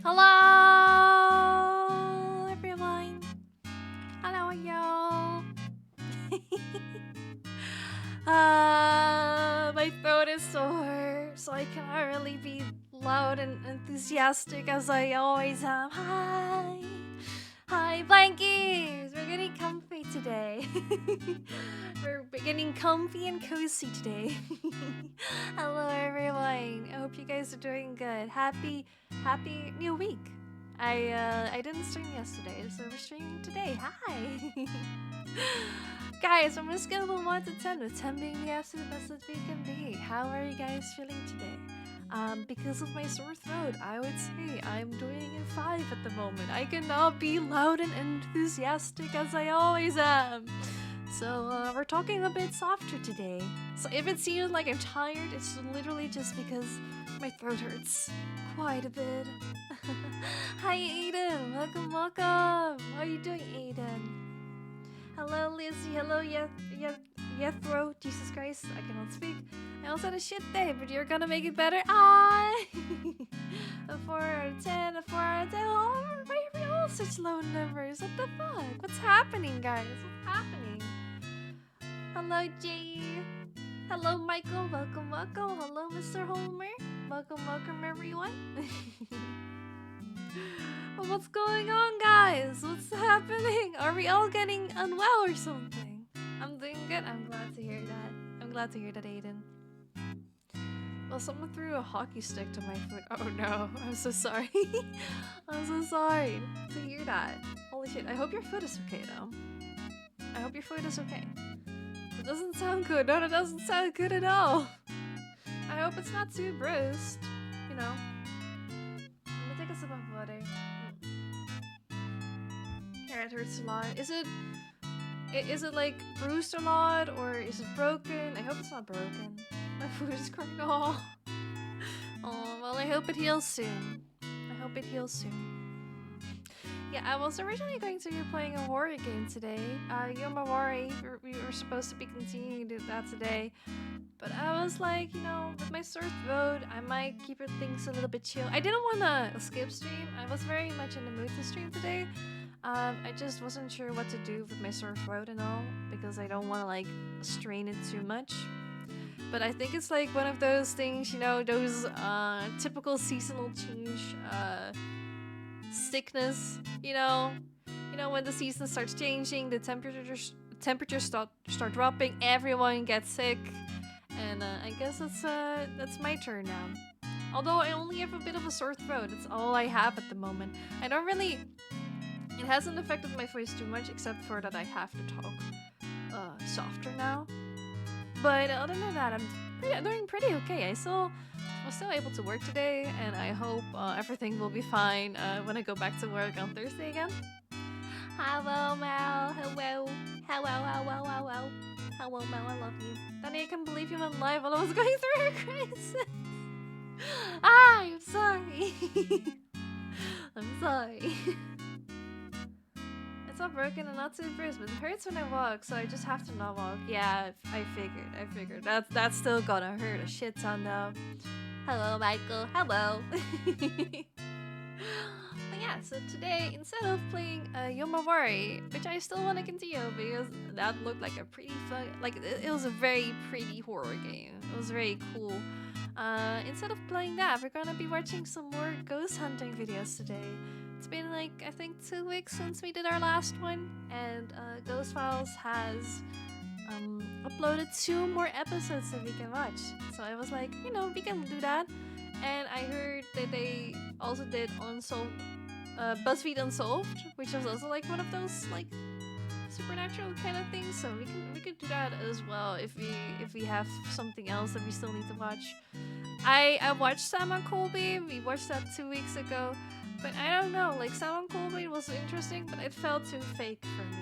Hello, everyone. Hello, y'all. My throat is sore, so I cannot really be loud and enthusiastic as I always am. Hi, blankies. We're getting comfy today. We're getting comfy and cozy today. Hello, everyone. I hope you guys are doing good. Happy new week. I didn't stream yesterday, so we're streaming today. Hi. Guys, on a scale of 1 to 10, with 10 being the absolute best that we can be, how are you guys feeling today? Because of my sore throat, I would say I'm doing a 5 at the moment. I cannot be loud and enthusiastic as I always am. So, we're talking a bit softer today. So, if it seems like I'm tired, it's literally just because my throat hurts quite a bit. Hi, Aiden. Welcome. How are you doing, Aiden? Hello, Lizzie. Hello, Yethro. Jesus Christ, I cannot speak. I also had a shit day, but you're gonna make it better. Ah! A 4 out of 10, a 4 out of 10. Oh, why are we all such low numbers? What the fuck? What's happening, guys? What's happening? Hello, Jay. Hello, Michael. Welcome. Hello, Mr. Homer. Welcome, everyone. Well, what's going on, guys? What's happening? Are we all getting unwell or something? I'm doing good. I'm glad to hear that, Aiden. Well, someone threw a hockey stick to my foot. Oh no, I'm so sorry. I'm so sorry to hear that. Holy shit, I hope your foot is okay though. I hope your foot is okay. It doesn't sound good. No, it doesn't sound good at all. I hope it's not too bruised. You know. Let me take a sip of water. Here, it hurts a lot. Is it like bruised a lot or is it broken? I hope it's not broken. My foot is crying. Oh. Oh, well, I hope it heals soon. Yeah, I was originally going to be playing a horror game today. Yomawari, we were supposed to be continuing that today. But I was like, with my sore throat, I might keep things a little bit chill. I didn't want to skip stream. I was very much in the mood to stream today. I just wasn't sure what to do with my sore throat and all because I don't want to like strain it too much. But I think it's like one of those things, those typical seasonal change sickness, when the season starts changing, the temperatures start dropping, everyone gets sick, and I guess that's my turn now. Although I only have a bit of a sore throat, it's all I have at the moment. It hasn't affected my voice too much, except for that I have to talk softer now. But other than that, I'm doing pretty okay. I was still able to work today, and I hope everything will be fine when I go back to work on Thursday again. Hello, Mel. Hello, Mel. I love you. Danny, I can't believe you went live while I was going through a crisis. I'm sorry. I'm sorry. It's not broken and not too bruised, but it hurts when I walk, so I just have to not walk. Yeah, I figured. That's still gonna hurt a shit ton though. Hello, Michael. Hello. But yeah, so today, instead of playing Yomawari, which I still want to continue because that looked like a pretty fun, it was a very pretty horror game. It was very cool. Instead of playing that, we're gonna be watching some more ghost hunting videos today. It's been like, I think 2 weeks since we did our last one, and Ghost Files has uploaded 2 more episodes that we can watch. So I was like, we can do that. And I heard that they also did Unsolved, BuzzFeed Unsolved, which was also like one of those like supernatural kind of things. So we could do that as well if we have something else that we still need to watch. I watched Sam and Colby. We watched that 2 weeks ago. But I don't know, like Sam and Colby was interesting, but it felt too fake for me.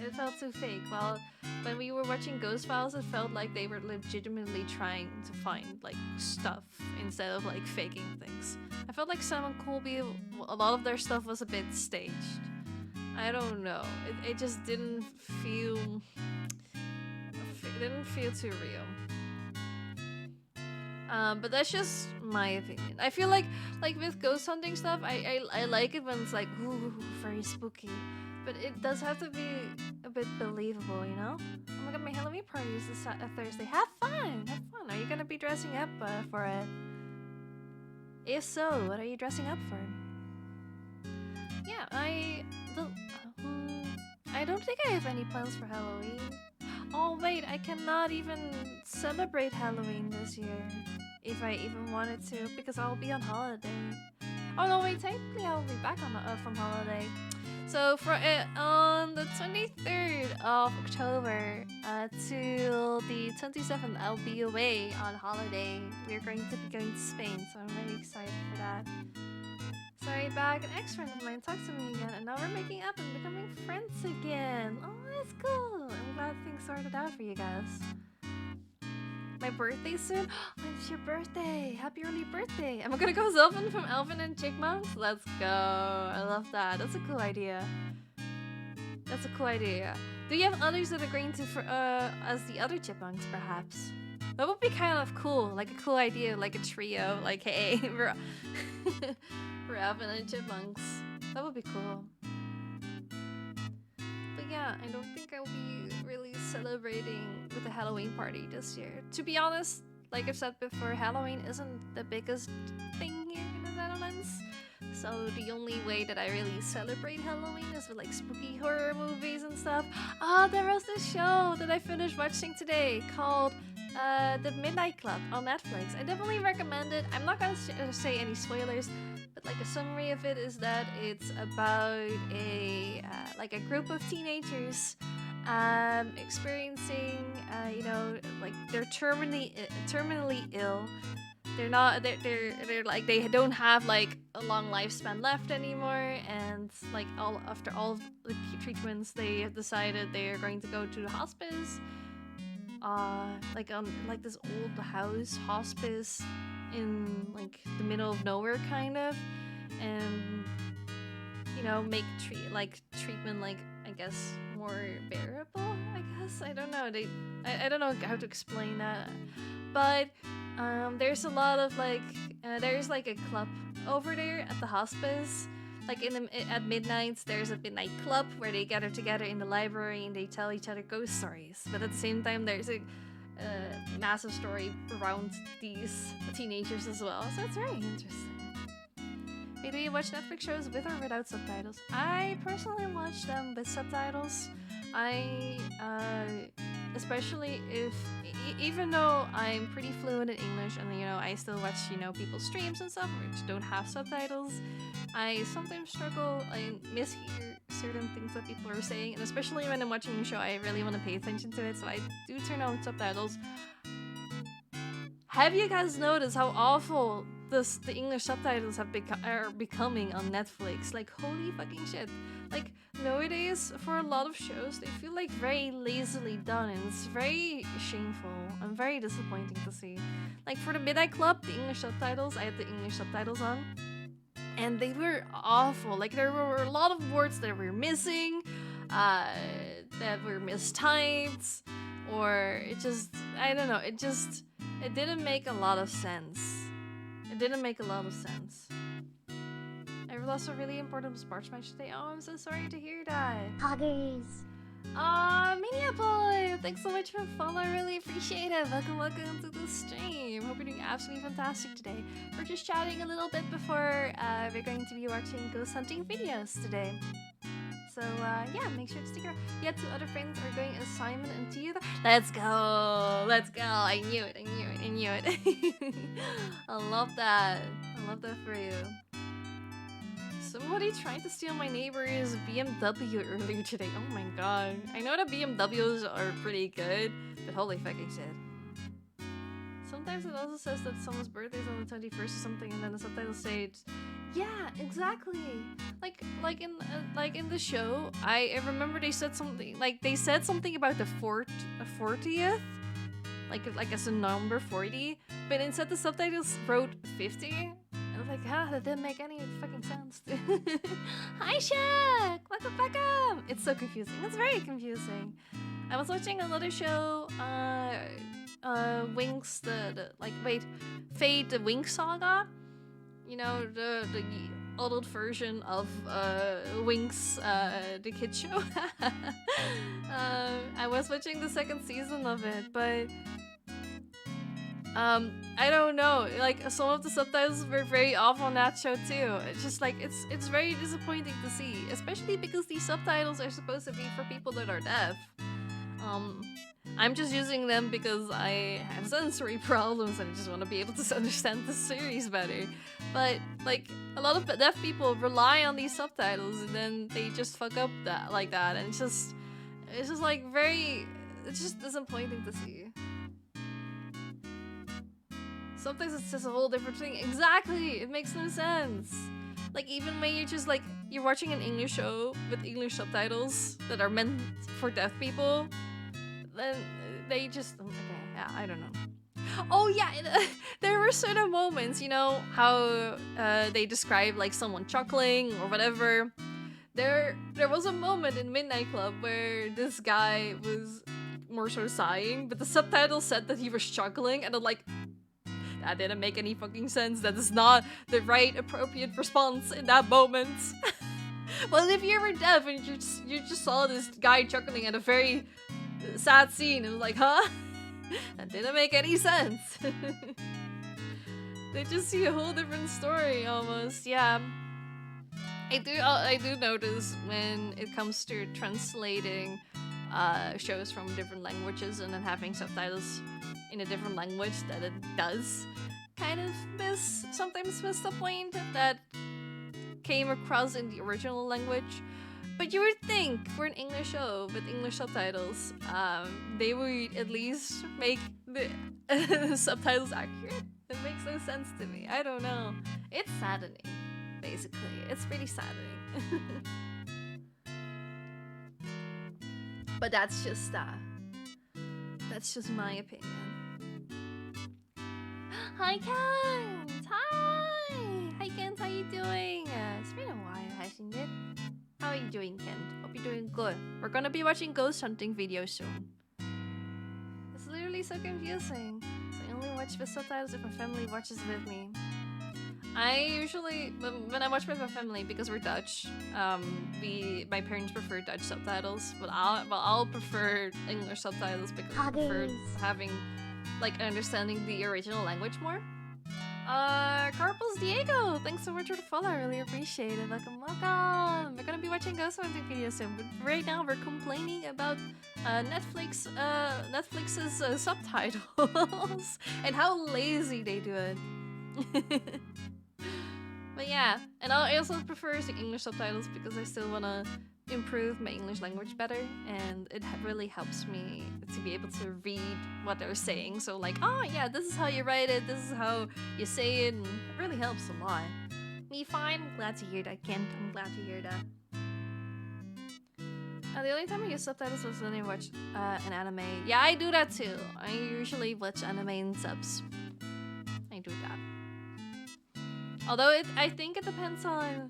It felt too fake. While when we were watching Ghost Files, it felt like they were legitimately trying to find like stuff instead of like faking things. I felt like Sam and Colby, a lot of their stuff was a bit staged. I don't know. It just didn't feel. It didn't feel too real. But that's just my opinion. I feel like with ghost hunting stuff, I like it when it's like ooh, very spooky, but it does have to be a bit believable, you know. Oh my god, my Halloween party is this Thursday. Have fun, have fun. Are you gonna be dressing up for it? If so, what are you dressing up for? Yeah, I don't think I have any plans for Halloween. Oh wait, I cannot even celebrate Halloween this year. If I even wanted to, because I'll be on holiday. Oh no, wait, technically I'll be back from holiday. So for on the 23rd of October till the 27th, I'll be away on holiday. We're going to be going to Spain, so I'm really excited for that. Sorry, back. An ex-friend of mine talked to me again, and now we're making up and becoming friends again. Oh, that's cool. I'm glad things sorted out for you guys. My birthday soon? When's your birthday? Happy early birthday. Am I gonna go Sylvan from Alvin and Chipmunks? Let's go. I love that. That's a cool idea. That's a cool idea. Do you have others that are going to as the other chipmunks, perhaps? That would be kind of cool. Like a cool idea, like a trio. Like, hey, we're Alvin and Chipmunks. That would be cool. But yeah, I don't think I'll be really celebrating with a Halloween party this year. To be honest, like I've said before, Halloween isn't the biggest thing here in the Netherlands. So the only way that I really celebrate Halloween is with like spooky horror movies and stuff. Ah, there was this show that I finished watching today called The Midnight Club on Netflix. I definitely recommend it. I'm not gonna say any spoilers, but like a summary of it is that it's about a like a group of teenagers experiencing you know, like they're terminally ill. They're like they don't have like a long lifespan left anymore, and like after all the treatments they have decided they are going to go to the hospice, like on like this old hospice in like the middle of nowhere kind of, and you know, make treatment like I guess more bearable. I don't know, I don't know how to explain that, but there's a lot of like there's like a club over there at the hospice. Like at midnight, there's a midnight club where they gather together in the library and they tell each other ghost stories. But at the same time, there's a massive story around these teenagers as well. So it's very interesting. Wait, do you watch Netflix shows with or without subtitles? I personally watch them with subtitles. I especially if even though I'm pretty fluent in English and you know I still watch, you know, people's streams and stuff which don't have subtitles, I sometimes struggle and mishear certain things that people are saying, and especially when I'm watching a show I really want to pay attention to it, so I do turn on subtitles. Have you guys noticed how awful the English subtitles are becoming on Netflix? Like, holy fucking shit. Like, nowadays, for a lot of shows, they feel like very lazily done, and it's very shameful and very disappointing to see. Like, for the Midnight Club, the English subtitles, I had the English subtitles on, and they were awful. Like, there were a lot of words that were missing, that were mistyped, or it just, I don't know, it didn't make a lot of sense. It didn't make a lot of sense. I lost a really important sports match today. Oh, I'm so sorry to hear that. Poggers. Aw, Mania Boy! Thanks so much for the follow. I really appreciate it. Welcome to the stream. Hope you're doing absolutely fantastic today. We're just chatting a little bit before we're going to be watching ghost hunting videos today. So yeah, make sure to stick around. Yeah, two other friends are going as Simon and Theodore. Let's go! Let's go! I knew it. I love that. I love that for you. Somebody tried to steal my neighbor's BMW earlier today. Oh my god. I know that BMWs are pretty good, but holy fucking shit. Sometimes it also says that someone's birthday is on the 21st or something, and then the subtitles say it's... Yeah, exactly. Like in the show, I remember they said something about the 40th, like as a number 40, but instead the subtitles wrote 50. And I was like, that didn't make any fucking sense. Hi, Shaq! Welcome! It's so confusing. It's very confusing. I was watching another show Winx the like wait, Fate the Winx Saga. You know, the adult version of Winx the kid show. I was watching the second season of it, but I don't know, like some of the subtitles were very off on that show too. It's just like it's very disappointing to see, especially because these subtitles are supposed to be for people that are deaf. I'm just using them because I have sensory problems and I just want to be able to understand the series better. But like a lot of deaf people rely on these subtitles and then they just fuck up that like that, and it's just like it's just disappointing to see. Sometimes it's just a whole different thing. Exactly, it makes no sense. Like even when you're just like you're watching an English show with English subtitles that are meant for deaf people, then they just okay, yeah, I don't know. Oh yeah, there were certain moments, you know how they describe like someone chuckling or whatever. There was a moment in Midnight Club where this guy was more so sighing, but the subtitle said that he was chuckling, and I'm like, that didn't make any fucking sense. That is not the right appropriate response in that moment. Well, if you were deaf and you just saw this guy chuckling at a very sad scene, it was like, huh? That didn't make any sense. They just see a whole different story almost. Yeah. I do notice when it comes to translating shows from different languages and then having subtitles in a different language that it does kind of sometimes miss the point that came across in the original language. But you would think for an English show with English subtitles, they would at least make the subtitles accurate. It makes no sense to me. I don't know. It's saddening, basically. It's pretty saddening. But that's just my opinion. Hi Kent! Hi Kent, how you doing? It's been a while, hasn't it? How are you doing, Kent? Hope you're doing good. We're gonna be watching ghost hunting videos soon. It's literally so confusing. So I only watch with subtitles if my family watches with me. I usually, when I watch with my family, because we're Dutch, my parents prefer Dutch subtitles, but I'll prefer English subtitles because I prefer having, like, understanding the original language more. Carpals Diego, thanks so much for the follow, I really appreciate it. Welcome. We're gonna be watching ghost hunting videos soon, but right now we're complaining about Netflix's subtitles and how lazy they do it. But yeah, and I also prefer the English subtitles because I still want to improve my English language better, and it really helps me to be able to read what they're saying. So like, oh yeah, this is how you write it, this is how you say it, and it really helps a lot. Me fine, I'm glad to hear that, Kent. I'm glad to hear that. The only time I use subtitles was when I watch an anime. Yeah, I do that too. I usually watch anime in subs. I do that. Although I think it depends on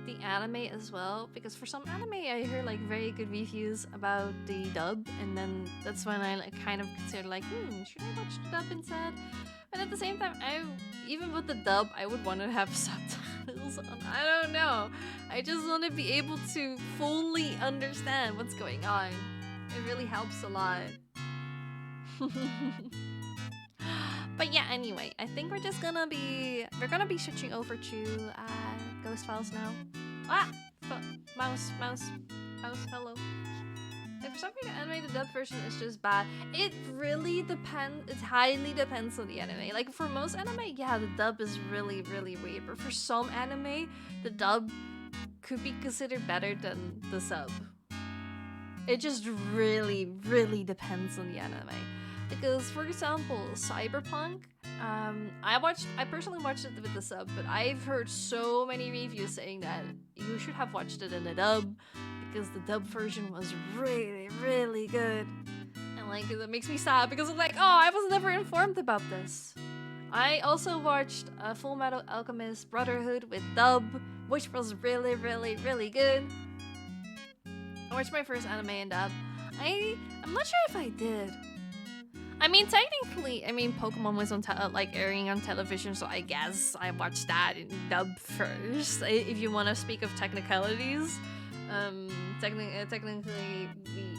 the anime as well, because for some anime I hear like very good reviews about the dub, and then that's when I like kind of consider like, should I watch the dub instead? But at the same time, even with the dub, I would want to have subtitles on. I don't know. I just want to be able to fully understand what's going on. It really helps a lot. But yeah, anyway, I think we're gonna be switching over to Ghost Files now. Mouse, hello. If for some reason the animated dub version is just bad, it really depends. It highly depends on the anime. Like for most anime, yeah, the dub is really, really weird. But for some anime, the dub could be considered better than the sub. It just really, really depends on the anime. Because, for example, Cyberpunk, I personally watched it with the sub, but I've heard so many reviews saying that you should have watched it in the dub, because the dub version was really, really good. And like, that makes me sad, because I'm like, oh, I was never informed about this. I also watched Full Metal Alchemist Brotherhood with dub, which was really, really, really good. I watched my first anime in dub. I'm not sure if I did. I mean, technically, I mean, Pokemon was on like airing on television, so I guess I watched that in dub first. If you want to speak of technicalities, technically,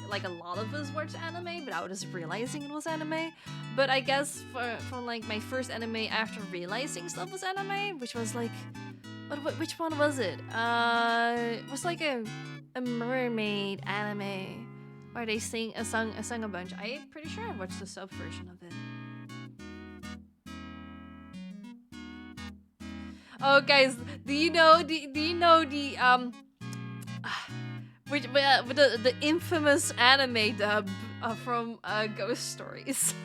like a lot of us watched anime without us realizing it was anime. But I guess for like my first anime after realizing stuff was anime, which was like, which one was it? It was like a mermaid anime. Where they sing a song a bunch. I'm pretty sure I watched the sub version of it. Oh, guys, do you know the the infamous anime dub from Ghost Stories?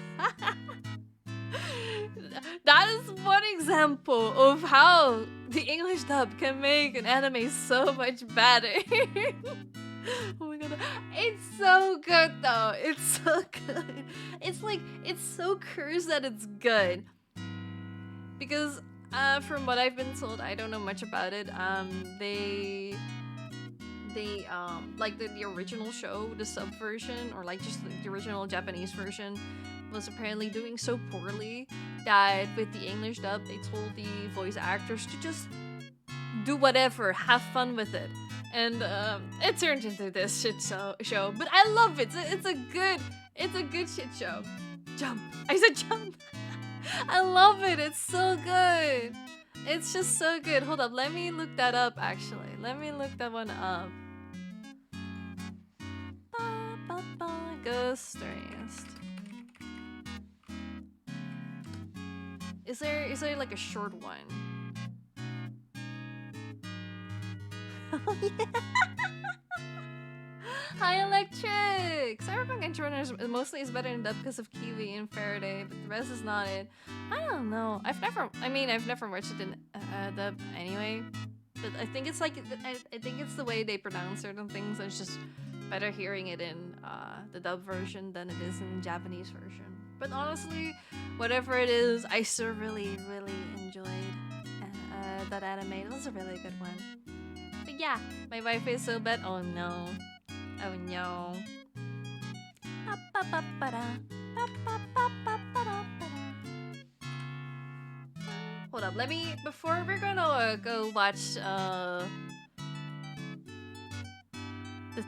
That is one example of how the English dub can make an anime so much better. Oh my god, it's so good though. It's so good. It's like, it's so cursed that it's good. Because from what I've been told, I don't know much about it. They like the original show, the sub version, or like just the original Japanese version, was apparently doing so poorly that with the English dub, they told the voice actors to just do whatever, have fun with it. And it turned into this shit show. But I love it. It's a good shit show. Jump. I said jump. I love it. It's so good. It's just so good. Hold up. Let me look that up, actually. Let me look that one up. Ghost Stories. Is there like a short one? Oh, yeah. Hi, Electric! Cyberpunk Edge Runners mostly is better in dub because of Kiwi and Faraday, but the rest is not it. I don't know. I've never watched it in dub anyway. But I think it's like, I think it's the way they pronounce certain things. It's just better hearing it in the dub version than it is in the Japanese version. But honestly, whatever it is, I still really enjoyed that anime. It was a really good one. But yeah, my Wi-Fi is so bad. Oh no. Oh no. Hold up, before we're gonna go watch the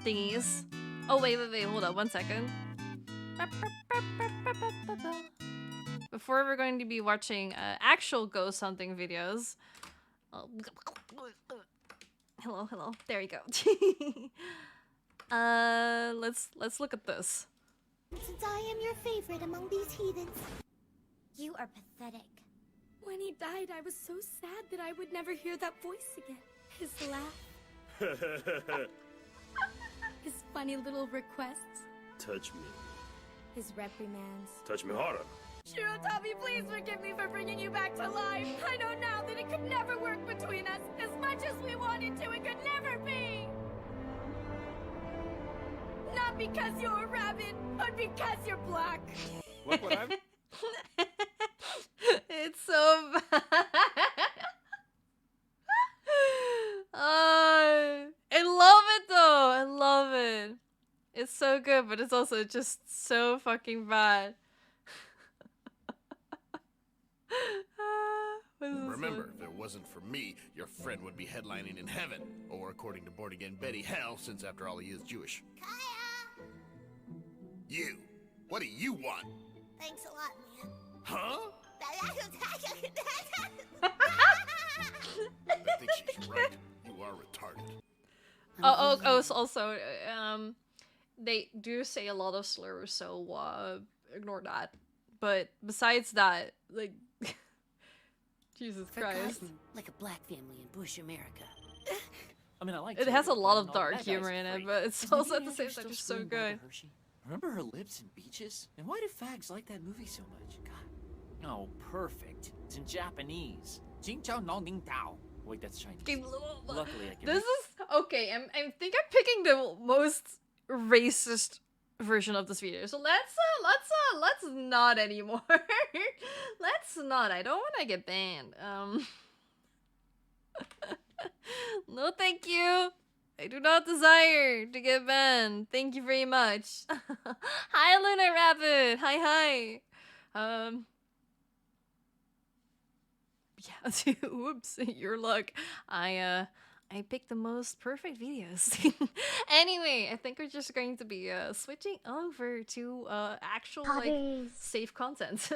thingies. Oh wait, hold up, 1 second. Before we're going to be watching actual ghost hunting videos. Hello. There you go. Let's look at this. Since I am your favorite among these heathens, you are pathetic. When he died, I was so sad that I would never hear that voice again. His laugh. His funny little requests. Touch me. His reprimands. Touch me harder. Shirotami, please forgive me for bringing you back to life. I know now that it could never work between us. As much as we wanted to, it could never be. Not because you're a rabbit, but because you're black. Look what I'm... It's so bad. I love it though. I love it. It's so good, but it's also just so fucking bad. Remember, if it wasn't for me, your friend would be headlining in heaven. Or according to Born Again Betty, hell, since after all he is Jewish. Kaya! You! What do you want? Thanks a lot, man. Huh? I think she's right. You are retarded. So also, they do say a lot of slurs, so ignore that. But besides that, like, Jesus Christ. Like a black family in Bush, America. I mean, I like It has a lot of all dark that humor guy's in it, great. but it's Is also at Vivian the same Andrews time still just so screaming Barbara good. Hershey? Remember her lips and beaches? And why do fags like that movie so much? God. Oh, perfect. It's in Japanese. Jing Chao Nao Ning Tao. Wait, that's Chinese. Luckily, I can. This is okay. I think I'm picking the most racist version of this video. So let's not anymore. Let's not. I don't want to get banned. No, thank you. I do not desire to get banned. Thank you very much. Hi, Lunar Rabbit. Hi. Yeah, whoops, your luck. I picked the most perfect videos. Anyway, I think we're just going to be switching over to actual like Potters. safe content.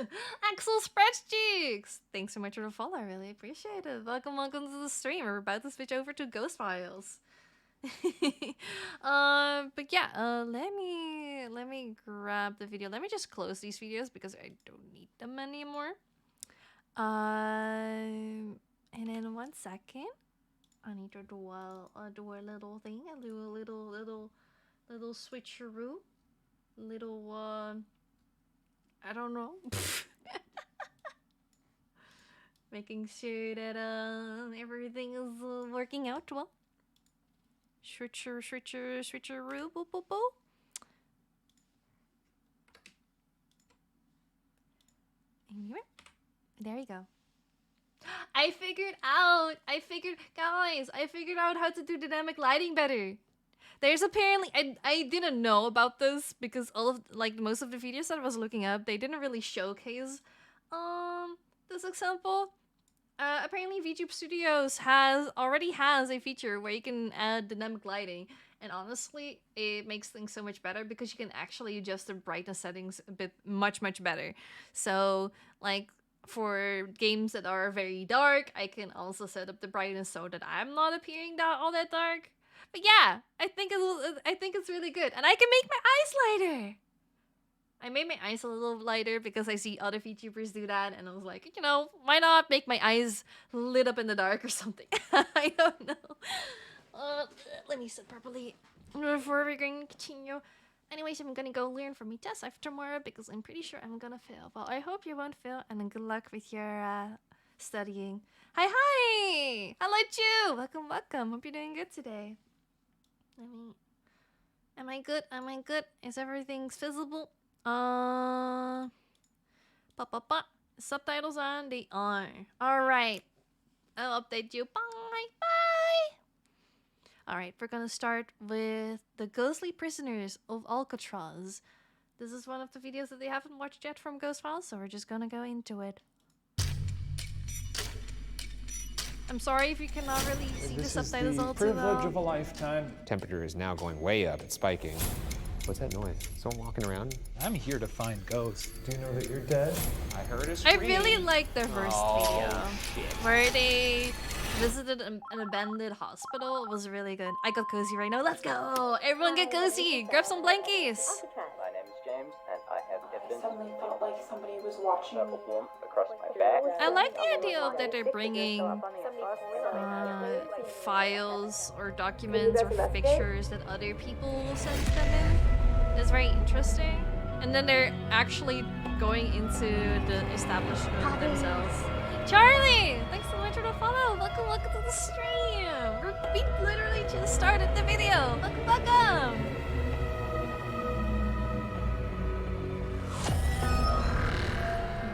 Axel Spreadcheeks! Thanks so much for the follow, I really appreciate it. Welcome to the stream. We're about to switch over to Ghost Files. But yeah, let me grab the video. Let me just close these videos because I don't need them anymore. And then 1 second, I need to do a little thing. I'll do a little switcheroo, little I don't know. Making sure that everything is working out well. Switcheroo, boo boo boo. Anyway, there you go. I figured out how to do dynamic lighting better. There's apparently, I didn't know about this because all of, like, most of the videos that I was looking up, they didn't really showcase this example. Apparently VTube Studios already has a feature where you can add dynamic lighting, and honestly, it makes things so much better because you can actually adjust the brightness settings a bit much better. So, like, for games that are very dark, I can also set up the brightness so that I'm not appearing all that dark. But yeah, I think it's really good, and I can make my eyes lighter. I made my eyes a little lighter because I see other VTubers do that, and I was like, you know, why not make my eyes lit up in the dark or something? I don't know. Let me sit properly before we're going to continue. Anyways, I'm gonna go learn from my test after tomorrow because I'm pretty sure I'm gonna fail. Well, I hope you won't fail, and then good luck with your studying. Hi! Hello, Ju! Welcome. Hope you're doing good today. Am I good? Is everything visible? Subtitles on? They are. Alright. I'll update you. Bye! Alright, we're gonna start with the Ghostly Prisoners of Alcatraz. This is one of the videos that they haven't watched yet from Ghost Files, so we're just gonna go into it. I'm sorry if you cannot really see the subtitles all too well. Privilege of a lifetime. Temperature is now going way up. It's spiking. What's that noise? Someone walking around? I'm here to find ghosts. Do you know that you're dead? I heard a I scream. really like the first video Shit. where they visited an abandoned hospital. It was really good. I got cozy right now. Let's go! Everyone get cozy! Grab some blankies! My name is James, and I have evidence. I suddenly felt like somebody was watching me. Across my back. I like the idea of that they're bringing files or documents or pictures that other people will send them in. It's very interesting. And then they're actually going into the establishment themselves. Charlie! Thanks so much for the follow. Welcome to the stream. We literally just started the video. Welcome.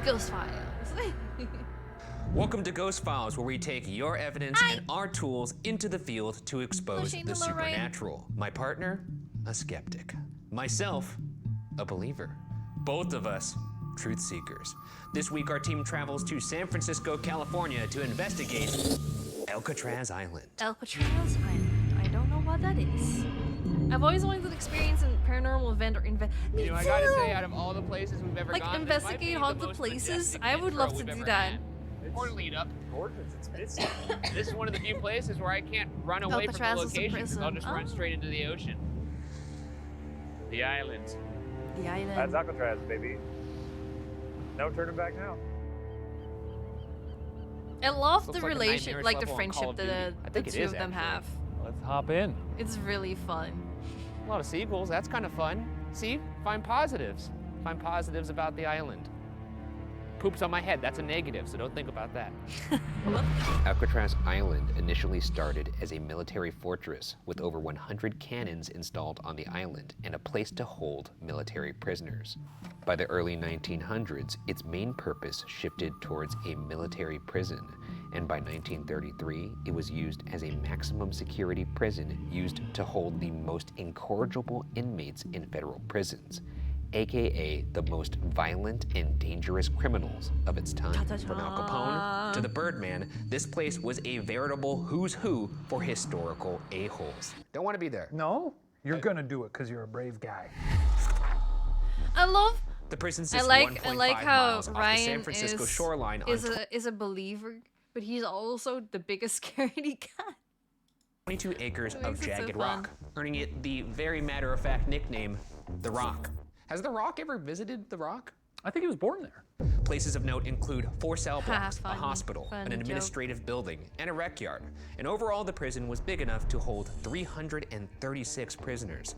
Ghost Files. Welcome to Ghost Files, where we take your evidence and our tools into the field to expose Shane, the hello, Ryan. supernatural. My partner, a skeptic. Myself, a believer. Both of us, truth seekers. This week, our team travels to San Francisco, California to investigate Alcatraz Island. Alcatraz Island. I don't know what that is. I've always wanted to experience a paranormal event or You know, I gotta say, out of all the places we've ever like gone, investigate haunted places. I would love to do that. Or lead up. This is one of the few places where I can't run away from the Alcatraz is a location because I'll just prison. run straight into the ocean. The island. The island. That's Alcatraz, baby. No turning back now. I love Looks the like a relation, nightmares like the level on Call friendship of that Duty. I the think it two is, of them actually. have. Let's hop in. It's really fun. A lot of sequels, that's kind of fun. See, find positives. Find positives about the island. poops on my head. That's a negative, so don't think about that. Alcatraz Island initially started as a military fortress with over 100 cannons installed on the island and a place to hold military prisoners. By the early 1900s, its main purpose shifted towards a military prison, and by 1933, it was used as a maximum security prison used to hold the most incorrigible inmates in federal prisons, aka the most violent and dangerous criminals of its time. From Al Capone to the Birdman, this place was a veritable who's who for historical a-holes. Don't want to be there. No, you're gonna do it because you're a brave guy. I love. The prison I sits like 1.5 how miles off the Ryan San Francisco shoreline on is a believer, but he's also the biggest scaredy cat. 22 acres That of makes it so jagged fun. rock, earning it the very matter-of-fact nickname, The Rock. Has The Rock ever visited The Rock? I think he was born there. Places of note include 4 cell blocks, a funny, hospital, an funny administrative building, and a rec yard. And overall, the prison was big enough to hold 336 prisoners.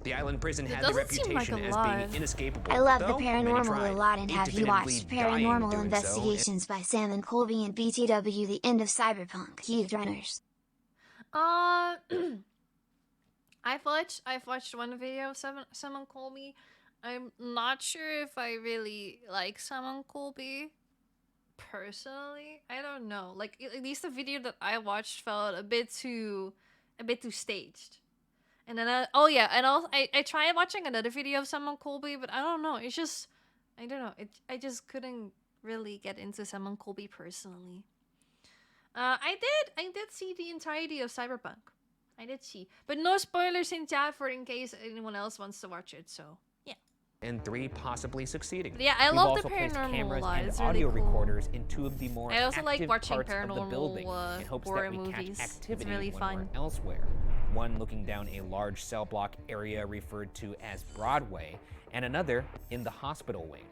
The island prison had the doesn't seem like reputation a as lot. being inescapable. I love the though many paranormal tried, a lot, and have you watched definitively dying Paranormal doing so. Investigations by Sam and Colby and BTW The End of Cyberpunk Youth Runners? I've watched one video of Simon Colby. I'm not sure if I really like Simon Colby personally. I don't know. Like at least the video that I watched felt a bit too staged. And then I tried watching another video of Simon Colby, but I don't know. It's just I don't know. I just couldn't really get into Simon Colby personally. I did see the entirety of Cyberpunk. I did see, but no spoilers in chat for in case anyone else wants to watch it. So yeah. And 3 possibly succeeding. But yeah, I We've love also the placed paranormal cameras lot. and It's audio really cool. recorders in 2 of the more I also like active watching parts of the paranormal, building in hopes horror that we movies. catch It's activity really when fun. we're elsewhere. One looking down a large cell block area referred to as Broadway, and another in the hospital wing.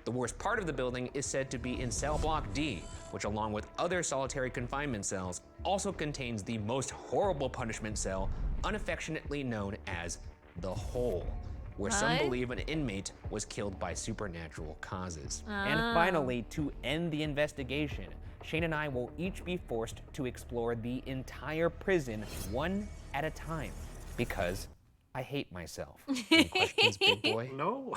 The worst part of the building is said to be in cell block D, which along with other solitary confinement cells, also contains the most horrible punishment cell, unaffectionately known as the Hole, where some What? believe an inmate was killed by supernatural causes. And finally, to end the investigation, Shane and I will each be forced to explore the entire prison one at a time, because I hate myself. Any questions, big boy? No,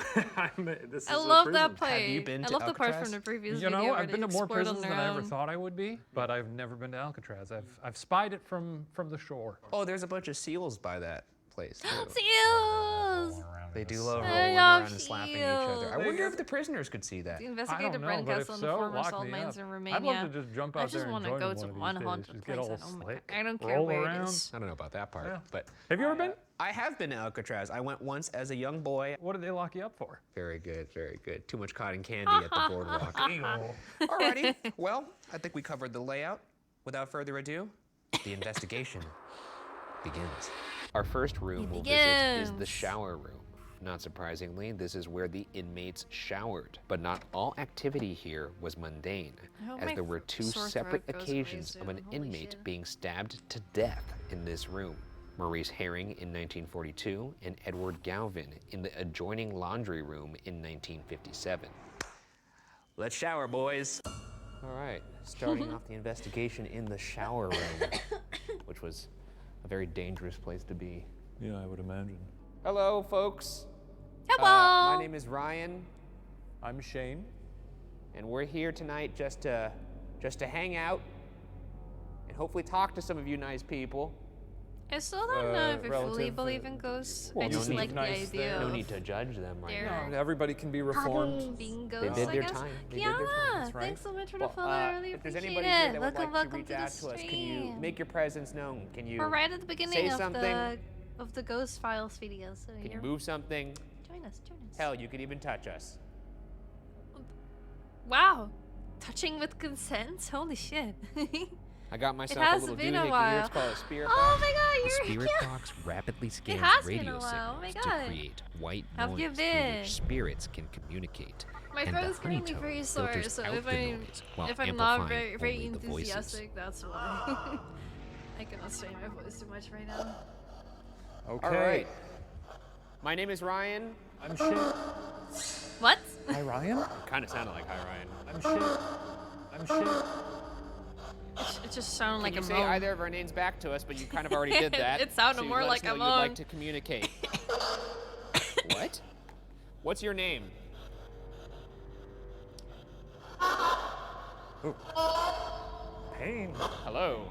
this is I a love prison. that part. Have you been I to love the part Alcatraz? from the previous You video know, where I've been they to more explored on prisons their than I ever own. thought I would be, but I've never been to Alcatraz. I've spied it from the shore. Oh, there's a bunch of seals by that place, too. Seals! They do love I rolling love around and slapping each other. I seals. wonder if the prisoners could see that. The I investigator don't know, Brent but if Castle and the so, former lock salt me mines up. in Romania. I'd love to just jump out I just there and want to join go them to one one of these days. haunted Just get place. all Oh my god, slick, I don't care roll where around. it is. I don't know about that part, Yeah. but Have you ever been? I have been to Alcatraz. I went once as a young boy. What did they lock you up for? Very good, very good. Too much cotton candy at the boardwalk. Alrighty, well, I think we covered the layout. Without further ado, the investigation begins. Our first room we'll visit is the begins. shower room. Not surprisingly, this is where the inmates showered. But not all activity here was mundane, I hope as my there were 2 sore separate throat goes away occasions of an soon. Holy inmate shit. being stabbed to death in this room. Maurice Herring in 1942 and Edward Galvin in the adjoining laundry room in 1957. Let's shower, boys. All right, starting off the investigation in the shower room, which was a very dangerous place to be. Yeah, I would imagine. Hello, folks. Hello. My name is Ryan, I'm Shane. and we're here tonight just to hang out and hopefully talk to some of you nice people. I still don't know if I fully relative, believe in ghosts. well, I no just need like the nice idea there. No of need to judge them right They're- now. Everybody can be reformed. being They ghosts, did I their guess. time. They Yeah, did their time. That's right. thanks so much for the Well, follow. I really if there's appreciate anybody it. here that would Welcome, like to welcome reach to the out to us, can you stream. make your presence known? Can you We're right at the beginning say of something? the Ghost Files video, so Can you you're- move something? join us, join us. Hell, you could even touch us. Wow, touching with consent? Holy shit. I got myself a has little been doohickey a here. while. It's called a spirit Oh box. my god, The you're spirit yeah. box rapidly scans has been radio a while. Oh my signals God. to create white Have noise you through been? which spirits can communicate. My and throat the is getting me honeytone very sore, filters so out if the I'm noise while if I'm not amplifying very only the voices. enthusiastic, that's why. I cannot strain my voice too much right now. Okay. All right. My name is Ryan. I'm Shane. What? Hi, Ryan? Kind of sounded like hi, Ryan. I'm shit. I'm shit. It just sounded like Can a you say moan. either of our names back to us, but you kind of already did that. It sounded so you more let us like know a you'd moan. like to communicate. What? What's your name? Ooh. Pain. Hello.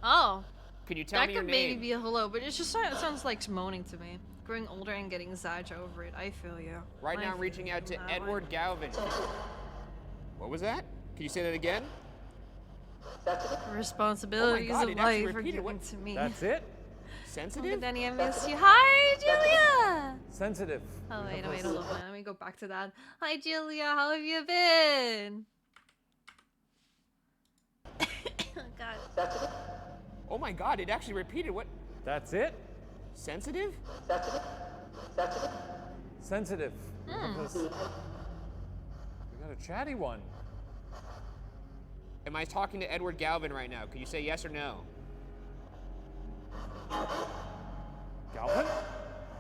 Oh. Can you tell That me your could name? maybe be a hello, but it sounds like moaning to me. Growing older and getting Zaj over it. I feel you. Right I now, I'm feel reaching you out on to that Edward one. Galvin. What was that? Can you say that again? The responsibilities God, of it actually life are repeated given what- to me. That's it? Sensitive? Danny, I miss you. Hi, Julia! Sensitive. Oh, wait, hold on. Let me go back to that. Hi, Julia. How have you been? Oh, God. Oh my God, it actually repeated what? That's it? Sensitive? Sensitive. We got a chatty one. Am I talking to Edward Galvin right now? Can you say yes or no? Galvin?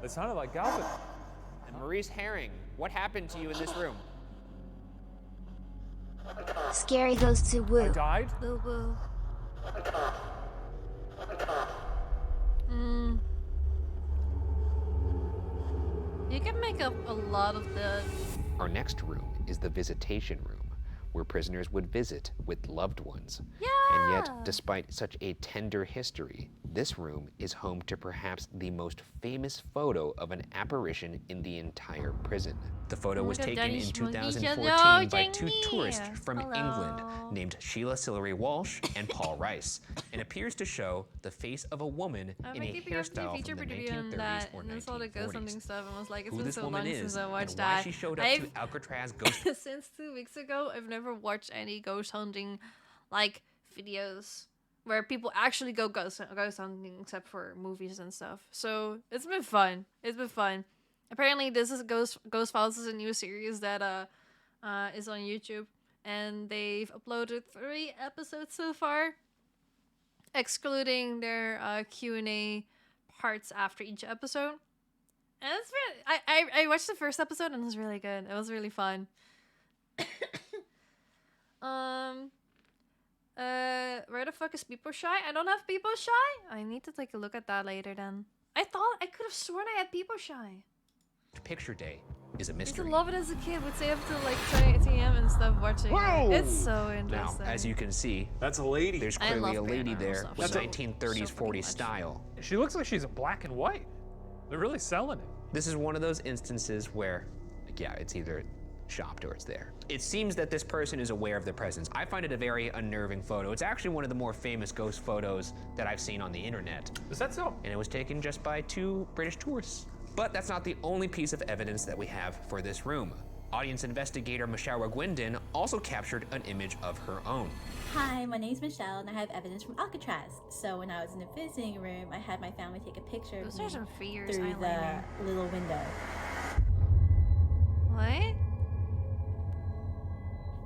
It sounded like Galvin. And Maurice Herring, what happened to you in this room? Scary goes to I Woo. died? Boo boo. You can make up a lot of the. Our next room is the visitation room, where prisoners would visit with loved ones. Yeah! And yet, despite such a tender history, this room is home to perhaps the most famous photo of an apparition in the entire prison. The photo was taken in 2014 by two tourists from England named Sheila Sillery Walsh and Paul Rice, and appears to show the face of a woman in a hairstyle from the 1930s or and then saw the ghost hunting 1940s. stuff and was like, it's Who been this so woman long is since I and watched why that. she showed up to Alcatraz Ghost Since 2 weeks ago, I've never watched any ghost hunting, like, videos where people actually go ghost hunting, except for movies and stuff. So it's been fun. It's been fun. Apparently, this is Ghost Files is a new series that is on YouTube, and they've uploaded 3 episodes so far, excluding their Q&A parts after each episode. And it's really, I watched the first episode and it was really good. It was really fun. Where the fuck is People Shy? I don't have People Shy. I need to take a look at that later then. I could have sworn I had People Shy. Picture Day is a I used mystery. to love it as a kid. Would stay up till like 8 a.m. and stuff watching. Whoa! It's so Now, interesting. as you can see, that's a lady. There's I clearly love a lady paranormal there stuff. with So- 1930s, so 40s style. She looks like she's in black and white. They're really selling it. This is one of those instances where, yeah, it's either shopped or it's there. It seems that this person is aware of their presence. I find it a very unnerving photo. It's actually one of the more famous ghost photos that I've seen on the internet. Is that so? And it was taken just by 2 British tourists. But that's not the only piece of evidence that we have for this room. Audience investigator Mashawa Gwendon also captured an image of her own. Hi, my name's Michelle and I have evidence from Alcatraz. So when I was in the visiting room, I had my family take a picture of Those me are some figures, through eyeliner. the little window. What?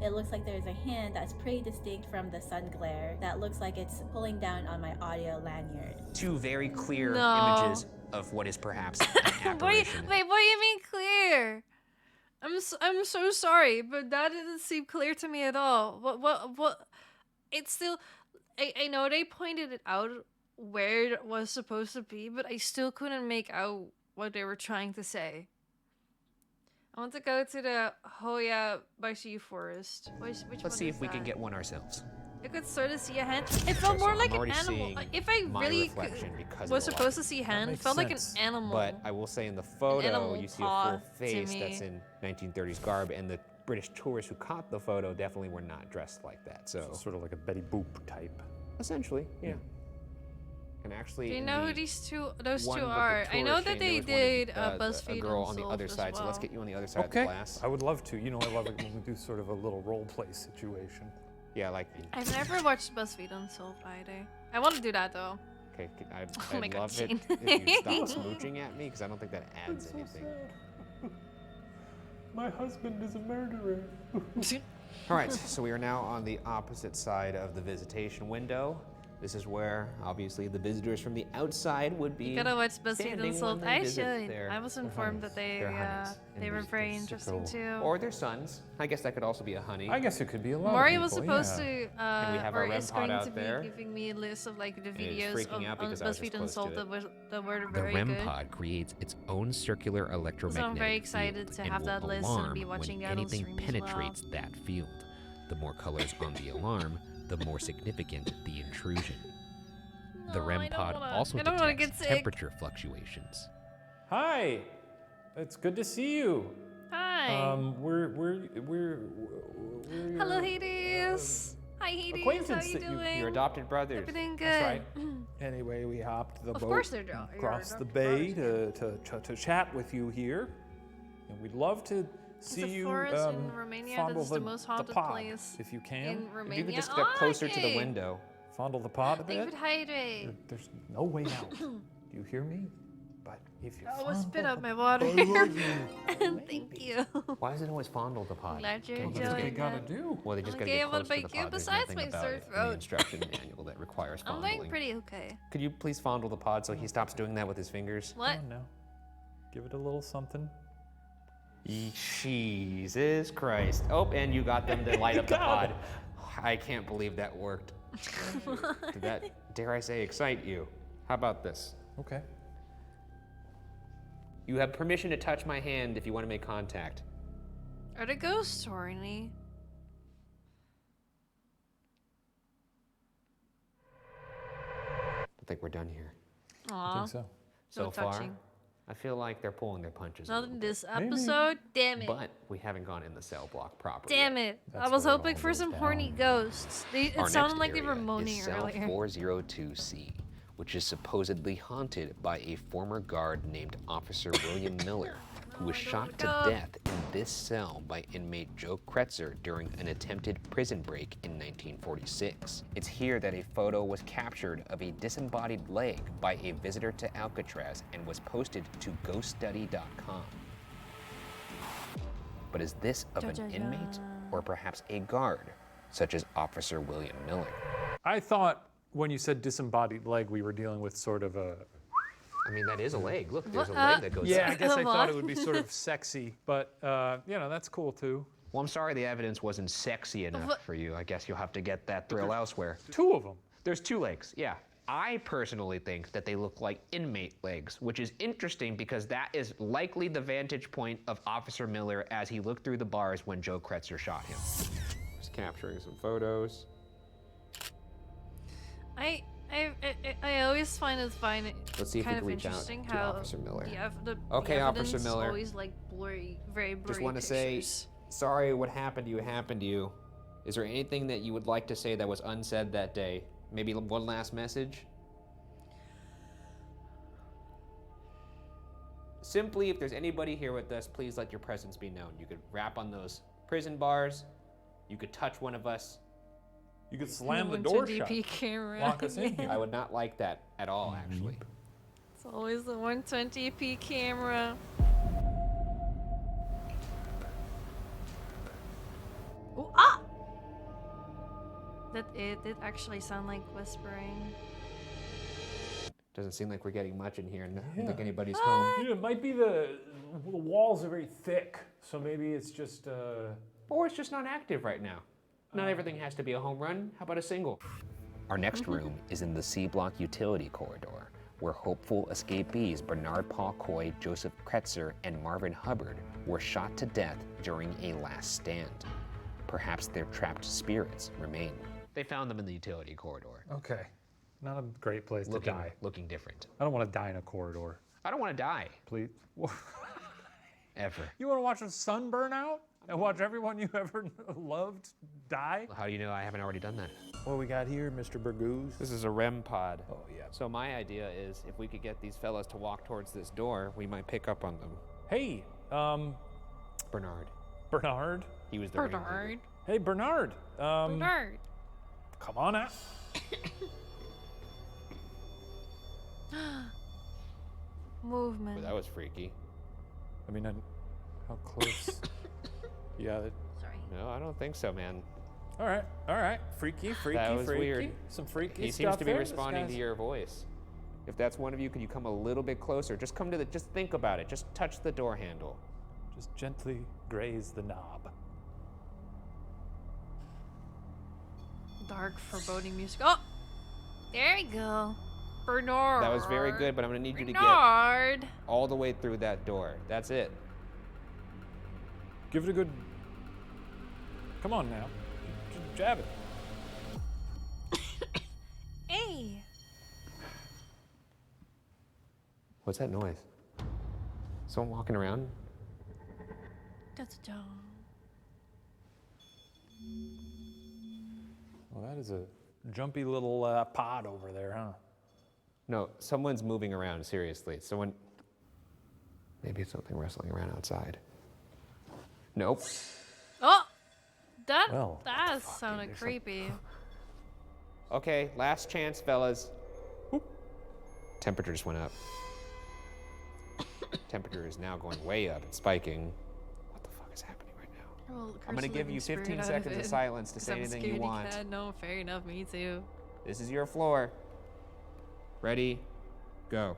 It looks like there's a hand that's pretty distinct from the sun glare that looks like it's pulling down on my audio lanyard. 2 very clear No. images of what is perhaps an apparition. Wait, what do you mean clear? I'm so sorry, but that didn't seem clear to me at all. What? It's still, I know they pointed it out where it was supposed to be, but I still couldn't make out what they were trying to say. I want to go to the Hoya Baishu Forest. Which Let's one see is if we can that? get one ourselves. I could sort of see a hand. It felt more so like I'm an already animal. seeing If I my really reflection because was of the supposed light. to see hand, it makes felt like an sense. animal. But I will say in the photo, animal you see a paw full to face me. that's in 1930s garb, and the British tourists who caught the photo definitely were not dressed like that. So Sort of like a Betty Boop type. essentially, yeah. And actually, Do you in know the who those one two with the are? I know tourist that chain, they there was did one, BuzzFeed a girl on the Unsolved other as side. So let's well. get you on the other side Okay. of the glass. I would love to. You know, I love it when we do sort of a little role play situation. Yeah, like. I've never watched BuzzFeed Unsolved either. I want to do that though. Okay, Oh I'd my God, love it Shane. if you stop smooching at me because I don't think that adds anything. My husband is a murderer. All right, so we are now on the opposite side of the visitation window. This is where, obviously, the visitors from the outside would be. You gotta watch BuzzFeed standing Unsolved. when they I visit should. their- I was informed that they their honeys. they were very interesting too. Or their sons. I guess that could also be a honey. I guess it could be a lot Maury of was people, supposed yeah. to, And we have or our is REM going pod to out be there. giving me a list of like the it's videos freaking out on because I was just BuzzFeed close to Unsolved it. that were The very REM good. pod creates its own circular electromagnetic So I'm very field excited to and have will that list and be alarm watching when that on anything stream as well. penetrates that field. The more colors on the alarm, the more significant the intrusion. The No, REM I don't pod wanna- also I don't wanna detects get sick. temperature fluctuations. Hi, it's good to see you. Hi. We're Hello, Hades. Hi, Hades. How acquaintance you that you- doing? Your adopted brothers. Everything good. That's right. Anyway, we hopped the Of boat course they're your across the adopted bay to chat with you here, and we'd love to see There's a you forest in Romania fondle that's the most haunted pod, place if you can. in If you Romania. could just step closer to the Okay. window. Fondle the pod a bit. David, hydrate. There's no way out. Do you hear me? But if you I always spit fondle out my the- water. I love you. Thank you. Why is it always fondle the pod? Glad you're Well, that's what you enjoying gotta it. do. Well, they just gotta Okay, get what close to the about you pod. There's besides nothing my about sore it in throat? the instruction manual that requires I'm fondling. doing pretty okay. Could you please fondle the pod so he stops doing that with his fingers? What? Come on now. Give it a little something. Jesus Christ. Oh, and you got them to light up the got pod. I can't believe that worked. Did that, dare I say, excite you? How about this? Okay. You have permission to touch my hand if you want to make contact. Are the ghosts horny? I think we're done here. Aw. I think so. So No far, touching. I feel like they're pulling their punches. a Not little in bit. this episode. Damn it. But we haven't gone in the cell block properly. Damn it. That's I was where it hoping all for goes some down. horny ghosts. It Our sounded next like they were area moaning is cell earlier. 402C, which is supposedly haunted by a former guard named Officer William Miller, who was shot to death in this cell by inmate Joe Kretzer during an attempted prison break in 1946. It's here that a photo was captured of a disembodied leg by a visitor to Alcatraz and was posted to GhostStudy.com. But is this of an inmate or perhaps a guard, such as Officer William Miller? I thought when you said disembodied leg, we were dealing with sort of a. I mean, that is a leg. Look, there's a What? leg that goes Yeah, I up. guess I thought What? it would be sort of sexy, but you know, that's cool too. Well, I'm sorry the evidence wasn't sexy enough What? for you. I guess you'll have to get that thrill elsewhere. Two of them. There's two legs, yeah. I personally think that they look like inmate legs, which is interesting because that is likely the vantage point of Officer Miller as he looked through the bars when Joe Kretzer shot him. Just capturing some photos. I always find it fine. Let's see if we kind can of reach out interesting to how Officer Miller. the Okay, evidence Officer Miller. always like blurry, very blurry. Just want to pictures. say, sorry what happened to you happened to you. Is there anything that you would like to say that was unsaid that day? Maybe one last message? Simply, if there's anybody here with us, please let your presence be known. You could rap on those prison bars. You could touch one of us. You could slam the Went to door shut. DP camera. Lock us in here. I would not like that at all, actually. It's always the 120p camera. Ooh, ah! That it did actually sound like whispering. Doesn't seem like we're getting much in here. I don't think Yeah. anybody's home. You know, it might be the walls are very thick, so maybe it's just. Or it's just not active right now. Not everything has to be a home run. How about a single? Our next room is in the C Block Utility Corridor, where hopeful escapees Bernard Paul Coy, Joseph Kretzer, and Marvin Hubbard were shot to death during a last stand. Perhaps their trapped spirits remain. They found them in the utility corridor. Okay. Not a great place to die. Looking different. I don't want to die in a corridor. I don't want to die. Please. Ever. You want to watch the sun burn out and watch everyone you ever loved die? How do you know I haven't already done that? What we got here, Mr. Burgoose? This is a REM pod. Oh, yeah. So my idea is if we could get these fellas to walk towards this door, we might pick up on them. Hey, Bernard. Bernard? He was the ringleader. Bernard. Hey, Bernard. Bernard. Come on out. Movement. Well, that was freaky. I mean, how close? Yeah. Sorry. No, I don't think so, man. All right. Freaky, That was freaky. weird. Some freaky He stuff seems to be there. This responding to guy's- your voice. If that's one of you, can you come a little bit closer? Just come to the, just think about it. Just touch the door handle. Just gently graze the knob. Dark, foreboding music. Oh! There we go. Bernard. That was very good, but I'm gonna need you to get Bernard. all the way through that door. That's it. Give it a good. Come on now. Jab it. Hey. What's that noise? Someone walking around? That's a dog. Well, that is a jumpy little pod over there, huh? No, someone's moving around, seriously. Someone. Maybe it's something wrestling around outside. Nope. Oh! That Well, sounded creepy. Okay, last chance, fellas. Whoop. Temperature just went up. Temperature is now going way up. It's spiking. What the fuck is happening right now? Well, I'm gonna give you 15 seconds of silence to say anything you want. No, fair enough. Me too. This is your floor. Ready? Go.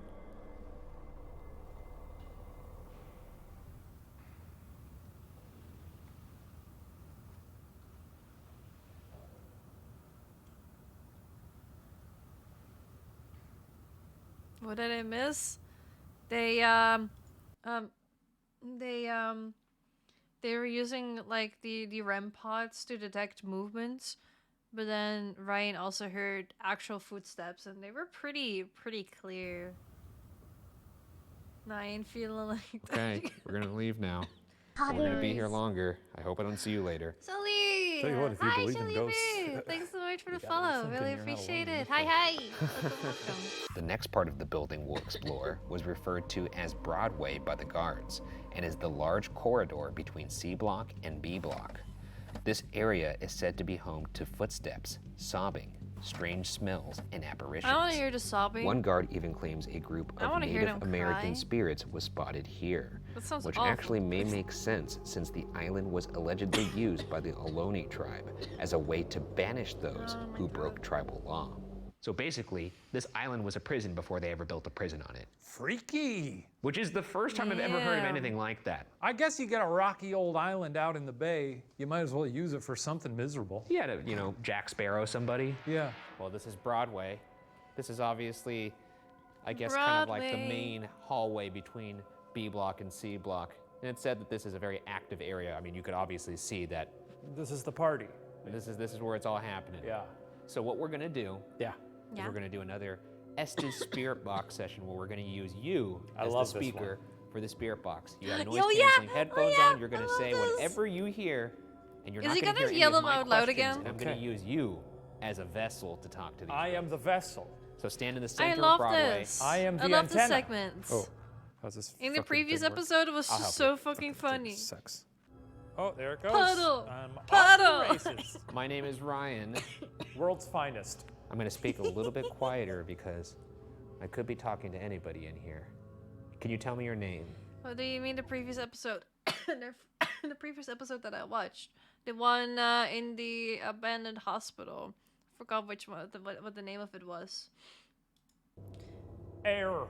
What did I miss? They were using like the REM pods to detect movements, but then Ryan also heard actual footsteps, and they were pretty clear. I ain't feeling like that. Okay, we're gonna leave now. We're gonna be here longer. I hope I don't see you later. Sully! Tell you what, if you Hi, believe in Shelly ghosts, Boo! Thanks so much for the gotta leave follow. something Really in your appreciate Halloween it. Hi. Welcome. The next part of the building we'll explore was referred to as Broadway by the guards and is the large corridor between C Block and B Block. This area is said to be home to footsteps, sobbing, strange smells, and apparitions. I want to hear the sobbing. One guard even claims a group I of wanna hear Native them American cry. spirits was spotted here, That sounds which awful. actually may make sense since the island was allegedly used by the Ohlone tribe as a way to banish those who broke tribal law. So basically, this island was a prison before they ever built a prison on it. Freaky. Which is the first time I've ever heard of Yeah. anything like that. I guess you got a rocky old island out in the bay. You might as well use it for something miserable. You had to, Jack Sparrow somebody. Yeah. Well, this is Broadway. This is obviously, I guess, kind of like the Broadway. main hallway between B Block and C Block. And it said that this is a very active area. I mean, you could obviously see that This is the party. this is where it's all happening. Yeah. So what we're gonna do Yeah. is Yeah. we're gonna do another Estes Spirit Box session where we're gonna use you I as love the this speaker for the Spirit Box. You have Oh, noise yeah. canceling Oh, headphones yeah. on. You're I gonna love say this. whatever you hear, and you're Is not he gonna gonna hear any yell of them my out loud questions, again? And I'm Okay. gonna use you as a vessel to talk to these. I am the vessel. So stand in the I center of love Broadway. this. I am the I love the antenna. segments. Oh, how's this? In the fucking previous thing work? episode, it was I'll just help so you. fucking funny. Sucks. Oh, there it goes. Puddle. I'm off Puddle. the races. My name is Ryan. World's finest. I'm gonna speak a little bit quieter because I could be talking to anybody in here. Can you tell me your name? What do you mean the previous episode? The previous episode that I watched, the one in the abandoned hospital. Forgot which one, what the name of it was. Air.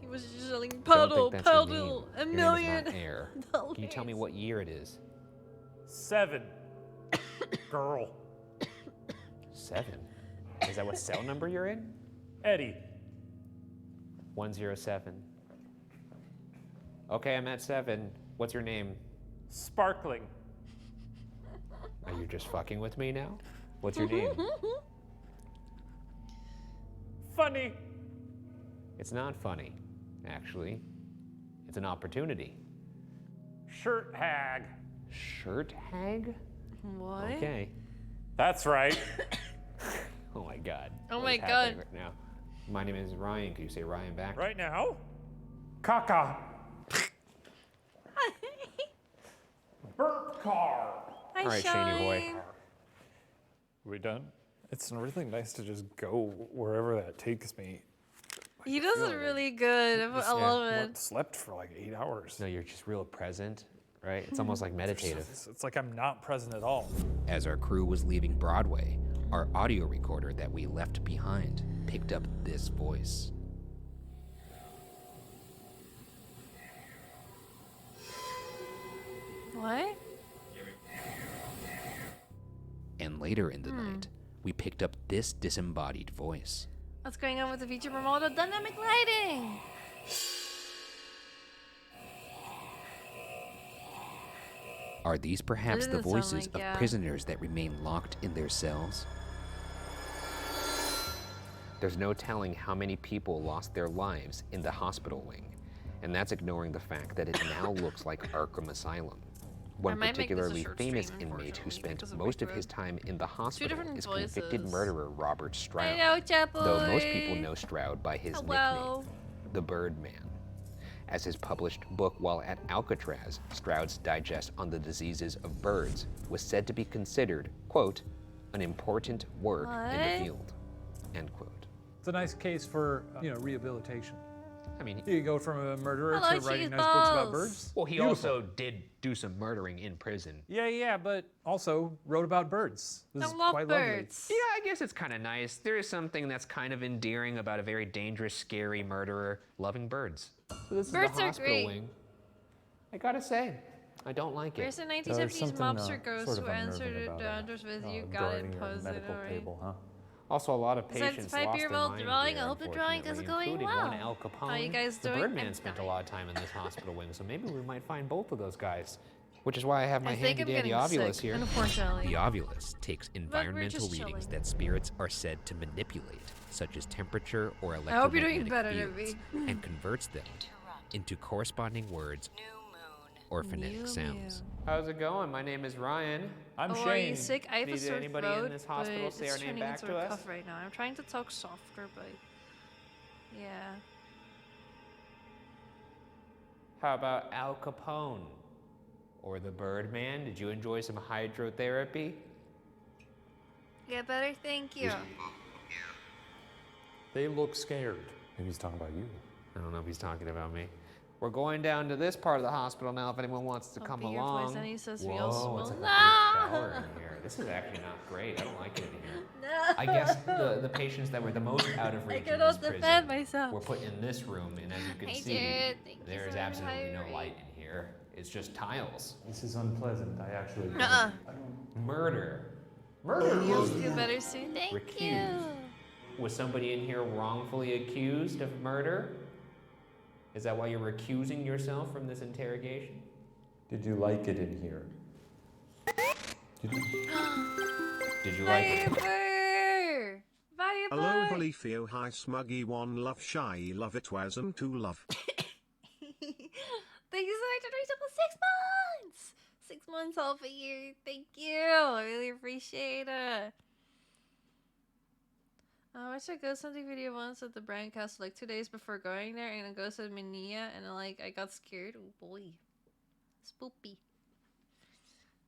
He was just yelling Don't puddle, think that's your puddle, name. a Your name is million. not Air. Can you tell me what year it is? 7. Girl. 7. Is that what cell number you're in? Eddie. 107. Okay, I'm at 7. What's your name? Sparkling. Are you just fucking with me now? What's your name? Funny. It's not funny, actually. It's an opportunity. Shirt hag. Shirt hag? What? Okay. That's right. Oh my god. Oh What my is happening God. right now? My name is Ryan. Can you say Ryan back? Right now? Caca. Burp car. Hi, All right, Shani boy. Shine. We done? It's really nice to just go wherever that takes me. He does it really good. I love it. Slept for like 8 hours. No, you're just real present. right? It's almost like meditative. It's like I'm not present at all. As our crew was leaving Broadway, our audio recorder that we left behind picked up this voice. What? And later in the night, we picked up this disembodied voice. What's going on with the feature remote dynamic lighting? Are these perhaps the doesn't sound voices like, of prisoners that remain locked in their cells? There's no telling how many people lost their lives in the hospital wing, and that's ignoring the fact that it now looks like Arkham Asylum. One might make this a particularly short famous stream, inmate who spent because of most of Rick his time in the hospital different is convicted voices. murderer Robert Stroud. Hello, chat Though most boy. people know Stroud by his Hello. nickname, the Birdman. As his published book while at Alcatraz, Stroud's digest on the diseases of birds was said to be considered, quote, an important work in What? the field, end quote. It's a nice case for, rehabilitation. I mean, You go from a murderer Hello, to writing cheese nice books about balls. birds. well, he Beautiful. also did do some murdering in prison. Yeah, but also wrote about birds. This is I love quite birds. Yeah, I guess it's kind of nice. There is something that's kind of endearing about a very dangerous, scary murderer loving birds. So this Birds is the are hospital great. wing. I gotta say, I don't like it. There's a There's 1970s something, mobster ghost sort of who answered unnerving it about, answers with you got guarding it your posted, medical alright. table, huh? Also, a lot of Besides patients the lost their 5-year-old mind drawing, here, I hope the drawing is unfortunately, going including one well. Al Capone. How you guys The doing? Birdman I'm spent a fine. lot of time in this hospital wing, so maybe we might find both of those guys. Which is why I have my I think handy I'm dandy getting Ovulus sick, here. unfortunately. The Ovulus takes we're environmental just readings chilling. that spirits are said to manipulate, such as temperature or I hope you're doing electromagnetic better than fields, me. and converts them into corresponding words or phonetic Mew, sounds. How's it going? My name is Ryan. I'm Oh, are you Shane. sick? I have a Need sore anybody in throat, this hospital but say it's our name turning back into to a us? cough right now. I'm trying to talk softer, but yeah. How about Al Capone? Or the Birdman? Did you enjoy some hydrotherapy? Get better, thank you. They look scared. Maybe he's talking about you. I don't know if he's talking about me. We're going down to this part of the hospital now if anyone wants to come Open your voice along. and he says we Whoa, also it's will. like a big shower in here. This is actually not great. I don't like it in here. No. I guess the patients that were the most out of reach in this cannot defend prison myself. were put in this room, and as you can I see, did. Thank you there is for absolutely no hiring. light in here. It's just tiles. This is unpleasant. I actually. Nuh-uh. Murder. You'll feel better soon. Thank Recused. you. Was somebody in here wrongfully accused of murder? Is that why you're recusing yourself from this interrogation? Did you like it in here? Did you like it? Viper! Viper! Hello, Bolifio. Hi, Smuggy. One love, shy love. It wasn't two love. Thank you so much for 6 months! 6 months off a year. Thank you. I really appreciate it. I watched a ghost hunting video once at the Brand Castle like 2 days before going there, and a ghost said Minia, and I got scared. Oh boy. Spoopy.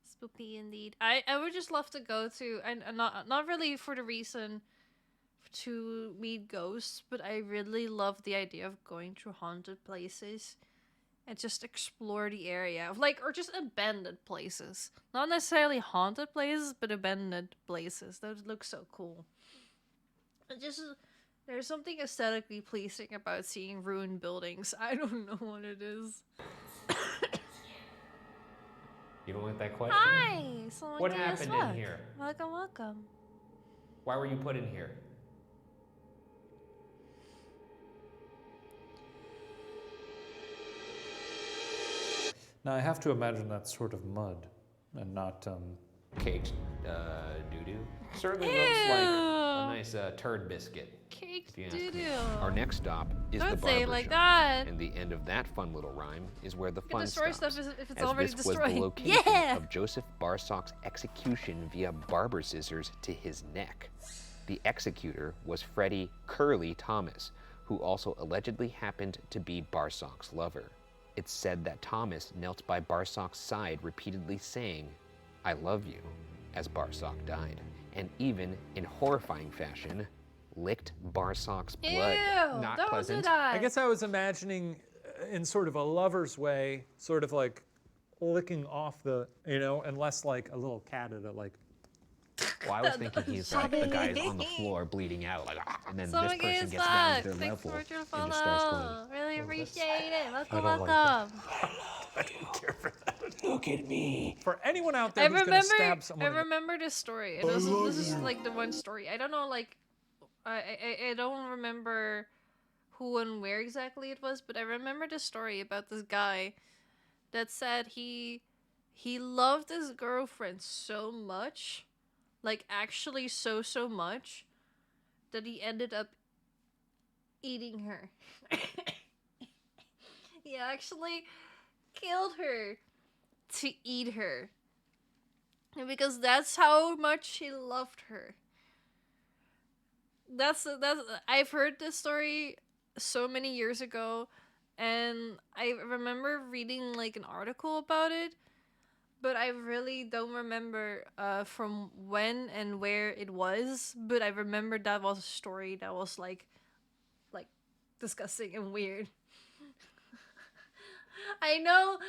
Spoopy indeed. I would just love to go to, and not really for the reason to meet ghosts, but I really love the idea of going to haunted places and just explore the area of or just abandoned places. Not necessarily haunted places, but abandoned places. Those look so cool. It just, there's something aesthetically pleasing about seeing ruined buildings. I don't know what it is. You don't like that question? Hi! Someone What gave us happened luck. in here? Welcome, welcome. Why were you put in here? Now I have to imagine that's sort of mud, and not Caked doo-doo. Certainly looks like a nice turd biscuit. Caked if you ask me. doo-doo. Our next stop is Don't the say it barber like shop. that. And the end of that fun little rhyme is where the You can fun destroy stops. stuff if it's as already this was the destroyed. location Yeah! of Joseph Barsock's execution via barber scissors to his neck. The executor was Freddie Curly Thomas, who also allegedly happened to be Barsock's lover. It's said that Thomas knelt by Barsock's side repeatedly saying, "I love you," as Barsock died, and even, in horrifying fashion, licked Barsock's blood. Ew, Not don't pleasant. do that. I guess I was imagining, in sort of a lover's way, sort of like licking off the, you know, unless like a little cat at it, like. Well, I was thinking he's like the guy on the floor bleeding out, like, and then Someone this person gets gets down to fucked. their Thanks level for your and just starts going. follow. Really appreciate it. Welcome, I don't like welcome. I don't care for that. Look at me. For anyone out there who's gonna stab I someone. remember this story. And this is like the one story. I don't know, like, I don't remember who and where exactly it was, but I remember the story about this guy that said he loved his girlfriend so much, like actually so much, that he ended up eating her. He actually killed her to eat her. Because that's how much he loved her. That's I've heard this story so many years ago, and I remember reading like an article about it, but I really don't remember from when and where it was. But I remember that was a story that was like disgusting and weird. I know,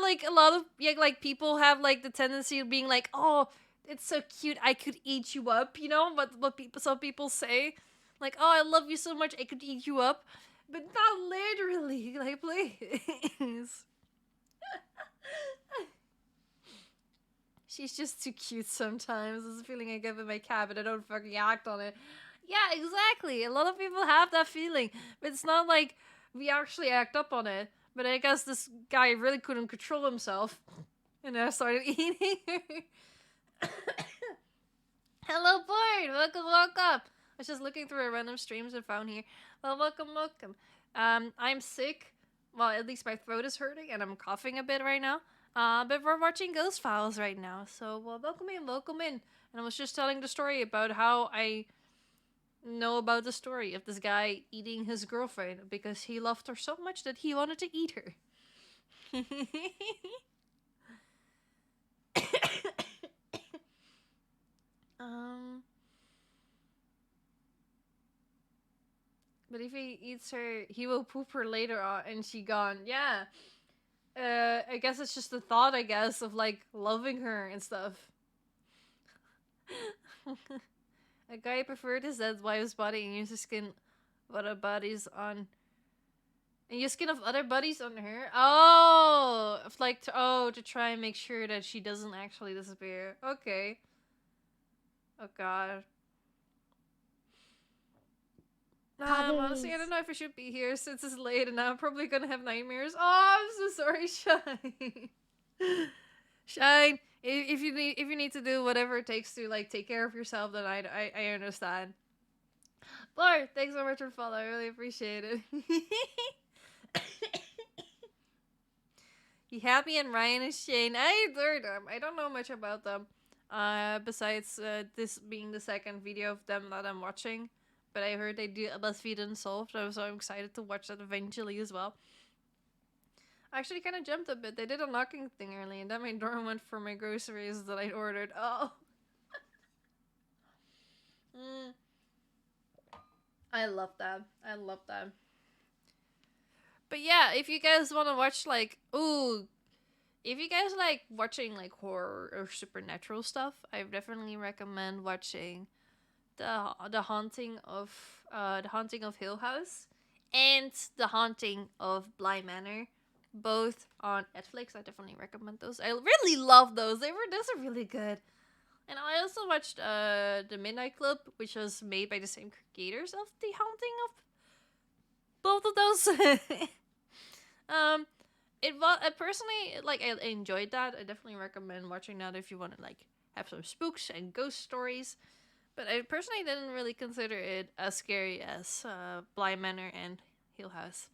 like a lot of like people have like the tendency of being like, oh, it's so cute, I could eat you up, you know, some people say, like, oh, I love you so much, I could eat you up, but not literally, like, please. She's just too cute sometimes. It's a feeling I get with my cat, but I don't fucking act on it. Yeah, exactly. A lot of people have that feeling, but it's not like we actually act up on it. But I guess this guy really couldn't control himself, and I started eating her. Hello, board. Welcome. I was just looking through a random streams I found here. Well, welcome. I'm sick. Well, at least my throat is hurting, and I'm coughing a bit right now. But we're watching Ghost Files right now, so well, welcome in. And I was just telling the story about how I know about the story of this guy eating his girlfriend because he loved her so much that he wanted to eat her. But if he eats her, he will poop her later on and she gone. Yeah. I guess it's just the thought, I guess, of like loving her and stuff. A guy preferred his dead wife's body and used the skin of other bodies on. And use skin of other bodies on her. Oh, like to try and make sure that she doesn't actually disappear. Okay. Oh god. Honestly, I don't know if I should be here since it's late and I'm probably gonna have nightmares. Oh, I'm so sorry, Shine. Shine. If you need to do whatever it takes to like take care of yourself, then I understand. Lord, thanks so much for follow. I really appreciate it. You happy and Ryan and Shane. I adore them. I don't know much about them. Besides this being the second video of them that I'm watching. But I heard they do BuzzFeed Unsolved, so I'm excited to watch that eventually as well. I actually kind of jumped a bit. They did a knocking thing early, and then my door went for my groceries that I ordered. Oh. I love that. But yeah, if you guys want to watch like, if you guys like watching like horror or supernatural stuff, I definitely recommend watching the Haunting of Hill House and The Haunting of Bly Manor, both on Netflix. I definitely recommend those. I really love those. Those are really good. And I also watched The Midnight Club, which was made by the same creators of The Haunting of both of those. It was personally, like, I enjoyed that. I definitely recommend watching that if you want to like have some spooks and ghost stories. But I personally didn't really consider it as scary as Bly Manor and Hill House.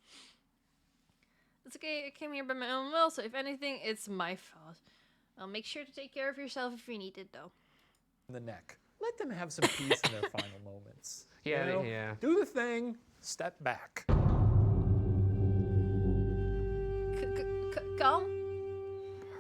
It's okay, I came here by my own will, so if anything, it's my fault. Make sure to take care of yourself if you need it, though. The neck. Let them have some peace in their final moments. Yeah, you know? yeah. Do the thing, step back. Come.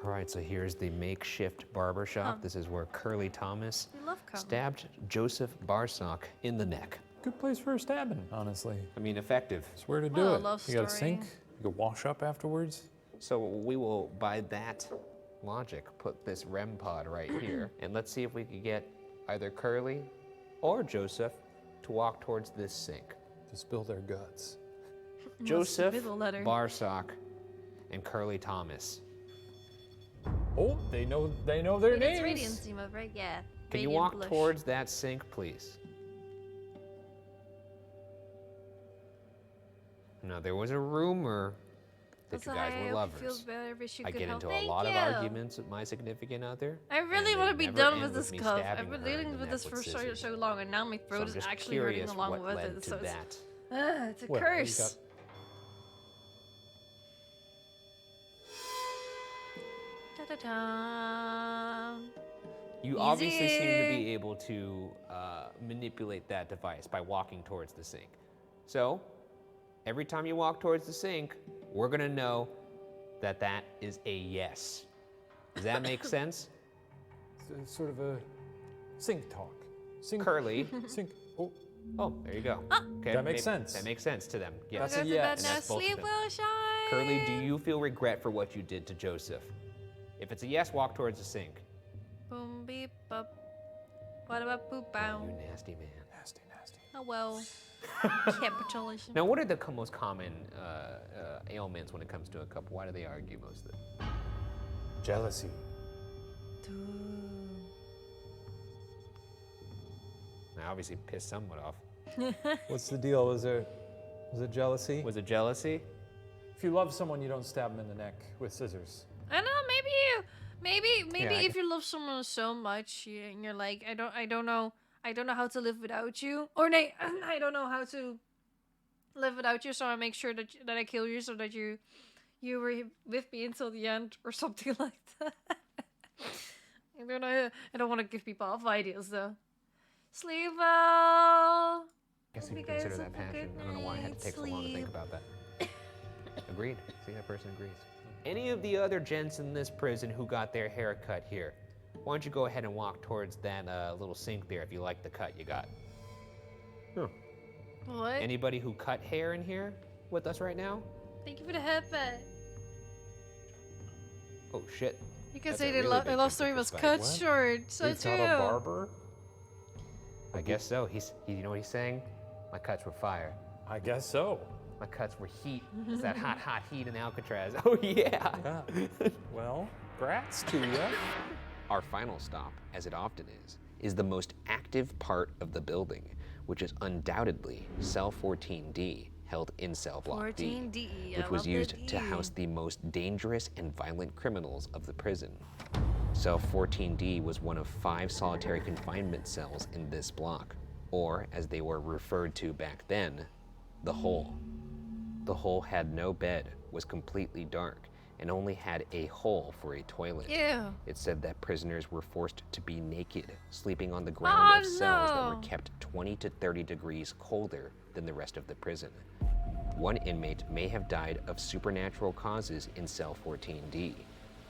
All right, so here's the makeshift barbershop. This is where Curly Thomas stabbed Joseph Barsock in the neck. Good place for a stabbing, honestly. I mean, effective. Swear to do it. You got a sink, you can wash up afterwards. So we will, by that logic, put this REM pod right here, and let's see if we can get either Curly or Joseph to walk towards this sink. To spill their guts. Joseph, Middle letter. Barsock, and Curly Thomas. Oh, they know their Wait, names. it's Radiancy mode, right? Yeah. Can you Radiant walk Blush. towards that sink, please? Now, there was a rumor that you guys were lovers. Feels better if she I could get help. into a Thank lot of you. arguments with my significant other. I really and want to they be never done end with this me cuff. stabbing I've been her in dealing the with neck this for with so scissors. long, and now my So throat I'm is just actually hurting curious along what with led it. to So that. it's a Well, you curse. got- Da-da-da. You obviously seem to Easy. be able to manipulate that device by walking towards the sink. So, every time you walk towards the sink, we're gonna know that that is a yes. Does that make sense? It's sort of a sink talk. Sink. Curly. Sink. Oh, Oh, there you go. Okay, That makes sense. That makes sense to them. That's Yes. a yes. And that's both of Sleep them. will shine. Curly, do you feel regret for what you did to Joseph? If it's a yes, walk towards the sink. Boom beep up. What about poop bow? You nasty man. nasty, nasty. Oh well. Capitalism. Now, what are the most common ailments when it comes to a couple? Why do they argue most of it? Jealousy. I obviously pissed someone off. What's the deal? Was it jealousy? Was it jealousy? If you love someone, you don't stab them in the neck with scissors. I don't know. Maybe Yeah, I if you love someone so much, and you're like, I don't know how to live without you, or I don't know how to live without you, so I make sure that I kill you so that you were with me until the end, or something like that. I don't know. I don't want to give people off ideas though. Sleep well. I guess you Hope can you consider guys that have a passion. good I don't know why I had to take so long to night's think about that. Agreed. See, that person agrees. Any of the other gents in this prison who got their hair cut here, why don't you go ahead and walk towards that little sink there if you like the cut you got? What? Anybody who cut hair in here with us right now? Thank you for the headband. Oh shit. You can That's say a the really big love story temperature was spike. cut What? short. So He's true. not a barber. I guess so. You know what he's saying? My cuts were fire. I guess so. My cuts were heat. It's that hot, hot heat in Alcatraz. Oh yeah. Yeah. Well, grats to you. Our final stop, as it often is the most active part of the building, which is undoubtedly Cell 14D, held in Cell Block D, 14D, which I was love the used D. to house the most dangerous and violent criminals of the prison. Cell 14D was one of 5 solitary confinement cells in this block, or as they were referred to back then, the Hole. The Hole had no bed, was completely dark, and only had a hole for a toilet. Ew. It said that prisoners were forced to be naked, sleeping on the ground of cells that were no. kept 20 to 30 degrees colder than the rest of the prison. One inmate may have died of supernatural causes in Cell 14D.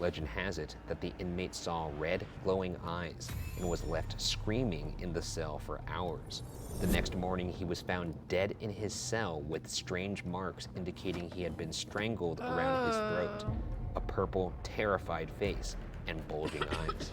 Legend has it that the inmate saw red, glowing eyes and was left screaming in the cell for hours. The next morning, he was found dead in his cell with strange marks indicating he had been strangled around his throat, a purple, terrified face, and bulging eyes.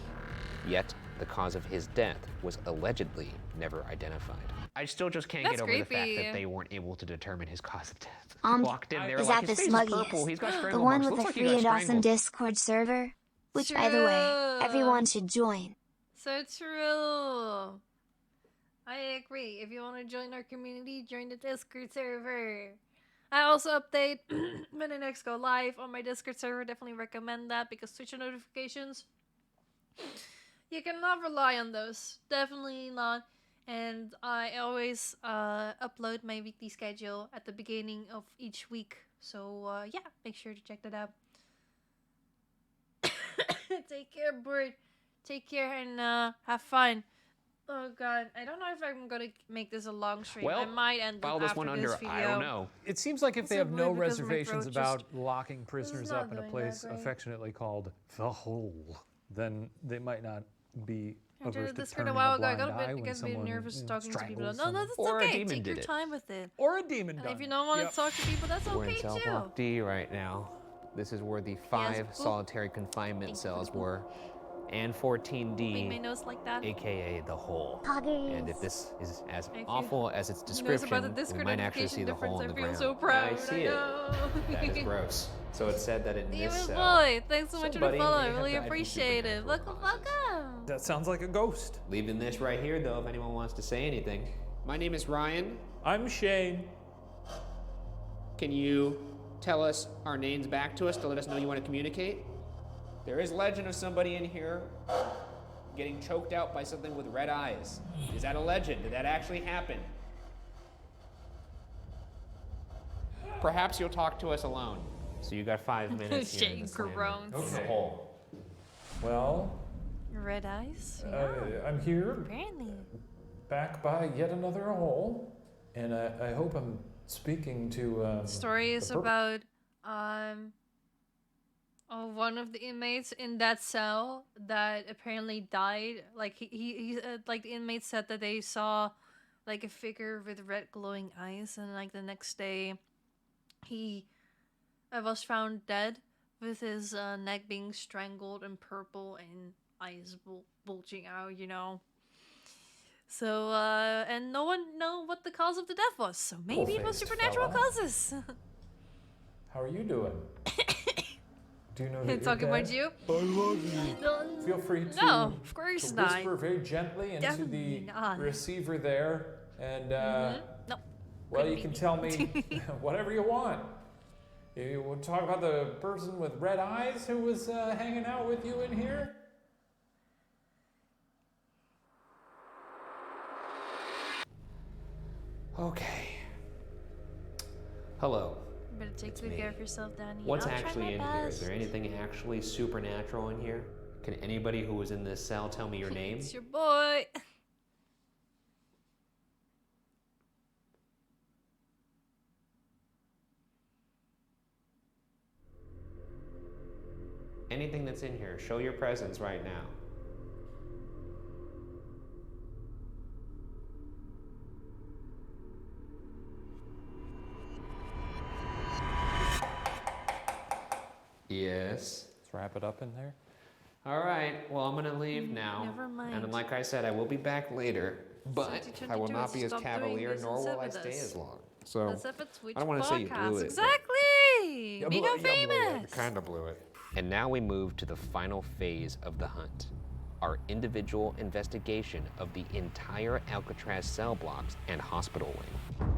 Yet, the cause of his death was allegedly never identified. I still just can't That's get over the fact creepy. that they weren't able to determine his cause of death. Walked in there Is like that his the face is purple. smuggiest? He's got The strangle one marks. with Looks the like he free got and awesome strangled. Discord server? Which, by the way, everyone should join. So true. I agree. If you want to join our community, join the Discord server. I also update when the next go live on my Discord server. Definitely recommend that because Twitch notifications, you cannot rely on those. Definitely not. And I always upload my weekly schedule at the beginning of each week. So yeah, make sure to check that out. Take care, Bird. Take care and have fun. Oh god, I don't know if I'm gonna make this a long stream. Well, I might end file up this after one this under video. I don't know. It seems like if they have Simply no because my reservations throat about just locking prisoners not up in a doing place that great. affectionately called the Hole, then they might not be I averse did to this for turning a while a ago. I blind got eye a when bit someone nervous talking to people. strangles No, someone. that's Or a okay. demon Take your did it. time with it. Or a demon And done if you it. don't want Yep. to talk to people, that's We're okay in Cell too. Block D right now. This is where the 5 solitary confinement cells were, and 14D, Make my nose like that. aka the hole. Poggers. And if this is as Thank you. awful as its Who knows description, about the we might actually see the hole in the difference? I ground. feel so proud. I see it. That is gross. So it's said that in this Demon cell, boy, thanks so much for the somebody follow. may I have really died from appreciate it. supernatural Welcome, causes. welcome. That sounds like a ghost. Leaving this right here, though, if anyone wants to say anything. My name is Ryan. I'm Shane. Can you tell us our names back to us to let us know you want to communicate? There is legend of somebody in here getting choked out by something with red eyes. Is that a legend? Did that actually happen? Perhaps you'll talk to us alone. So you got 5 minutes here. Shane groans. The hole. Well, Red eyes? I'm here, Apparently. back by yet another hole, and I hope I'm speaking to. The story is about one of the inmates in that cell that apparently died. Like he like the inmates said that they saw like a figure with red glowing eyes, and like the next day he was found dead with his neck being strangled and purple and eyes bulging out, you know. So and no one know what the cause of the death was, so maybe it was Full-faced supernatural fella. causes. How are you doing? Do you know that Talking you're about dead? you? I love you. Feel free to, No, of course to not. whisper very gently into Definitely the not. receiver there, and No. well, couldn't you be can me. tell me whatever you want. You want to talk about the person with red eyes who was hanging out with you in here? Okay. Hello. You better take good care of yourself, Danny. What's I'll try actually my in here? Is best. there anything actually supernatural in here? Can anybody who was in this cell tell me your name? It's your boy. Anything that's in here, show your presence right now. Yes. Let's wrap it up in there. All right, well, I'm gonna leave now. Never mind. And then, like I said, I will be back later, but I will 2022, not be as stop doing cavalier, this nor and sit will I with stay us. as long. So, Let's have a Twitch I don't want to say you podcast. blew it. Exactly. We go famous. Kind of blew it. And now we move to the final phase of the hunt. Our individual investigation of the entire Alcatraz cell blocks and hospital wing.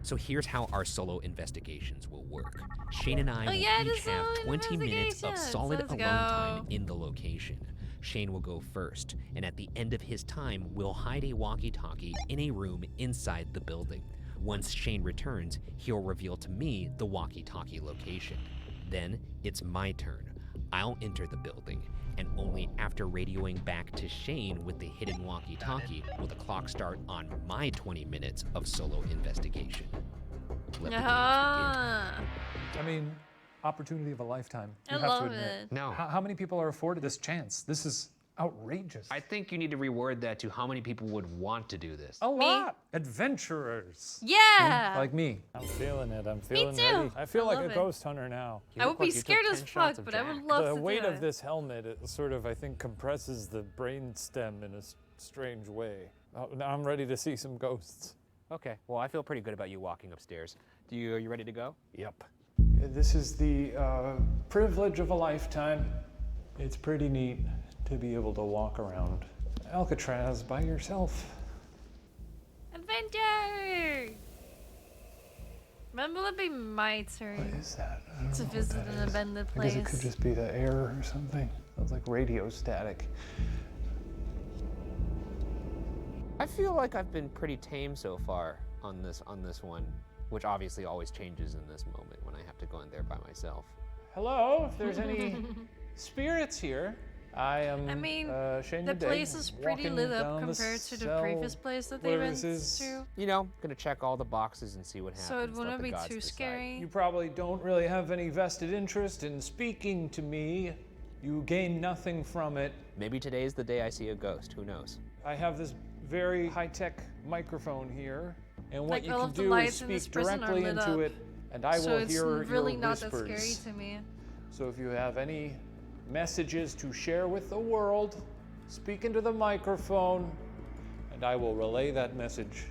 So here's how our solo investigations will work. Shane and I Oh, will yeah, each the have solo 20 minutes of investigations. solid Let's alone go. time in the location. Shane will go first, and at the end of his time, we'll hide a walkie-talkie in a room inside the building. Once Shane returns, he'll reveal to me the walkie-talkie location. Then it's my turn. I'll enter the building, and only after radioing back to Shane with the hidden walkie-talkie will the clock start on my 20 minutes of solo investigation. Let the games Ah. I mean, opportunity of a lifetime. You I have love to admit. it. No. How many people are afforded this chance? This is outrageous. I think you need to reword that to how many people would want to do this. A lot. Adventurers. Yeah. Like me. I'm feeling it. I'm feeling too. ready. I feel I like love a it. ghost hunter now. I would be scared as fuck, but I would love The to weight do of it. this helmet, it sort of, I think, compresses the brain stem in a strange way. Now I'm ready to see some ghosts. Okay, well, I feel pretty good about you walking upstairs. Are you ready to go? Yep. This is the privilege of a lifetime. It's pretty neat to be able to walk around Alcatraz by yourself. Adventure. Remember, it'll be my turn. What is that? I don't To know what visit that an is. abandoned I guess place. it could just be the air or something. Sounds like radio static. I feel like I've been pretty tame so far on this one, which obviously always changes in this moment when I have to go in there by myself. Hello, if there's any spirits here. I am I mean, Shane the Uday, place is pretty walking lit up down compared to the cell previous place that they where went this is. to. You know, gonna check all the boxes and see what happens. So it let wouldn't the be gods too decide. scary. You probably don't really have any vested interest in speaking to me. You gain nothing from it. Maybe today's the day I see a ghost, who knows? I have this very high-tech microphone here, and what Like you all can of the do is lights in this speak prison are directly lit into up. it and I So will it's hear really your not that whispers. scary to me. So if you have any messages to share with the world, speak into the microphone, and I will relay that message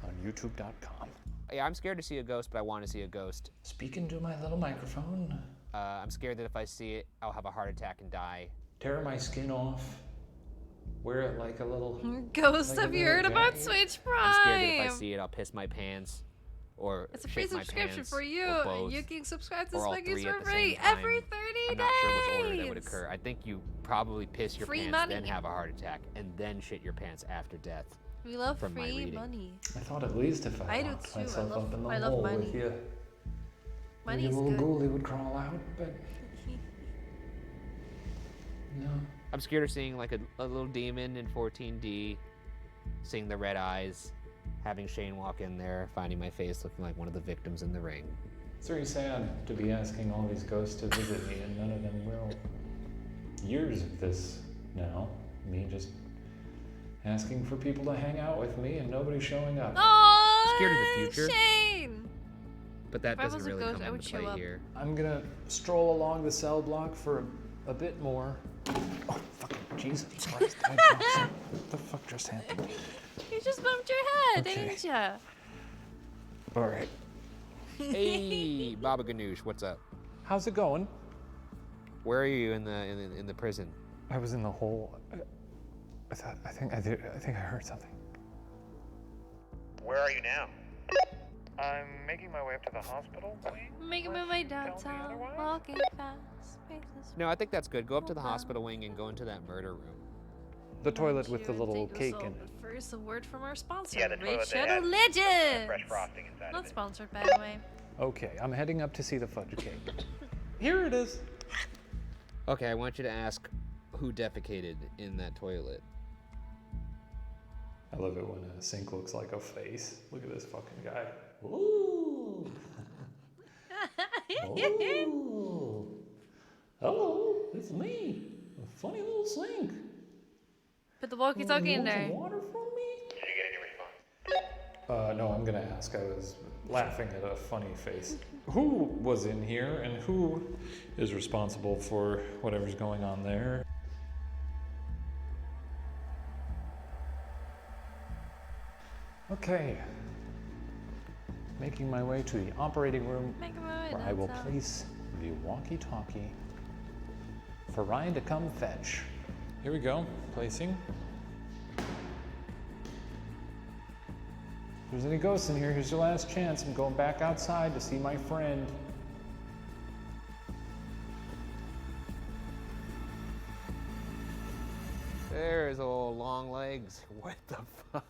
on youtube.com. Yeah, I'm scared to see a ghost, but I want to see a ghost. Speak into my little microphone. I'm scared that if I see it, I'll have a heart attack and die. Tear my skin off. Wear it like a little... Ghost, like a have you little heard about jacket. Switch I'm scared that if I Prime? see it, I'll piss my pants. Or It's a free shit my subscription pants, for you. or both, You can subscribe to or all Swiggy's three at for the free same time. every 30 I'm days. not sure which order that would occur. I think you probably piss your Free pants, money. then have a heart attack, and then shit your pants after death. We love from my free reading. money. I thought at least if I I do locked too. I myself love- up in the I love hole money. with you, maybe Money's a little good. ghoulie would crawl out, but no. I'm scared of seeing like a little demon in 14D, seeing the red eyes, having Shane walk in there, finding my face looking like one of the victims in the ring. It's very sad to be asking all these ghosts to visit me, and none of them will. Years of this now, me just asking for people to hang out with me and nobody showing up. Oh, Scared of the future? Shane! But that If I doesn't was a really ghost, come I into would show play up. here. I'm gonna stroll along the cell block for a bit more. Oh, fucking Jesus Christ. What the fuck just happened? You just bumped your head, Okay. didn't ya? All right. Hey, Baba Ganoush, what's up? How's it going? Where are you in the prison? I was in the hole. I think I heard something. Where are you now? I'm making my way up to the hospital. Making my way downtown, walking fast. Paces. No, I think that's good. Go up to the hospital wing and go into that murder room. The toilet with the Cheers, little take us cake all, in it. but first, a word from our sponsor, Yeah, the toilet Raid that Shadow has Legends. fresh frosting inside Not of it. sponsored, by the way. Okay, I'm heading up to see the fudge cake. Here it is. Okay, I want you to ask who defecated in that toilet. I love it when a sink looks like a face. Look at this fucking guy. Ooh. Ooh. Hello, it's me. A funny little sink. Put the walkie-talkie You in want some there. water from me? Did you get any response? No, I'm gonna ask. I was laughing at a funny face. Who was in here and who is responsible for whatever's going on there? Okay. Making my way to the operating room Making my way where I will downtown. place the walkie-talkie for Ryan to come fetch. Here we go, placing. If there's any ghosts in here, here's your last chance. I'm going back outside to see my friend. There's old long legs. What the fuck?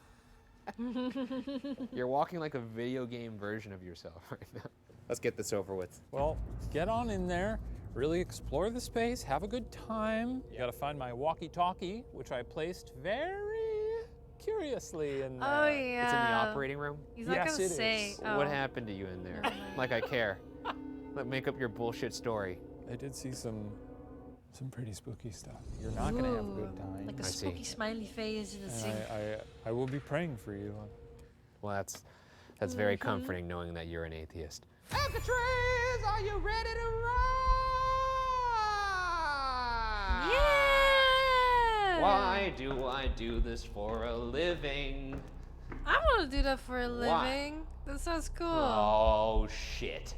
You're walking like a video game version of yourself right now. Let's get this over with. Well, get on in there, really explore the space, have a good time. You gotta find my walkie-talkie, which I placed very curiously in there. Oh, yeah. It's in the operating room? He's not Yes, gonna it is. say. What oh. happened to you in there? Like I care. Like make up your bullshit story. I did see some pretty spooky stuff. You're not gonna have a good Ooh, time. Like a I see. spooky smiley face in the sink. And I will be praying for you. Well, that's very comforting knowing that you're an atheist. Alcatraz, are you ready to ride? Yeah! Why do I do this for a living? I want to do that for a Why? living. That sounds cool. Oh, shit.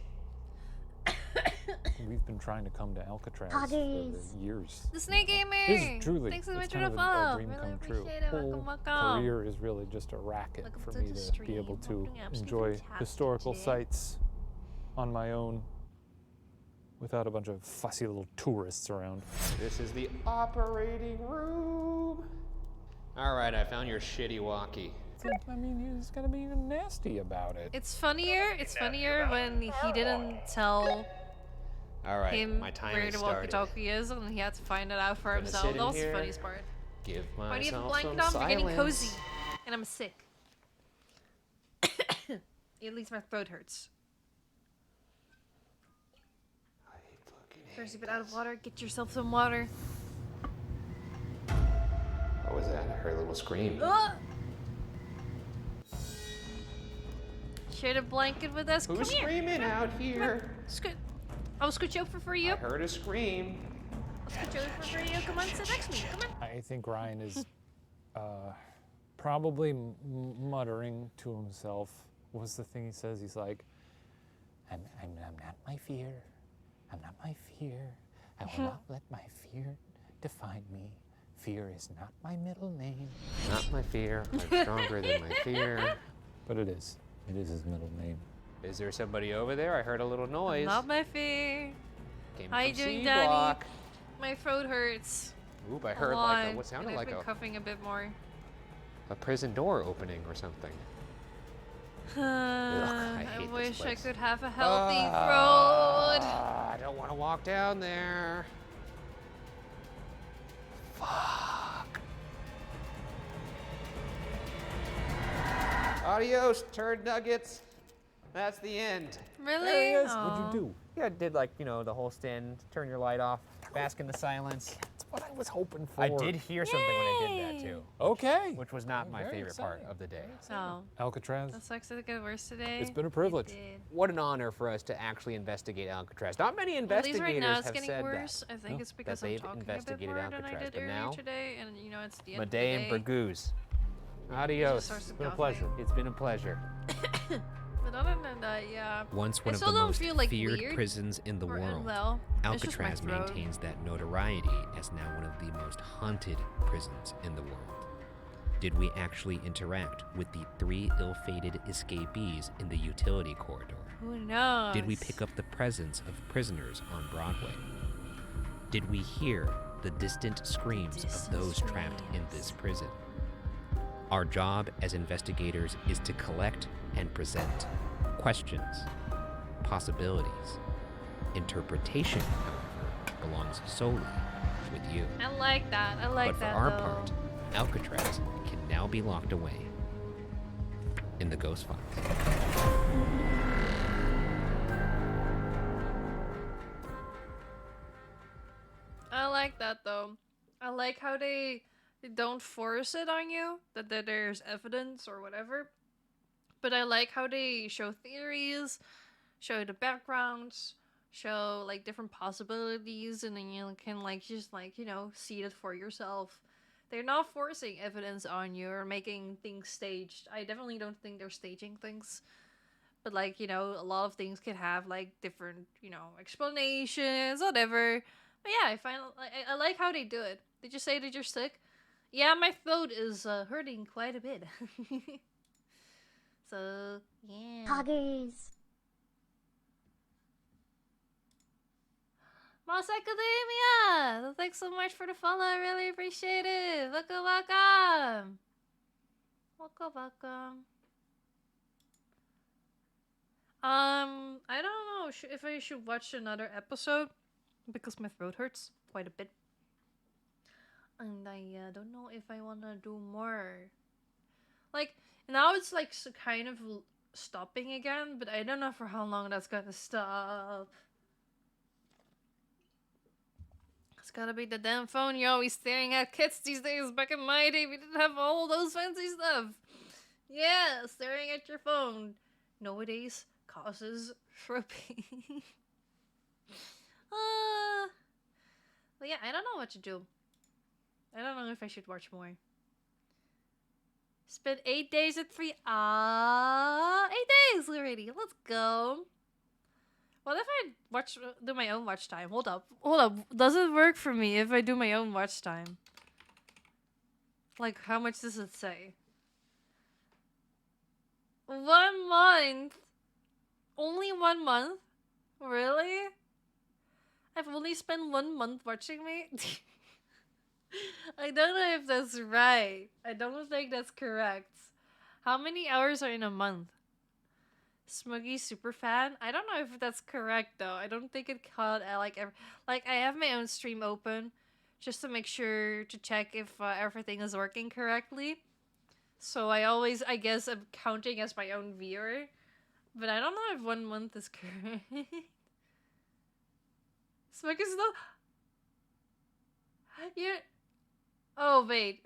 We've been trying to come to Alcatraz Poggers. for years. The Snake Gamer! This is truly, Thanks so it's much for kind the of a follow. dream Really come true. appreciate it. Whole Welcome, welcome. career is really just a racket Welcome for to me the to stream. be able to Welcome, absolutely enjoy fantastic historical today. sites on my own without a bunch of fussy little tourists around. This is the operating room. All right, I found your shitty walkie. I mean, you just gotta be even nasty about it. It's funnier when he didn't tell All right, him my time where has the started. walkie-talkie is, and he had to find it out for Gonna himself. sit in That was the here, funniest part. Give Why do you have a myself blanket some on? We're getting silence. cozy. And I'm sick. At least my throat hurts. Thirsty but out of water. Get yourself some water. What was that? I heard a little scream. Ah! Share the blanket with us. Who's Come here. screaming out here? I'll scooch over for you. I heard a scream. I'll scooch over for you. Come on, sit next to me. Come on. I think Ryan is probably muttering to himself. What's the thing he says? He's like, I'm not my fear. I'm not my fear. I will not let my fear define me. Fear is not my middle name. Not my fear. I'm stronger than my fear. But it is. It is his middle name. Is there somebody over there? I heard a little noise. Not my fear. Came How you from doing, C Danny? Block. My throat hurts. Oop, I a heard lot, like a, what sounded and like I've been coughing a bit more. a prison door opening or something. I hate this wish I place. could have a healthy throat. I don't want to walk down there. Fuck. Adios, turd nuggets. That's the end. Really? There he is. Aw. What'd you do? Yeah, I did like, you know, the whole stand, turn your light off, bask in the silence. That's what I was hoping for. I did hear something when I did that too. Okay. Which was not my Very favorite part exciting. of the day. Oh. Alcatraz. That sucks that it got worse today. It's been a privilege. It did. What an honor for us to actually investigate Alcatraz. Not many At investigators least right now it's have getting said worse. that. I think it's because that I'm they've talking a bit investigated more than I Alcatraz, did but earlier now today, and you know it's the end of the Madame day. Burgooz. Adios. starts to It's been a cough pleasure. It's been a pleasure. But other than that, yeah. Once I one of still the don't most feel, like, feared weird prisons in the or world, unwell. It's just my Alcatraz throat. maintains that notoriety as now one of the most haunted prisons in the world. Did we actually interact with the 3 ill-fated escapees in the utility corridor? Who knows? Did we pick up the presence of prisoners on Broadway? Did we hear the distant screams of those trapped in this prison? Our job as investigators is to collect and present questions, possibilities. Interpretation, however, belongs solely with you. I like that. I like But for that our though. part, Alcatraz can now be locked away in the Ghost Files. I like that though. I like how they don't force it on you that there's evidence or whatever. But I like how they show theories, show the backgrounds, show like different possibilities, and then you can like just like, you know, see it for yourself. They're not forcing evidence on you or making things staged. I definitely don't think they're staging things. But like, you know, a lot of things can have like different, you know, explanations, whatever. But yeah, I like how they do it. Did you say that you're sick? Yeah, my throat is hurting quite a bit. So, yeah. Poggers. Moss Academia! Thanks so much for the follow. I really appreciate it. Welcome, welcome. Welcome, welcome. I don't know if I should watch another episode because my throat hurts quite a bit. And I don't know if I want to do more. Like, now it's like kind of stopping again, but I don't know for how long that's gonna stop. It's gotta be the damn phone. You're always staring at kids these days. Back in my day, we didn't have all those fancy stuff. Yeah, staring at your phone nowadays causes throat pain. But yeah, I don't know what to do. I don't know if I should watch more. Spent 8 days at 3. 8 days already. Let's go. What if I do my own watch time? Hold up. Does it work for me if I do my own watch time? Like, how much does it say? 1 month. Only 1 month? Really? I've only spent 1 month watching me? I don't know if that's right. I don't think that's correct. How many hours are in a month? Smuggy Superfan? I don't know if that's correct though. I don't think it caught like I have my own stream open just to make sure to check if everything is working correctly. So I guess I'm counting as my own viewer. But I don't know if 1 month is correct. Smuggy's still... You're... Oh, wait.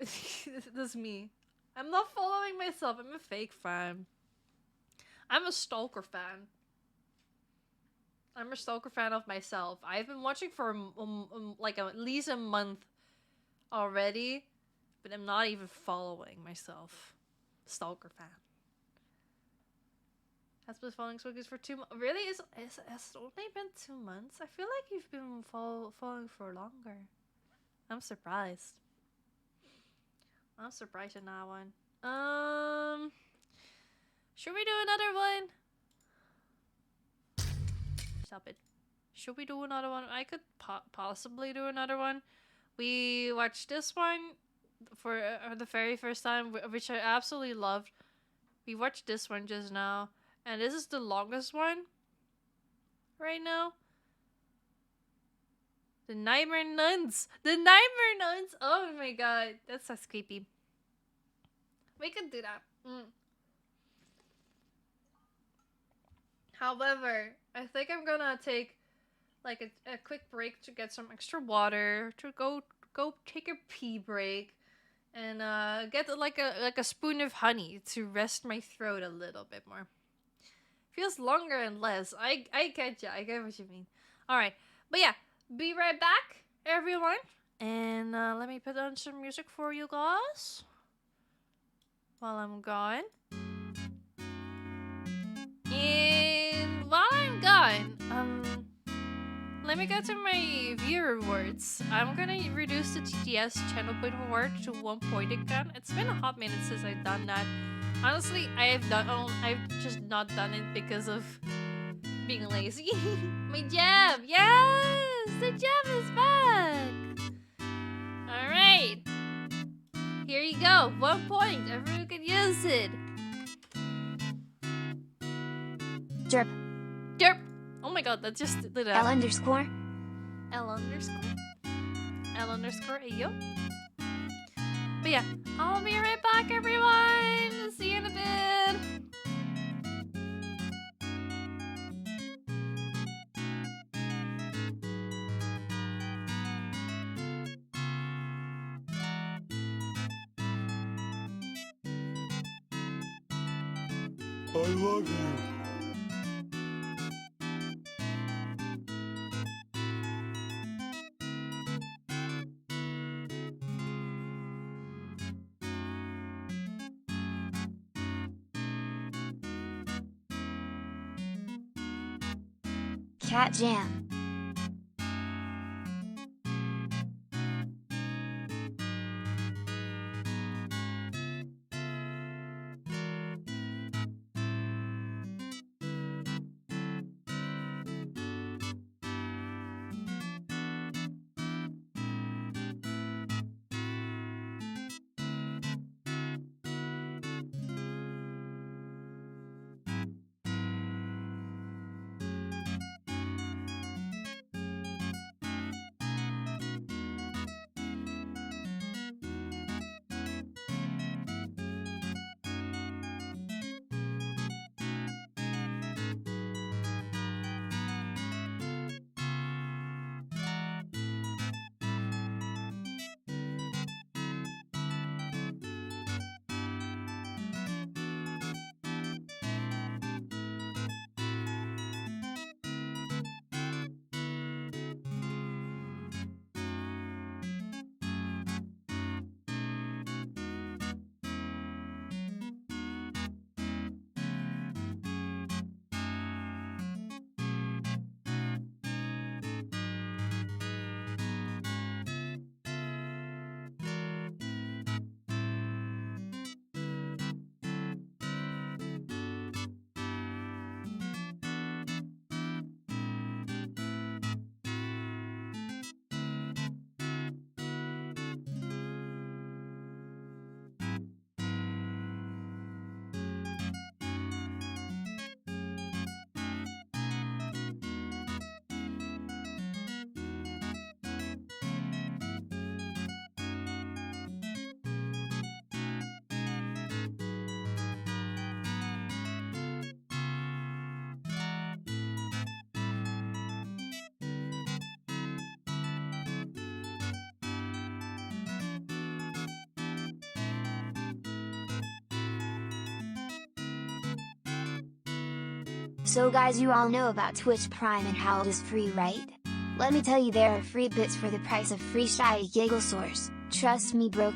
That's me. I'm not following myself. I'm a fake fan. I'm a Stalker fan. I'm a Stalker fan of myself. I've been watching for like at least a month already, but I'm not even following myself. Stalker fan. Has been following Swiggies for 2 months. Really? It's only been 2 months? I feel like you've been following for longer. I'm surprised. I'm surprised in that one. Should we do another one? Stop it. Should we do another one? I could possibly do another one. We watched this one for the very first time, which I absolutely loved. We watched this one just now, and this is the longest one right now. The Nightmare Nuns! The Nightmare Nuns! Oh my god, that's so creepy. We could do that. However, I think I'm gonna take like a quick break to get some extra water, to go take a pee break, and get like a spoon of honey to rest my throat a little bit more. Feels longer and less. I get ya. I get what you mean. All right, but yeah, be right back, everyone, and let me put on some music for you guys while I'm gone. And while I'm gone, let me go to my viewer rewards. I'm gonna reduce the TTS channel point reward to 1 point again. It's been a hot minute since I've done that. Honestly, I've just not done it because of being lazy. My jab, yes, the jab is back. All right, here you go. 1 point. Everyone can use it. Derp. Derp. Oh my god, that just did that. L underscore. L underscore. L underscore Ayo. But yeah, I'll be right back, everyone. See you in a bit. I love you. Cat Jam. So guys, you all know about Twitch Prime and how it is free, right? Let me tell you, there are free bits for the price of free Shy Gigglesaurs. Trust me, bro.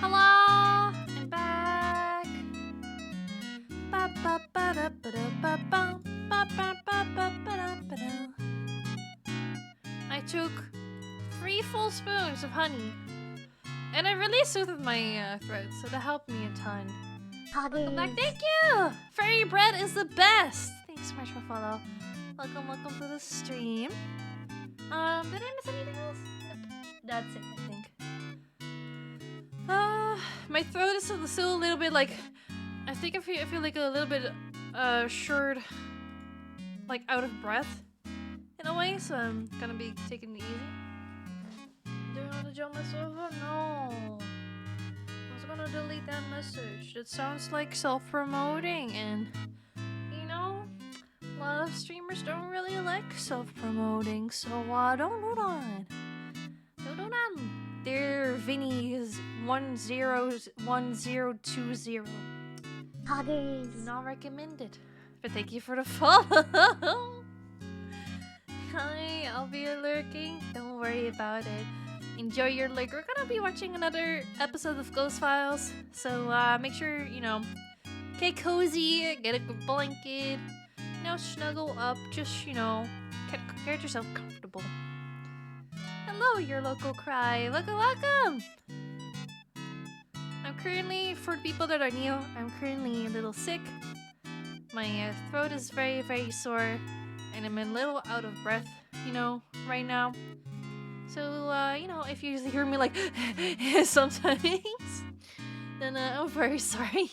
Hello, I'm back. I took 3 full spoons of honey, and I really soothed my throat, so that helped me a ton. Welcome back, thank you! Fairy bread is the best! Thanks so much for follow. Welcome to the stream. Did I miss anything else? Nope. That's it, I think. My throat is still a little bit like, I think I feel like a little bit short, like out of breath in a way, so I'm gonna be taking it easy. Do you want to jump myself up? No. I was gonna delete that message. That sounds like self-promoting, and you know, a lot of streamers don't really like self-promoting, so don't do that. Don't do that. Dear Vinny's 1020. Huggers. Do not recommend it. But thank you for the follow. Hi, I'll be lurking. Don't worry about it. Enjoy your lurk. We're gonna be watching another episode of Ghost Files. So make sure, you know, get cozy, get a good blanket, you know, snuggle up, just, you know, get yourself comfortable. Hello, your local cry. Welcome! I'm currently, for people that are new, I'm currently a little sick. My throat is very, very sore, and I'm a little out of breath, you know, right now. So, you know, if you hear me like sometimes, then I'm very sorry.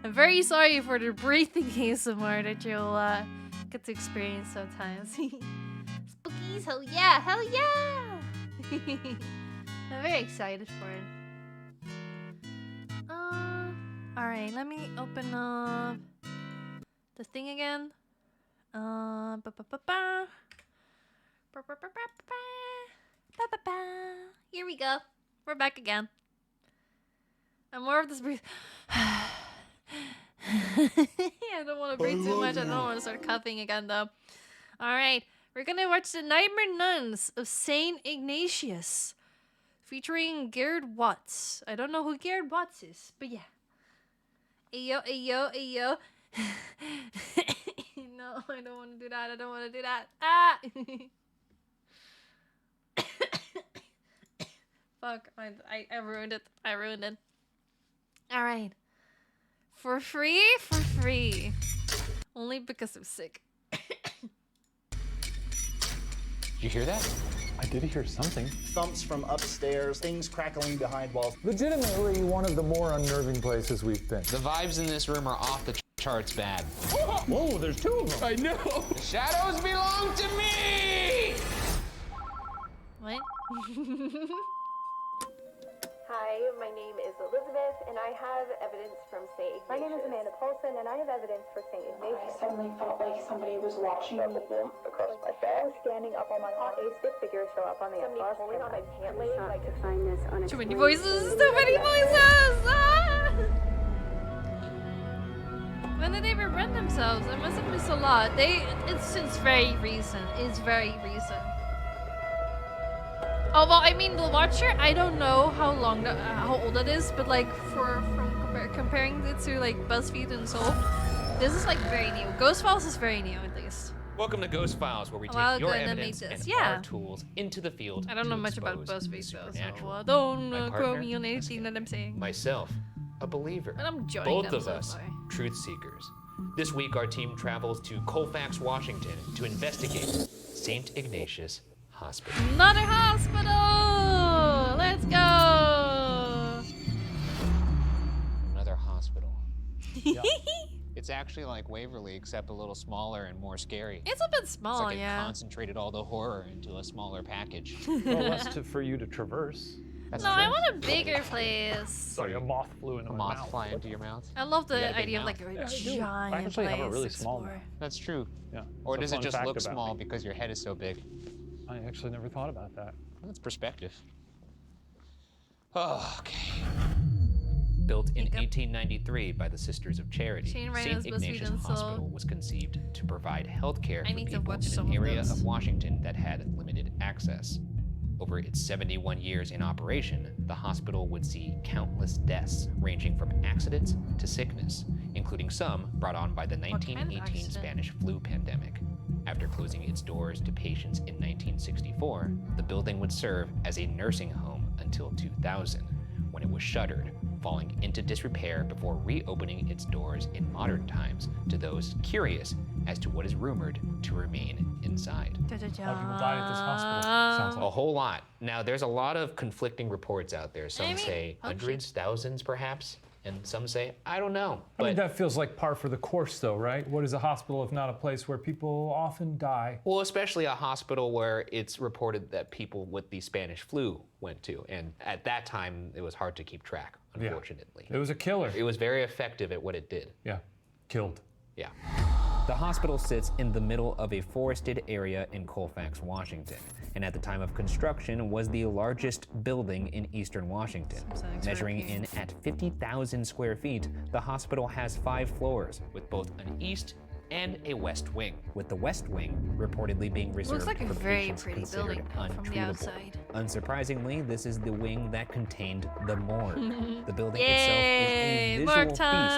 I'm very sorry for the breathing ASMR that you'll get to experience sometimes. Spooky Chinese. Hell yeah! Hell yeah! I'm very excited for it. Alright, let me open up the thing again. Here we go. We're back again. And more of this breathe. I don't want to breathe too much. I don't want to start coughing again though. Alright, we're gonna watch The Nightmare Nuns of Saint Ignatius, featuring Garrett Watts. I don't know who Garrett Watts is, but yeah. Ayo, ayo, ayo. No, I don't want to do that. I don't want to do that. Ah! Fuck, I ruined it. I ruined it. Alright. For free? For free. Only because I'm sick. Did you hear that? I did hear something. Thumps from upstairs, things crackling behind walls. Legitimately one of the more unnerving places we've been. The vibes in this room are off the charts bad. Whoa, there's two of them. I know. The shadows belong to me! What? Hi, my name is Elizabeth, and I have evidence from St. Ignatius. My name is Amanda Paulson, and I have evidence for St. Ignatius. I suddenly felt like somebody was watching me. Across my back. I was standing up on my arm. A stick figure show up on the somebody pulling on my pant leg, like to find this unexplained. Too many voices! Too many voices! Ah! When did they rebrand themselves? I must have missed a lot. It's very recent. It's very recent. Although, I mean, The Watcher, I don't know how old it is, but like comparing it to like BuzzFeed and Soap, this is like very new. Ghost Files is very new, at least. Welcome to Ghost Files, where we take your evidence and our tools into the field. I don't know much about BuzzFeed though, so don't quote me on anything that I'm saying. Myself, a believer. But I'm joining Both them of so us, far. truth seekers. This week, our team travels to Colfax, Washington, to investigate St. Ignatius Hospital. Another hospital! Let's go! Another hospital. Yeah. It's actually like Waverly, except a little smaller and more scary. It's a bit small, it's like yeah. It concentrated all the horror into a smaller package. Well, less for you to traverse. That's no, true. I want a bigger place. Sorry, a moth flew into my mouth. A moth fly into your mouth? I love the You got a big idea of mouth. like a Yeah, I do. giant I actually have a place really to small explore. mouth. That's true. Yeah. Or it's a does it fun just fact look about small me. because your head is so big? I actually never thought about that. That's perspective. Oh, okay. Built in 1893 by the Sisters of Charity, Shane St. Rhinos Ignatius Buzzfeed Hospital was conceived to provide health care I for need to people watch in some an of area those. of Washington that had limited access. Over its 71 years in operation, the hospital would see countless deaths ranging from accidents to sickness, including some brought on by the 1918 accident? Spanish flu pandemic. After closing its doors to patients in 1964, the building would serve as a nursing home until 2000, when it was shuttered, falling into disrepair before reopening its doors in modern times to those curious as to what is rumored to remain inside. A lot of people died at this hospital. Sounds like. A whole lot. Now, there's a lot of conflicting reports out there. Some I mean, say oh, hundreds, thousands, perhaps, and some say, I don't know. I mean, But that feels like par for the course, though, right? What is a hospital if not a place where people often die? well, especially a hospital where it's reported that people with the Spanish flu went to, and at that time, it was hard to keep track, unfortunately. It was a killer. It was very effective at what it did. Yeah, killed. Yeah. The hospital sits in the middle of a forested area in Colfax, Washington, and at the time of construction was the largest building in eastern Washington. Measuring in at 50,000 square feet, the hospital has 5 floors, with both an east and a west wing, with the west wing reportedly being reserved Looks like a for very patients pretty considered building from the untreatable. outside. Unsurprisingly, this is the wing that contained the morgue. The building Yay, itself is a visual morgue feast for those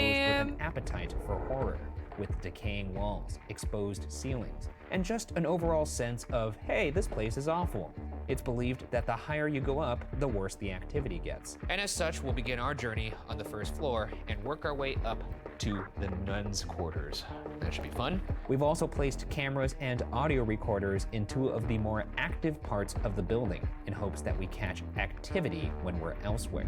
with time. an appetite for horror, with decaying walls, exposed ceilings, and just an overall sense of, hey, this place is awful. It's believed that the higher you go up, the worse the activity gets. And as such, we'll begin our journey on the first floor and work our way up to the nuns' quarters. That should be fun. We've also placed cameras and audio recorders in 2 of the more active parts of the building in hopes that we catch activity when we're elsewhere.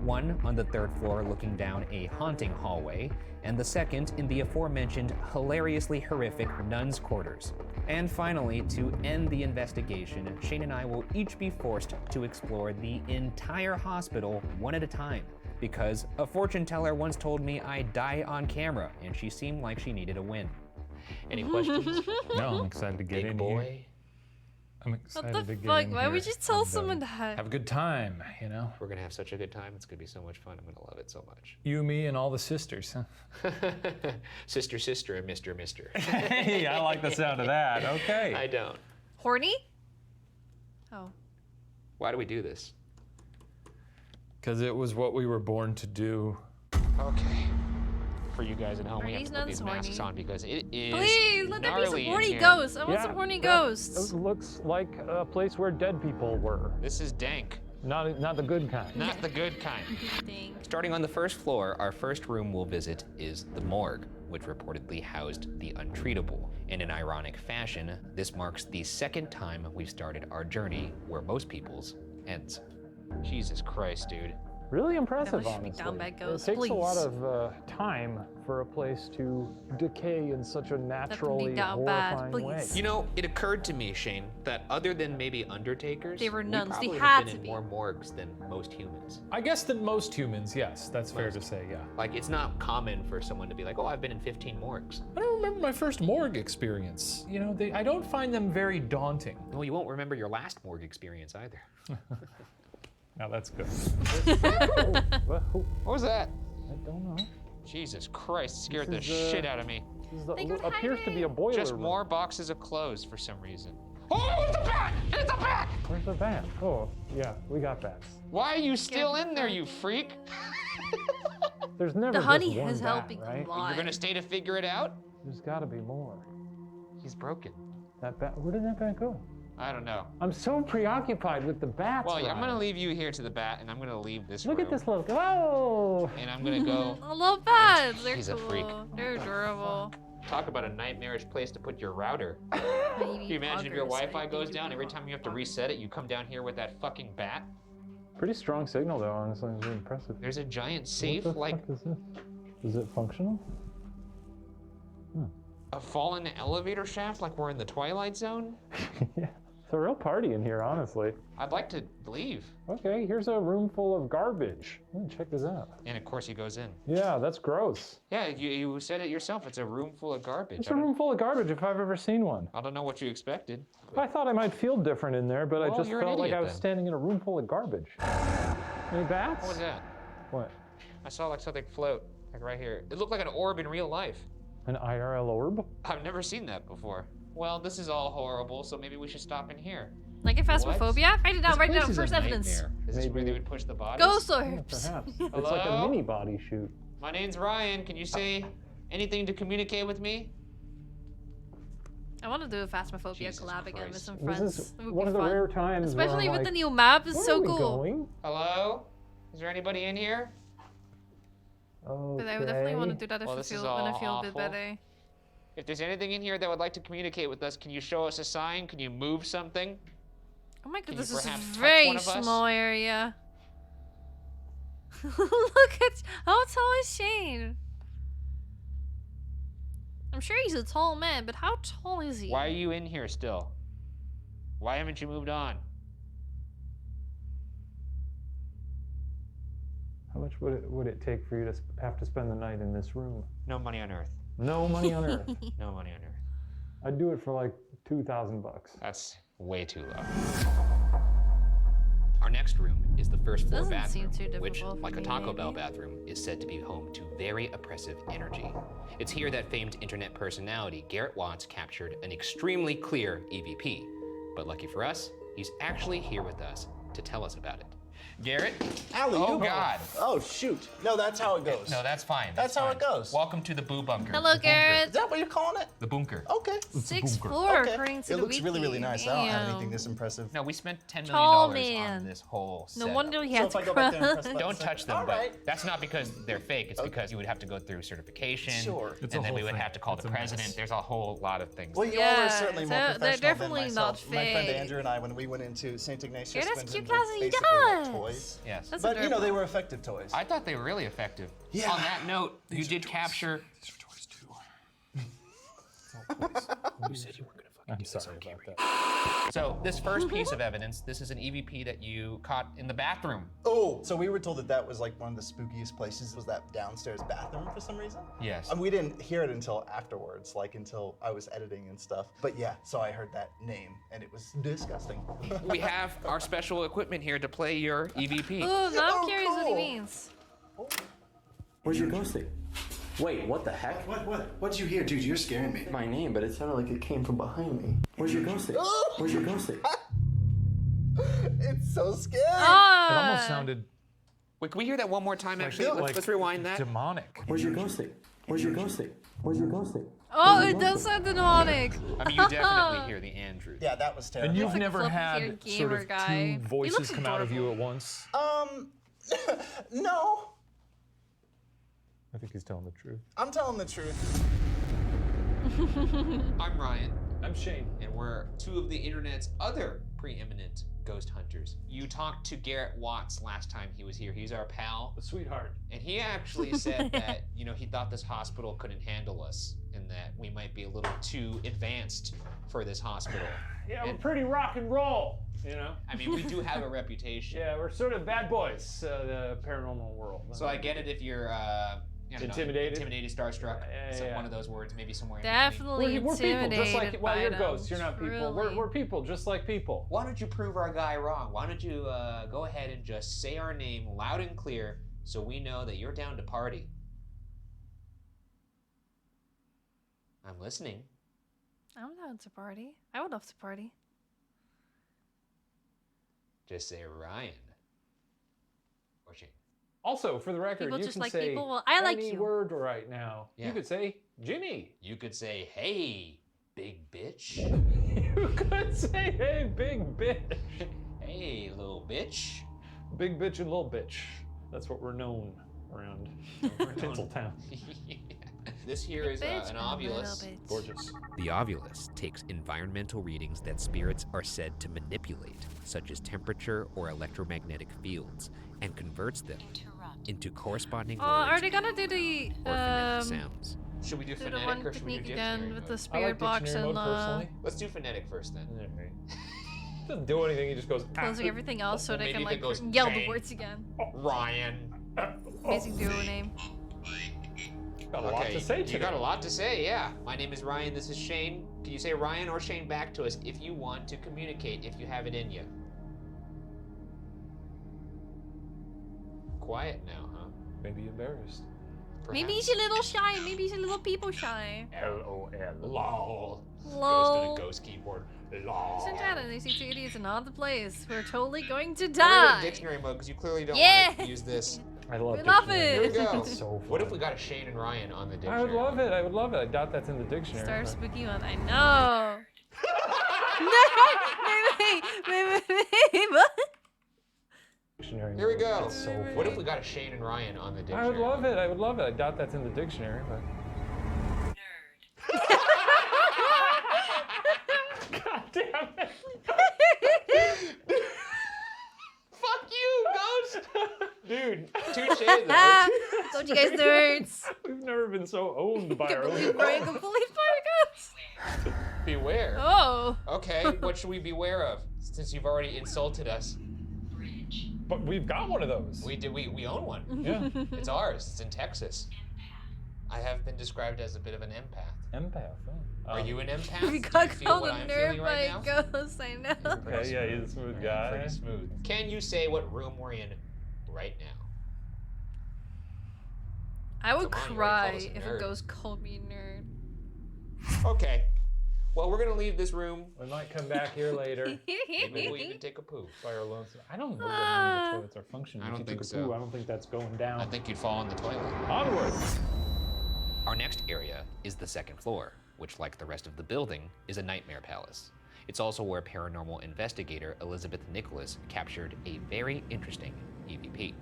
One on the 3rd floor looking down a haunting hallway, and the second in the aforementioned hilariously horrific nuns' quarters. And finally, to end the investigation, Shane and I will each be forced to explore the entire hospital one at a time, because a fortune teller once told me I'd die on camera, and she seemed like she needed a win. Any questions? No, I'm excited to get in here. I'm excited What to the get fuck? in Why here would you tell and, someone that? have a good time, you know? We're gonna have such a good time. It's gonna be so much fun. I'm gonna love it so much. You, me, and all the sisters, huh? Sister, sister, and Mr. Mister. Hey, I like the sound of that. Okay. I don't. Horny? Oh. Why do we do this? Because it was what we were born to do. Okay. For you guys at home, Are we have these to put these nuns masks horny? on because it is Please, let there be some gnarly in horny here. ghosts. I want some horny ghosts. It looks like a place where dead people were. This is dank. Not the good kind. Not the good kind. Starting on the first floor, our first room we'll visit is the morgue, which reportedly housed the untreatable. In an ironic fashion, this marks the second time we've started our journey where most people's ends. Jesus Christ, dude. Really impressive, That must be honestly. down bad ghosts, It takes a lot please. of time for a place to decay in such a naturally down bad, horrifying way. please. You know, it occurred to me, Shane, that other than maybe undertakers, They were nuns. They we probably had have been to in be. more morgues than most humans. I guess than most humans, yes, that's fair to say, yeah. Like, it's not common for someone to be like, oh, I've been in 15 morgues. I don't remember my first morgue experience. You know, I don't find them very daunting. Well, you won't remember your last morgue experience either. Now that's good. What was that? I don't know. Jesus Christ, scared the This is, shit out of me. This appears to be a boiler Just room. more boxes of clothes for some reason. Oh, it's a bat! It's a bat! Where's the bat? Oh, yeah, we got bats. Why are you still in there, you freak? There's never The just honey one is bat, helping right? a lot. You're gonna stay to figure it out? There's got to be more. He's broken. That bat. Where did that bat go? I don't know. I'm so preoccupied with the bats. Well, I'm Ryan. gonna leave you here to the bat, and I'm gonna leave this Look room. at this little. Whoa! And I'm gonna go. I love bats. They're He's cool. a freak. They're adorable. Talk about a nightmarish place to put your router. Can you imagine if your Wi-Fi goes down, every time you have to reset it, you come down here with that fucking bat? Pretty strong signal, though. Honestly, it's really impressive. There's a giant safe, What the like fuck is this? Is it functional? a fallen elevator shaft, like we're in the Twilight Zone. Yeah, it's a real party in here, honestly. I'd like to leave. Okay, here's a room full of garbage. Check this out. And of course he goes in. Yeah, that's gross. Yeah, you said it yourself. It's a room full of garbage. It's a room full of garbage if I've ever seen one. I don't know what you expected. I thought I might feel different in there, but I Well, just you're an felt like I idiot was then. standing in a room full of garbage. Any bats? What was that? What? I saw like something float, like right here. It looked like an orb in real life. An IRL orb? I've never seen that before. Well, this is all horrible, so maybe we should stop in here. Like in Phasmophobia? Write it down. Write it down. This First place is a evidence. nightmare. Is this where they would push the bodies? Ghost orbs. Perhaps. Hello? It's like a mini body shoot. My name's Ryan. Can you say anything to communicate with me? I want to do a Phasmophobia collab again with some This friends. is It would one be of the fun. rare times where Especially I'm with like, the new map. It's where so are we cool. going? Hello? Is there anybody in here? But I would definitely want to do that if Well, I this is feel when I all feel a bit awful. better. If there's anything in here that would like to communicate with us, can you show us a sign? Can you move something? Oh my Can god, this you is a perhaps touch very one of us? small area. Look at how tall is Shane? I'm sure he's a tall man, but how tall is he? Why are you in here still? Why haven't you moved on? How much would it take for you to have to spend the night in this room? No money on earth. No money on earth. No money on earth. I'd do it for like $2,000. That's way too low. Our next room is the first floor Doesn't seem bathroom, too which, difficult for like a me, Taco Bell maybe. bathroom, is said to be home to very oppressive energy. It's here that famed internet personality Garrett Watts captured an extremely clear EVP. But lucky for us, he's actually here with us to tell us about it. Garrett? Alley, Oh, you- God. Oh, shoot. No, that's how it goes. No, that's fine. That's how it goes. Welcome to the Boo Bunker. Hello, The Garrett. Is that what you're calling it? The bunker. Okay. Sixth floor, Okay. according to It the looks wiki. really, really nice. I don't have Damn. anything this impressive. No, we spent $10 Tall million man. on this whole No setup. wonder he So had if to I go back there and cry. press the Don't touch them, All but right. that's not because they're fake. It's because you would have to go through certification. Sure. It's a And then we whole would thing. have to call It's the a mess. president. There's a whole lot of things. Well, you Yeah, all are certainly more they're professional definitely than not myself. My friend fake. Andrew and I, when we went into St. Ignatius, Yeah, that's went cute, in Cassie, with you basically like got it. toys. Yes. That's But, you know, adorable. they were effective toys. I thought they were really effective. Yeah. On that note, you did capture. These are toys too. You said you weren't gonna fuck. can I'm do this sorry on about camera. that. So this first piece of evidence, this is an EVP that you caught in the bathroom. Oh, so we were told that that was like one of the spookiest places, was that downstairs bathroom for some reason? Yes. We didn't hear it until afterwards, like until I was editing and stuff. But yeah, so I heard that name and it was disgusting. We have our special equipment here to play your EVP. Oh, now I'm curious what he means. Where's your ghosting? Wait, what the heck? What did you hear, dude? You're scaring me. My name, but it sounded like it came from behind me. Where's your ghosting? Where's your ghosting? It's so scary. It almost sounded Wait, can we hear that one more time, actually? like Let's rewind that. demonic. Where's your ghosting? Where's your ghosting? Where's your ghosting? Oh, it does sound demonic. I mean, you definitely hear the Andrew. Yeah, that was terrible. And you've like a never fluffy-haired had sort gamer of guy. two He voices looks come out of you at once? No. I think he's telling the truth. I'm telling the truth. I'm Ryan. I'm Shane. And we're two of the internet's other preeminent ghost hunters. You talked to Garrett Watts last time he was here. He's our pal. A sweetheart. And he actually said that, you know, he thought this hospital couldn't handle us and that we might be a little too advanced for this hospital. Yeah, we're pretty rock and roll, you know? I mean, we do have a reputation. Yeah, we're sort of bad boys, the paranormal world. So I get it if you're, I don't know, intimidated, starstruck, one of those words, maybe somewhere in Definitely we're people, just like, intimidated well, by you're them, ghosts, you're not people. truly. We're people, just like people. Why don't you prove our guy wrong? Why don't you go ahead and just say our name loud and clear so we know that you're down to party? I'm listening. I'm down to party. I would love to party. Just say Ryan. Or Shane. Also, for the record, People you just can like say people. Well, I like any you. word right now. Yeah. You could say Jimmy. You could say, hey, big bitch. You could say, hey, big bitch. Hey, little bitch. Big bitch and little bitch. That's what we're known around Tinseltown. This here is an ovulus. Gorgeous. The ovulus takes environmental readings that spirits are said to manipulate, such as temperature or electromagnetic fields, and converts them into corresponding words Are they gonna do the or phonetic sounds. Should we do the phonetic one or should we do technique dictionary again with mode? the spirit box and Let's do phonetic first then. Doesn't do anything, he just goes closing everything else so they maybe can if like it goes yell the bang. words again. Ryan. Amazing duo name. Got a lot to say You today. got a lot to say, yeah. My name is Ryan, this is Shane. Can you say Ryan or Shane back to us if you want to communicate, if you have it in you? Quiet now, huh? Maybe embarrassed. Maybe he's a little shy. Maybe he's a little people shy. LOL. LOL. Lol. Ghost on a ghost keyboard. LOL. Listen, Chad, and they see two idiots in odd place. We're totally going to We're gonna die. go dictionary mode because you clearly don't Yeah. want to use this. I love We love dictionary. it. Here we go. It's so What if fun. we got a Shane and Ryan on the I dictionary? would love it. I would love it. I doubt that's in the dictionary. Star but- spooky one. I know. No, wait, what? Dictionary. Here we mode. go. That's so What if fun. we got a Shane and Ryan on the I dictionary? would love it. I would love it. I doubt that's in the dictionary, but. God damn it. Fuck you, ghost! Dude. Touche, though. Don't you guys nerds? We've never been so owned by I our can't own. believe Brian completely fired us. Beware. Oh. Okay, what should we beware of? Since you've already insulted us. But we've got one of those. We own one. Yeah. It's ours. It's in Texas. I have been described as a bit of an empath. Empath. Oh. Are you an empath? We Do got you feel called what a I'm nerd feeling right now? by a ghost. I know. Okay, yeah, he's a smooth guy. Pretty smooth. Can you say what room we're in right now? I would Come on, you already cry called us a if nerd. a ghost called me a nerd. Okay. Well, we're gonna leave this room. We might come back here later. Maybe we'll even take a poo. By our lonesome. I don't know that the toilets are functioning. I If don't you think take a so. poo, I don't think that's going down. I think you'd fall in the toilet. Onward. Our next area is the second floor, which, like the rest of the building, is a nightmare palace. It's also where paranormal investigator Elizabeth Nicholas captured a very interesting EVP.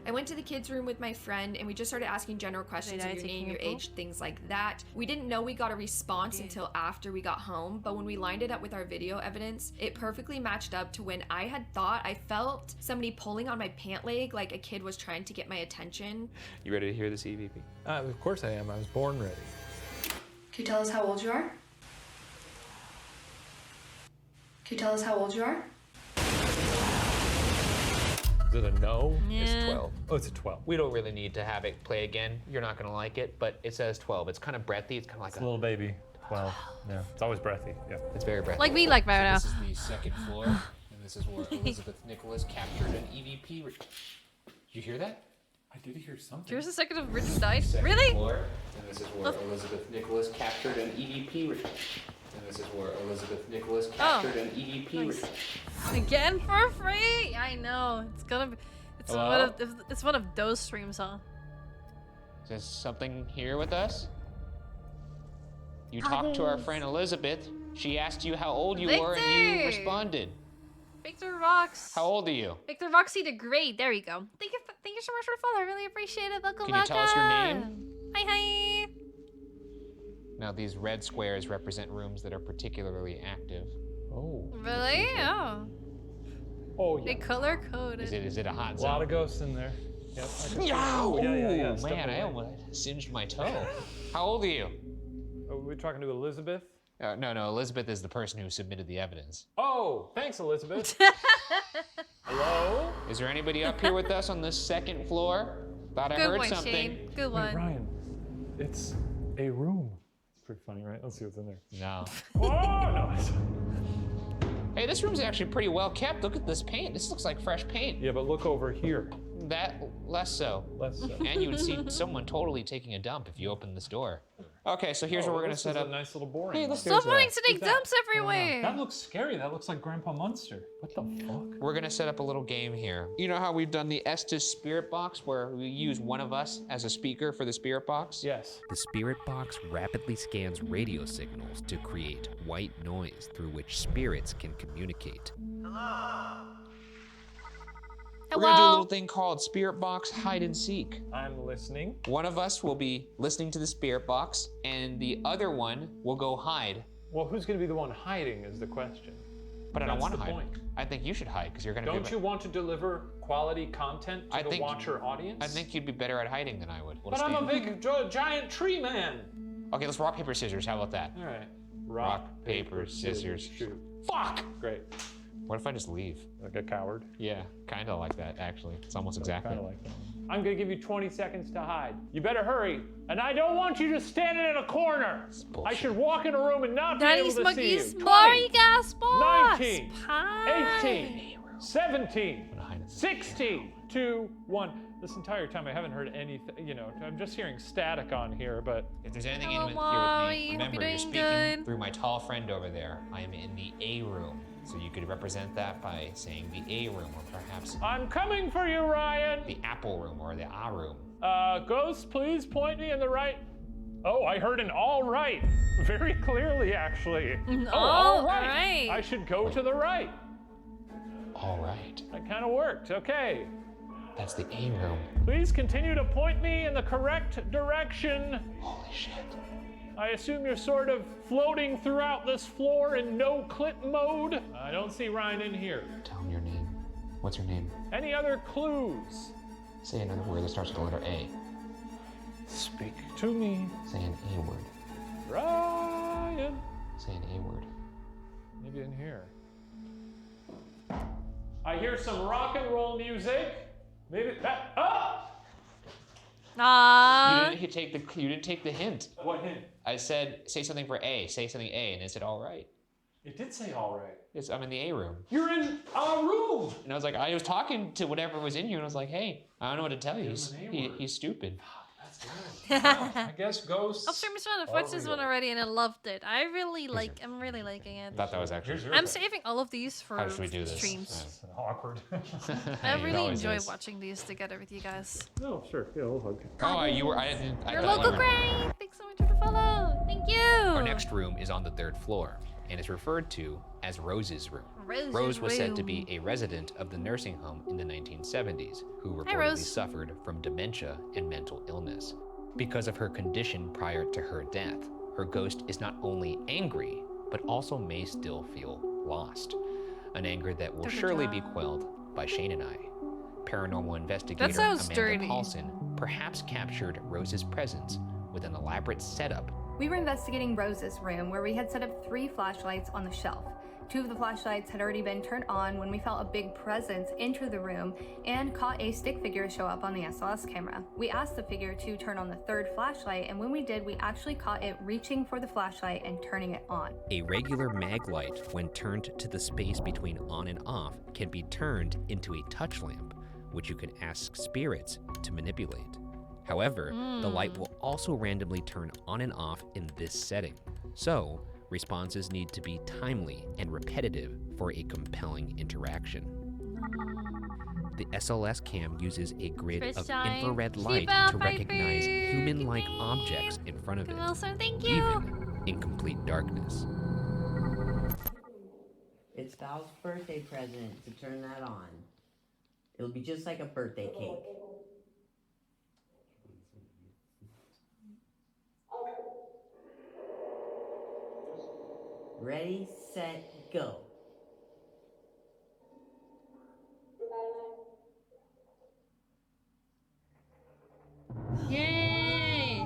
I went to the kids' room with my friend and we just started asking general questions Did I of your take name, you your a poop? age, things like that. We didn't know we got a response until after we got home, but when we lined it up with our video evidence, it perfectly matched up to when I had thought I felt somebody pulling on my pant leg like a kid was trying to get my attention. You ready to hear this EVP? Of course I am. I was born ready. Can you tell us how old you are? Can you tell us how old you are? Is it a no? It's Yeah. 12. Oh, it's a 12. We don't really need to have it play again. You're not gonna like it, but it says 12. It's kind of breathy. It's kind of like It's a little baby. 12. Yeah, it's always breathy. Yeah. It's very breathy. Like me, like right now. This is the second floor, and this is where Elizabeth Nicholas captured an EVP. Did you hear that? I did hear something. Here's a second of Richard died. Second Really? Floor, and this is where Elizabeth Nicholas captured an EVP. And this is where Elizabeth Nicholas captured an EVP. Nice. Again for free? I know. It's gonna be. It's one of those streams, huh? Is there something here with us? You talked to our friend Elizabeth. She asked you how old you were, and you Victor! responded. Victor Rocks. How old are you? Victor Roxy the Great. There you go. Thank you so much for the follow. I really appreciate it. Welcome Can you tell us your welcome. name? Hi. Now these red squares represent rooms that are particularly active. Oh. Really? Oh. Oh, They color coded. Is it a hot A zone? lot of ghosts in there. Yep. I can see it. Yow! Yeah. Ooh, Step man, I away. almost singed my toe. How old are you? Are we talking to Elizabeth? No, Elizabeth is the person who submitted the evidence. Oh, thanks, Elizabeth. Hello? Is there anybody up here with us on this second floor? Thought I Good heard one, something. Shane. Good Wait, one. Ryan, it's a room. It's pretty funny, right? Let's see what's in there. No. Oh, no. Hey, this room's actually pretty well kept. Look at this paint. This looks like fresh paint. Yeah, but look over here. That, less so. Less so. And you would see someone totally taking a dump if you opened this door. Okay, so here's where we're gonna this set is up. a nice little boring. Hey, one. let's Stop wanting to take Who's that? dumps everywhere. That looks scary. That looks like Grandpa Munster. What the fuck? We're gonna set up a little game here. You know how we've done the Estes Spirit Box, where we use one of us as a speaker for the Spirit Box? Yes. The Spirit Box rapidly scans radio signals to create white noise through which spirits can communicate. We're gonna do a little thing called Spirit Box Hide and Seek. I'm listening. One of us will be listening to the Spirit Box, and the other one will go hide. Well, who's going to be the one hiding is the question. But I don't That's want to the hide. point. I think you should hide because you're gonna. Don't you want to deliver quality content to the watcher audience? I think you'd be better at hiding than I would. But I'm a big giant tree man. Okay, let's rock paper scissors. How about that? All right. Rock, paper, scissors. Shoot. Fuck! Great. What if I just leave? Like a coward? Yeah, kind of like that actually. It's almost exactly. Kind of like that. I'm gonna give you 20 seconds to hide. You better hurry. And I don't want you just standing in a corner. I should walk in a room and not be able to see you. 20, 19, 18, 17, 16, 2, 1. This entire time I haven't heard anything, you know, I'm just hearing static on here, but... If there's anything Hello, here with Maury. me, Hope remember you're you're doing speaking good. through my tall friend over there. I am in the A room. So you could represent that by saying the A room or perhaps I'm coming for you, Ryan! the Apple room or the A room. Ghost, please point me in the right... Oh, I heard an all right. Very clearly, actually. All right. I should go to the right. All right. That kind of worked. Okay. That's the A room. Please continue to point me in the correct direction. Holy shit. I assume you're sort of floating throughout this floor in no-clip mode. I don't see Ryan in here. Tell him your name. What's your name? Any other clues? Say another word that starts with the letter A. Speak to me. Say an A word. Ryan. Say an A word. Maybe in here. I hear some rock and roll music. Maybe that. Ah! You didn't take the hint. What hint? I said say something for A. Say something A, and it said all right. It did say all right. Yes, I'm in the A room. You're in a room. And I was like, I was talking to whatever was in here, and I was like, hey, I don't know what to tell you. He's stupid. I guess ghosts. Upstream is fun. I've watched this one already and I loved it. I'm really liking it. I thought that was actually. I'm saving all of these for How should we do this? streams. Awkward. I It really always enjoy is. watching these together with you guys. Oh, sure. Yeah, we'll hug. Oh, you were. I didn't. I Your thought local you were. Gray. Thanks so much for the follow. Thank you. Our next room is on the 3rd floor and is referred to as Rose's room. Rose's Rose was said to room. be a resident of the nursing home in the 1970s who Hi, reportedly Rose. suffered from dementia and mental illness. Because of her condition prior to her death, her ghost is not only angry, but also may still feel lost. An anger that will Good surely job. be quelled by Shane and I. Paranormal investigator sounds Amanda dirty. Paulson perhaps captured Rose's presence with an elaborate setup. We were investigating Rose's room where we had set up 3 flashlights on the shelf. 2 of the flashlights had already been turned on when we felt a big presence enter the room and caught a stick figure show up on the SLS camera. We asked the figure to turn on the 3rd flashlight, and when we did, we actually caught it reaching for the flashlight and turning it on. A regular mag light, when turned to the space between on and off, can be turned into a touch lamp, which you can ask spirits to manipulate. However, the light will also randomly turn on and off in this setting. So, responses need to be timely and repetitive for a compelling interaction. The SLS cam uses a grid of infrared light to recognize human-like objects in front of it, even in complete darkness. It's Val's birthday present to turn that on. It'll be just like a birthday cake. Ready, set, go. Yay!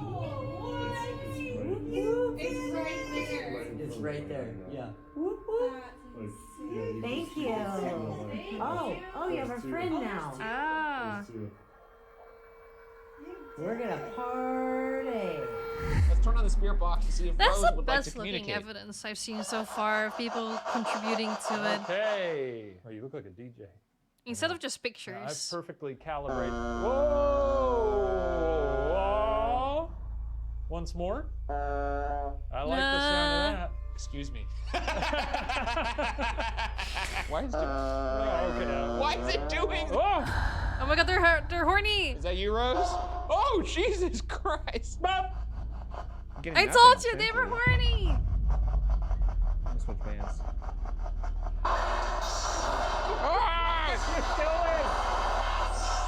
It's right there. It's right there, yeah. Thank you. Oh, you have a friend now. Ah. We're gonna party. Let's turn on the spirit box to see if That's Rose the would like to best looking communicate. evidence I've seen so far of people contributing to it. Okay. Oh, you look like a DJ. Instead of just I've pictures. perfectly calibrated. Whoa! Once more. I like the sound of that. Excuse me. Why is it? Why is it doing? Oh my god, they're horny. Is that you, Rose? Oh, Jesus Christ! I told you they were horny. Switch bands.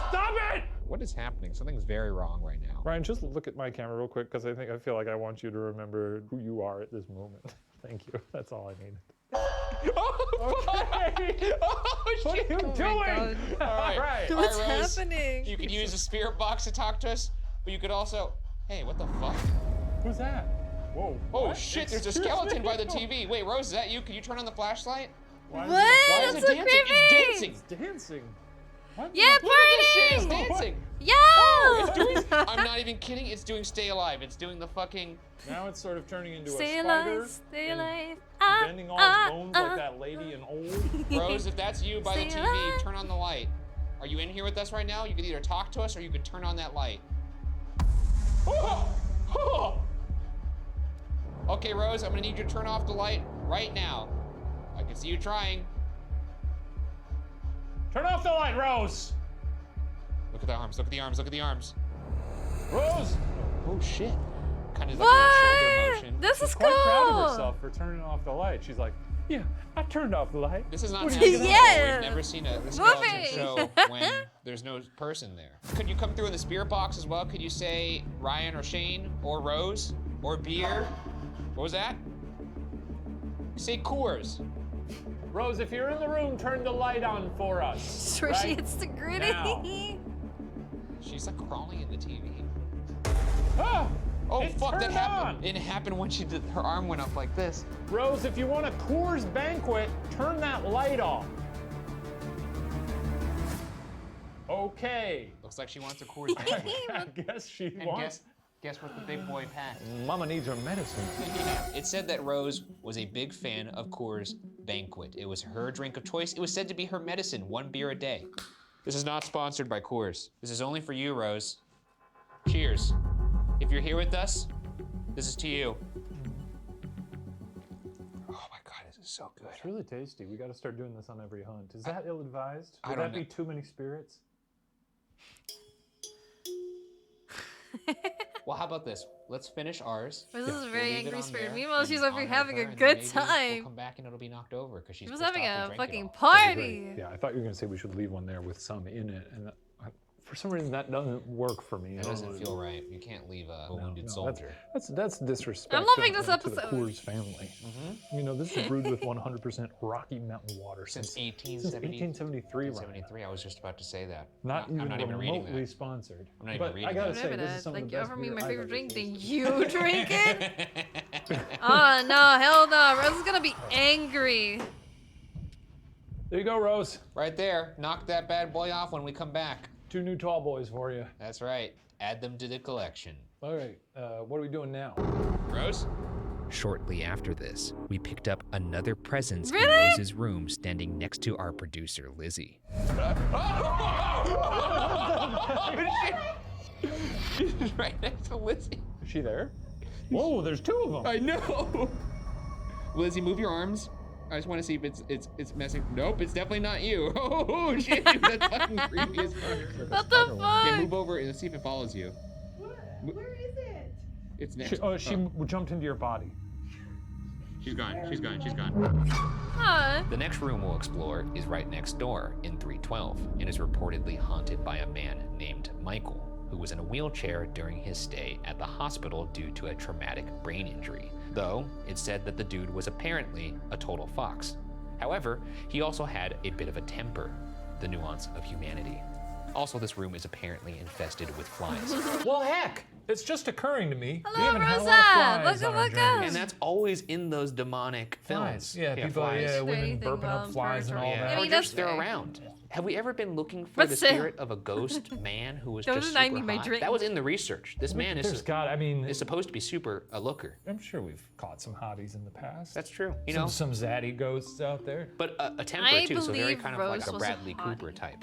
Stop it! What is happening? Something's very wrong right now. Ryan, just look at my camera real quick because I feel like I want you to remember who you are at this moment. Thank you. That's all I needed. Okay. Oh, what are you doing? All right. What's All right, Rose, happening? You could use the spirit box to talk to us, but you could also. Hey, what the fuck? Who's that? Whoa. Oh what? shit! There's a Excuse skeleton me? by the TV. Wait, Rose, is that you? Can you turn on the flashlight? Why What? Why is That's it so dancing? creepy. It's dancing. It's dancing. What? Yeah, Look at this shit, it's party! dancing. Yo! Oh, it's doing. I'm not even kidding. It's doing Stay Alive. It's doing the fucking. Now it's sort of turning into Stay a spider. alive, stay and alive. Bending all its bones like that lady in Old. Rose, if that's you by the Stay TV, alive. turn on the light. Are you in here with us right now? You could either talk to us or you could turn on that light. Okay, Rose, I'm gonna need you to turn off the light right now. I can see you trying. Turn off the light, Rose! Look at the arms, look at the arms, look at the arms. Rose! Oh shit. Kind of like a little shoulder motion. This is She's quite proud of cool. herself for turning off the light. She's like, yeah, I turned off the light. This is not What are happening you before. gonna Yeah. We've never seen a skeleton Moving. show when there's no person there. Could you come through in the spirit box as well? Could you say Ryan or Shane or Rose or Beer? What was that? Say Coors. Rose, if you're in the room, turn the light on for us. Where she right? hits the gritty. Now. She's like crawling in the TV. Ah, Oh it fuck, that turned happened. on. It happened when she did, her arm went up like this. Rose, if you want a Coors banquet, turn that light off. Okay. Looks like she wants a Coors banquet. I guess she And wants. guess what the big boy packed? Mama needs her medicine. It said that Rose was a big fan of Coors Banquet. It was her drink of choice. It was said to be her medicine, 1 beer a day. This is not sponsored by Coors. This is only for you, Rose. Cheers. If you're here with us, this is to you. Oh my God, this is so good. It's really tasty. We got to start doing this on every hunt. Is that ill-advised? I Would don't that be know. too many spirits? Well, how about this? Let's finish ours. This is a We'll very leave it angry on spirit. there, Meanwhile, and she's over honor having her, a and then good maybe time. We'll come back and it'll be knocked over because she's She was pissed having off a we drank it fucking all. party. Yeah, I thought you were going to say we should leave one there with some in it. And for some reason, that doesn't work for me. That doesn't feel right. You can't leave a wounded No, soldier. That's disrespect. I'm loving this to the episode. Coors family. You know, this is brewed with 100% Rocky Mountain water Since 1873. 1873, I was just about to say that. Not I'm not even reading remotely that. sponsored. I'm not but even reading I gotta that. say, this is some of Like, the you best offer me beer my I've favorite ever drink, then tasted. you drink it? Oh no, hell no. Rose is gonna be angry. There you go, Rose. Right there. Knock that bad boy off when we come back. 2 new tall boys for you. That's right. Add them to the collection. All right, what are we doing now? Rose? Shortly after this, we picked up another presence Really? in Rose's room standing next to our producer, Lizzie. She's right next to Lizzie. Is she there? Whoa, there's 2 of them. I know. Lizzie, move your arms. I just want to see if it's messing. Nope, it's definitely not you. Oh shit, that's fucking creepy as fuck. What the fuck? Okay, move over and see if it follows you. Where is it? It's next. She jumped into your body. She's gone. She's gone. She's gone. Huh. The next room we'll explore is right next door in 312 and is reportedly haunted by a man named Michael, who was in a wheelchair during his stay at the hospital due to a traumatic brain injury. Though, it's said that the dude was apparently a total fox. However, he also had a bit of a temper, the nuance of humanity. Also, this room is apparently infested with flies. Well, heck, it's just occurring to me. Hello, we haven't had a lot of Rosa. flies on our Welcome, journey. welcome. And that's always in those demonic Flies. films. Yeah, people, flies. women Anything burping up about flies and all Yeah, that. I mean, or just that's they're fair. around. Have we ever been looking for But the still. spirit of a ghost man who was Don't just deny super me my hot? drink. That was in the research. This man is supposed to be super a looker. I'm sure we've caught some hotties in the past. That's true. You some, know, some zaddy ghosts out there. But a temper I too, so very believe kind of Rose like a was a Bradley Cooper hottie. type.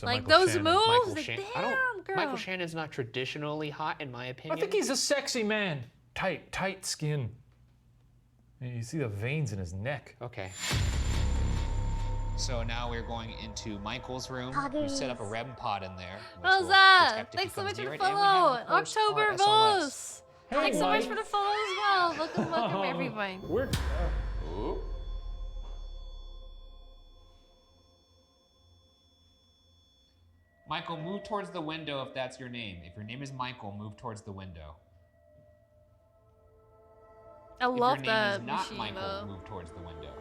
Like those moves? Michael Like, Shannon. damn, girl. Michael Shannon's not traditionally hot in my opinion. I think he's a sexy man. Tight skin. And you see the veins in his neck. Okay. So now we're going into Michael's room. We set up a REM pod in there. Rosa, thanks so much for the follow. October Vos. Thanks so much for the follow as well. Welcome, everyone. We're. Ooh. Michael, move towards the window if that's your name. If your name is Michael, move towards the window. I love if your name that is not machine, Michael, though. move towards the window.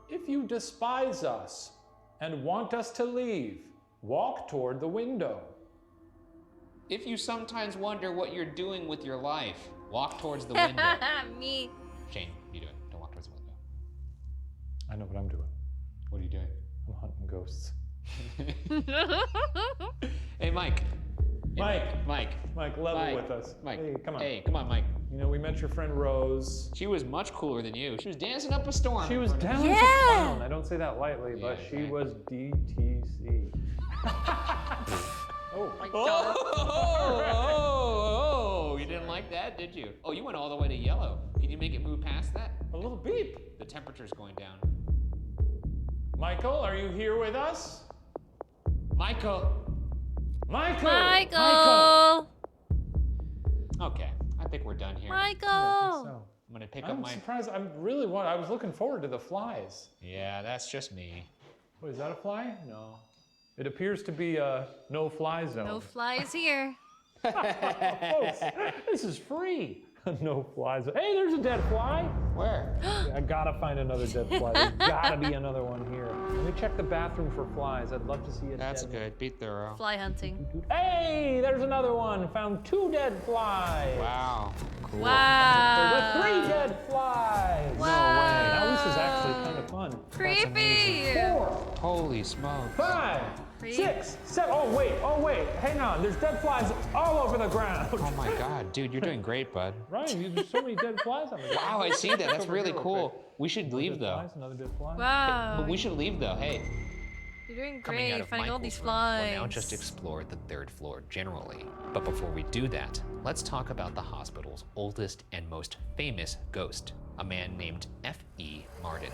If you despise us and want us to leave, walk toward the window. If you sometimes wonder what you're doing with your life, walk towards the window. Me. Shane, what are you doing? Don't walk towards the window. I know what I'm doing. What are you doing? I'm hunting ghosts. Hey, Mike. Mike, level Mike. with us. Mike, Hey, come on. Hey, come on, Mike. You know, we met your friend Rose. She was much cooler than you. She was dancing up a storm. She was talented clown. I don't say that lightly, but Yeah, she right. was DTC. Oh my Oh, you didn't like that, did you? Oh, you went all the way to yellow. Can you make it move past that? A little beep. The temperature's going down. Michael, are you here with us? Michael. Michael. Okay, I think we're done here. Michael. I'm gonna pick up I'm my. surprised. I was looking forward to the flies. Yeah, that's just me. Wait, is that a fly? No. It appears to be a no-fly zone. No flies here. Folks, this is free. No fly zone. Hey, there's a dead fly. Where? I gotta find another dead fly. There's gotta be another one here. Let me check the bathroom for flies. I'd love to see a That's dead good. Be thorough. Fly hunting. one. Hey, there's another one. Found 2 dead flies. Wow. Cool. There were Wow. 3 dead flies. Wow. No way. Now this is actually kind of fun. Creepy. 4, Holy smokes. 5, 6, 7. Oh wait. Hang on. There's dead flies all over the ground. Oh my God, dude, you're doing great, bud. Ryan, there's so many dead flies on the ground. Wow, I see that. That's Over really here, cool. okay. We should Another leave dead though. flies, another dead fly. Wow. But we should leave though. Hey. You're doing Coming out great of finding all Michael's these room, flies. We'll now just explore the 3rd floor generally. But before we do that, let's talk about the hospital's oldest and most famous ghost, a man named F.E. Martin.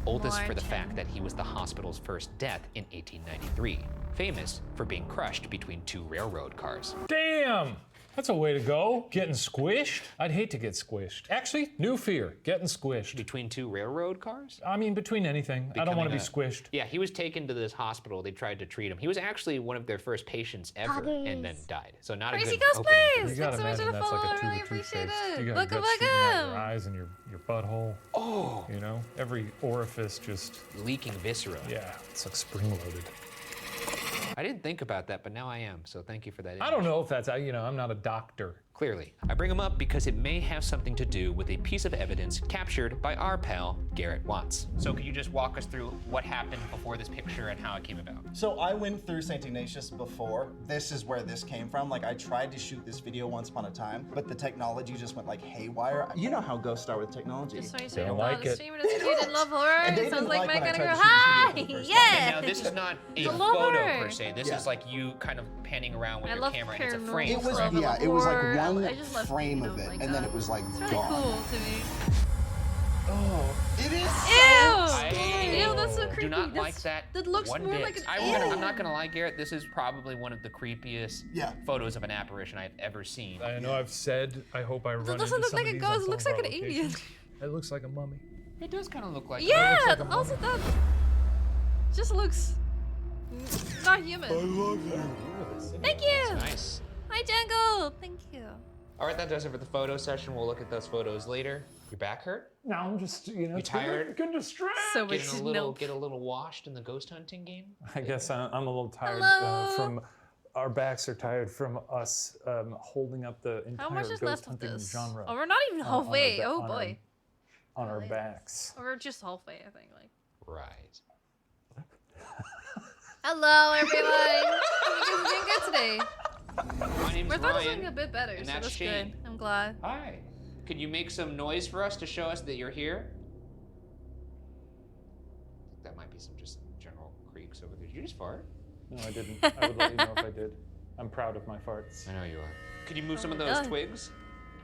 Oldest for the fact that he was the hospital's first death in 1893. Famous for being crushed between 2 railroad cars. Damn! That's a way to go. Getting squished? I'd hate to get squished. Actually, new fear, getting squished. Between 2 railroad cars? I mean, between anything. I don't want to be Becoming squished. Yeah, he was taken to this hospital. They tried to treat him. He was actually one of their first patients ever and then died. So not a Crazy good opening. cosplays. You gotta Thanks so much imagine for the that's follow. like a I tube really of appreciate toothpaste. it. You got Welcome, guts shooting out your welcome. eyes and your butthole. Oh! You know, every orifice just Leaking viscera. Yeah, it's like spring-loaded. I didn't think about that, but now I am. So thank you for that. I don't know if that's, I'm not a doctor. Clearly, I bring him up because it may have something to do with a piece of evidence captured by our pal, Garrett Watts. So could you just walk us through what happened before this picture and how it came about? So I went through St. Ignatius before. This is where this came from. Like I tried to shoot this video once upon a time, but the technology just went like haywire. You know how ghosts are with technology. Just so you Don't like it. streamer is cute and love horror. And they It sounds didn't like like Mike when I gonna go, tried to shoot hi! this video the first time. Yeah! Now this is not a I love photo her. per se. This Yeah. is like you kind of panning around with I your love camera and it's a paranormal frame. It was, stuff. yeah, it was like Horror. one I just love, frame you know, of it, like and then that. it was like It's really gone. cool to me. Oh, it is. Ew! Ew, that's so I creepy. do not That's- like that. That looks one more bit. like an I'm alien. not gonna lie, Garrett. This is probably one of the creepiest photos of an apparition I've ever seen. I know I've said I hope I run into doesn't look some like of a these ghost, on it some looks of like our an alien. locations. It looks like a mummy. It does kind of look like. Yeah, like a also that just looks not human. I love you. Thank you. That's nice. Hi, Jungle. Thank you. All right, that does it for the photo session. We'll look at those photos later. Your back hurt? No, I'm just, you know, You tired? Getting distracted. So Getting much a little, nope. get a little washed in the ghost hunting game? I guess I'm a little tired Hello. from. Our backs are tired from us holding up the entire How much is ghost left of hunting this? genre. Oh, we're not even on our halfway. ba- Oh on our- boy. on our backs. We're just halfway, I think. Like. Right. Hello, everyone. You guys are doing good today. My name's My thought is Ryan. doing a bit better, and so that's that's Shane. good. I'm glad. Hi. Could you make some noise for us to show us that you're here? That might be some just general creaks over there. Did you just fart? No, I didn't. I would let you know if I did. I'm proud of my farts. I know you are. Could you move some of my those God. twigs?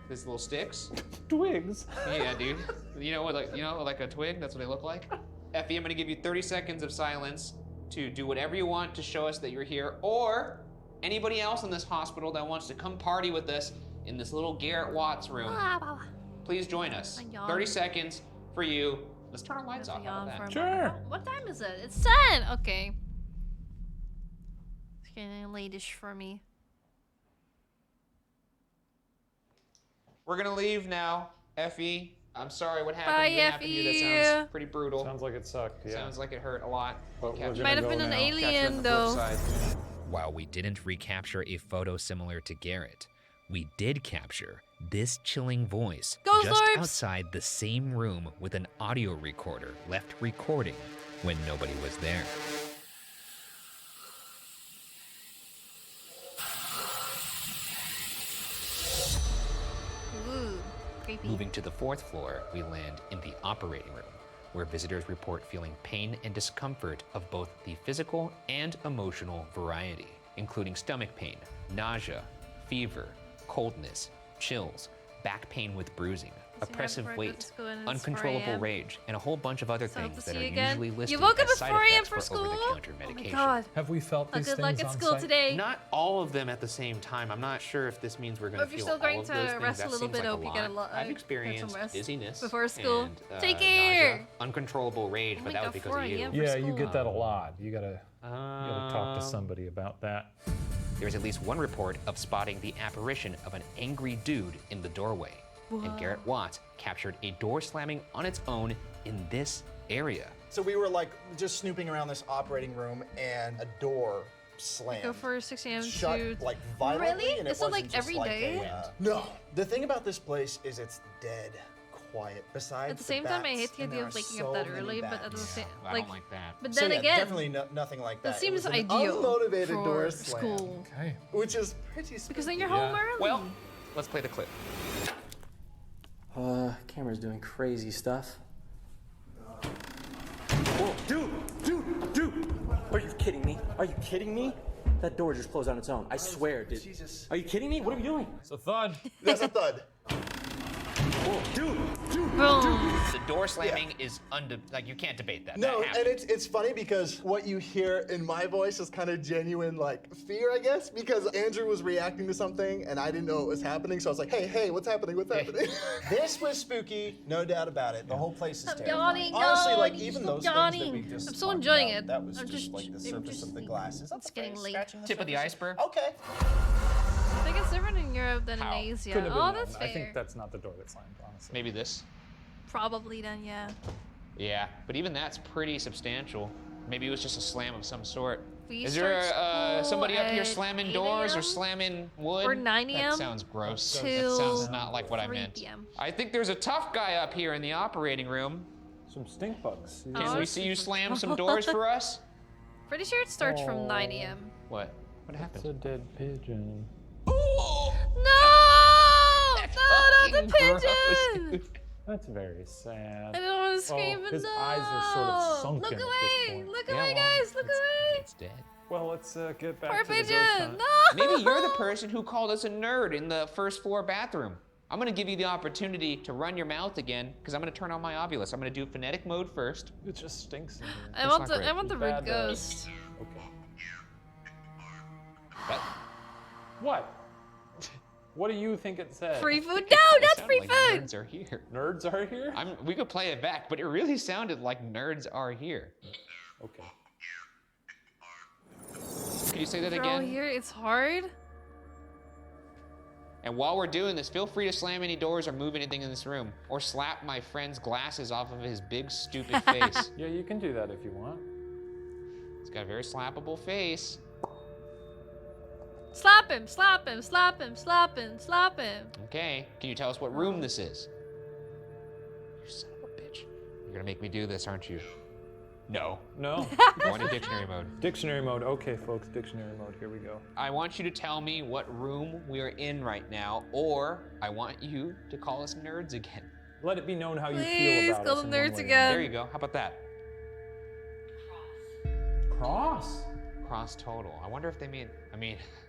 These little sticks? Twigs? Yeah, dude. You know what, like a twig? That's what they look like. Effie, I'm gonna give you 30 seconds of silence to do whatever you want to show us that you're here, or anybody else in this hospital that wants to come party with us in this little Garrett Watts room. Please join us. I yawn. 30 seconds for you. Let's turn our lights off. How Yawn about for a that? Sure. moment. What time is it? It's 10. Okay. It's getting late-ish for me. We're gonna leave now. Effie, I'm sorry what happened. Bye, What happened to you? That Effie. sounds pretty brutal. Sounds like it sucked, yeah. Sounds like it hurt a lot. But we're Capture- gonna Might have go been an now. alien, Flip though. side. While we didn't recapture a photo similar to Garrett, we did capture this chilling voice Ghost just orbs! outside the same room with an audio recorder left recording when nobody was there. Ooh, creepy. Moving to the 4th floor, we land in the operating room, where visitors report feeling pain and discomfort of both the physical and emotional variety, including stomach pain, nausea, fever, coldness, chills, back pain with bruising, oppressive before I go to weight, school and it's 4 uncontrollable a.m. rage, and a whole bunch of other So I hope things to that see are you again. usually You listed woke up as at side 4 a.m. effects for school? over-the-counter Oh my medication. god. Have we felt A these good things luck at on school site? today. Not all of them at the same time. I'm not sure if this means we're going Or to if feel you're still going all of to those things. rest That a little seems bit, like hope you get a lot. I've get some experienced rest dizziness before school. and, Take nausea, care. uncontrollable rage, Oh but my that was God, because 4 of you. a.m. for Yeah, you school. get that a lot. You gotta talk to somebody about that. There's at least one report of spotting the apparition of an angry dude in the doorway. And Whoa. Garrett Watts captured a door slamming on its own in this area. So we were like just snooping around this operating room, and a door slammed. Go for 6 a.m. Shut to like violently, Really? and it Is it like wasn't just every day? No. The thing about this place is it's dead quiet. Besides At the same time, I bats, hate the and idea there of are waking so up that many early, but at the bats. same, I like, don't like that. but So then yeah, again, definitely nothing like that. that seems it was an ideal unmotivated for door slam, school. Okay. which is pretty. Because then you're Yeah. home early. Well, let's play the clip. Camera's doing crazy stuff. Whoa, dude! Are you kidding me? Are you kidding me? That door just closed on its own. I swear, dude. Jesus. Are you kidding me? What are we doing? It's a thud. That's a thud. Whoa, dude! Boom. The door slamming is like you can't debate that. No, that happened. and it's funny because what you hear in my voice is kind of genuine, like fear, I guess, because Andrew was reacting to something and I didn't know what was happening, so I was like, hey, what's happening? What's happening? This was spooky, no doubt about it. The whole place is I'm terrifying. yawning, Honestly, like yawning, even stop those yawning. things that we just I'm so talked enjoying about, it. That was I'm just like the surface of the glass. Is that It's the getting face late. scratching the Tip of the surface? iceberg. Okay. I think it's different in Europe than How? in Asia. Could have been Oh, one. that's fair. I think that's not the door that slammed, honestly. Maybe this. Probably then, yeah. Yeah, but even that's pretty substantial. Maybe it was just a slam of some sort. We Is there start somebody school up here at slamming 8 doors or a.m. slamming wood? Or 9 a.m. That sounds gross. That till sounds not like what I 3 meant. p.m. I think there's a tough guy up here in the operating room. Some stink bugs. Can we see you slam some doors for us? Pretty sure it starts from 9 a.m. What? What happened? It's a dead pigeon. No! No, not the pigeon! That's very sad. I don't want to scream, but his no! eyes are sort of sunken Look at this away! point. Look away, guys! Look away! It's dead. Well, let's get back Poor to the ghost pigeon! hunt. No! Maybe you're the person who called us a nerd in the first floor bathroom. I'm gonna give you the opportunity to run your mouth again, because I'm gonna turn on my Ovilus. I'm gonna do phonetic mode first. It just stinks in here. I want the red ghost. Okay. That, What? What do you think it said? Free food? No, that's sounded free like food! Nerds are here. Nerds are here? We could play it back, but it really sounded like nerds are here. Okay. Can you say that They're all again? here. It's hard. And while we're doing this, feel free to slam any doors or move anything in this room. Or slap my friend's glasses off of his big, stupid face. Yeah, you can do that if you want. He's got a very slappable face. Slap him, slap him, slap him, slap him, slap him. Okay, can you tell us what room this is? You son of a bitch. You're gonna make me do this, aren't you? No. No. Go into dictionary mode. Dictionary mode. Okay, folks, dictionary mode. Here we go. I want you to tell me what room we are in right now, or I want you to call us nerds again. Let it be known how you Please feel about call us them in one nerds way or again. There you go. How about that? Cross? Cross total. I wonder if they mean,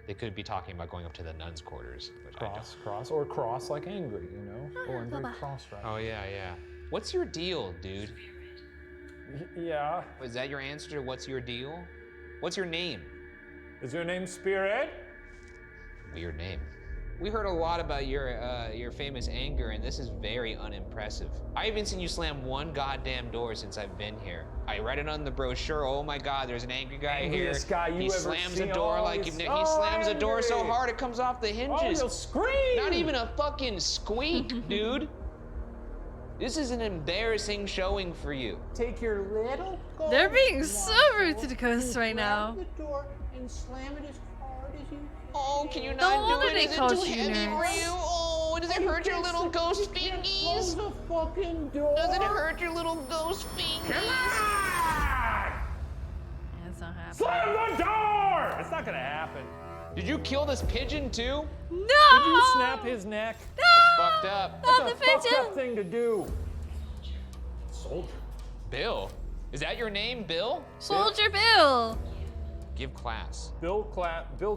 they could be talking about going up to the nuns' quarters. Which Cross, or cross like angry, you know? Oh, I'm very cross right now. Oh, yeah, yeah. What's your deal, dude? Yeah. Was that your answer to what's your deal? What's your name? Is your name Spirit? Weird name. We heard a lot about your famous anger, and this is very unimpressive. I haven't seen you slam one goddamn door since I've been here. I read it on the brochure. Oh my God, there's an angry guy here. Angriest guy you he ever slams seen. a door Oh, like he's he so slams a door so angry. hard it comes off the hinges. Oh, you'll scream! Not even a fucking squeak, dude. This is an embarrassing showing for you. Take your little ghost They're being so rude to the ghosts right now. the door and slam it as hard as you can. Oh, can you No not wonder do it? they Is it call too you heavy for nerds. you? Oh, does it hurt your little ghost fingies? Close the fucking door. Does it hurt your little ghost fingies? Yeah, it's not happening. Slam the door! It's not gonna happen. Did you kill this pigeon too? No! Did you snap his neck? No! Fucked up. Not That's the a fucked pigeon! up thing to do. Soldier. Bill? Is that your name, Bill? Soldier Bill! Give class. Bill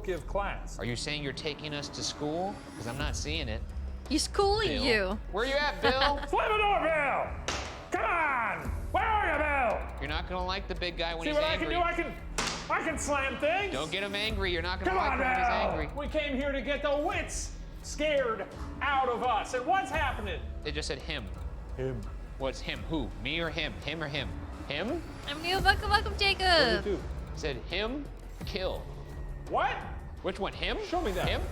give class. Are you saying you're taking us to school? Because I'm not seeing it. He's schooling Bill? you. Where you at, Bill? Slam the door, Bill! Come on! Where are you, Bill? You're not gonna like the big guy when See he's what angry. I can do? I can slam things. Don't get him angry. You're not gonna Come like on him when he's now. angry. We came here to get the wits scared out of us. And what's happening? They just said him. Him. What's him? Who? Me or him? Him or him? Him? I'm Neil. Welcome, What did Jacob. you do? Said him, kill. What? Which one? Him? Show me that. Him?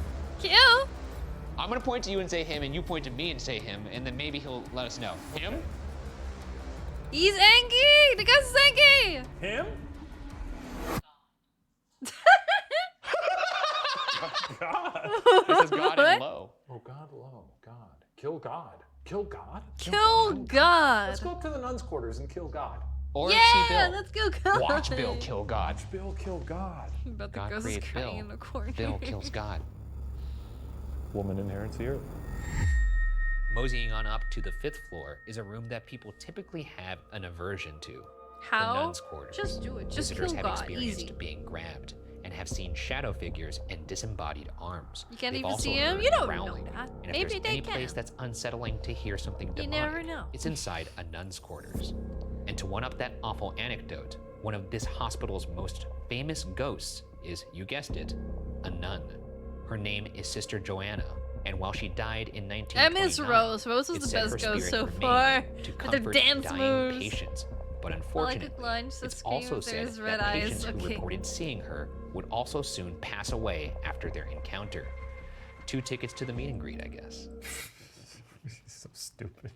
Kill? I'm gonna point to you and say him, and you point to me and say him, and then maybe he'll let us know. Him? He's angry! The ghost is angry! Him? God. This is God What? in low. Oh, God, low. God. Kill God. Kill God? Kill God! Let's go up to the nuns' quarters and kill God. Or see Yeah, Bill. let's go God! Watch Bill kill God. Bill kill God. But the God ghost is creates crying Bill. in the corner. Bill kills God. Woman inherits the earth. Moseying on up to the 5th floor is a room that people typically have an aversion to. How? The nuns' quarters. Just do it. Just Visitors kill have God. experienced Easy. being grabbed and have seen shadow figures and disembodied arms. You can't They've even also see him? heard You don't growling. know that. And if Maybe there's they any can. place that's unsettling to hear something You demonic, never know. it's inside a nun's quarters. And to one-up that awful anecdote, one of this hospital's most famous ghosts is, you guessed it, a nun. Her name is Sister Joanna, and while she died in 1929, I miss Rose. Rose was it's the said her best ghost so spirit far. remained to With her comfort dance dying moves. patients. But I like unfortunately, a lunch that it's also screams, said there's red that eyes. patients who Okay. reported seeing her would also soon pass away after their encounter. 2 tickets to the meet and greet, I guess. So stupid.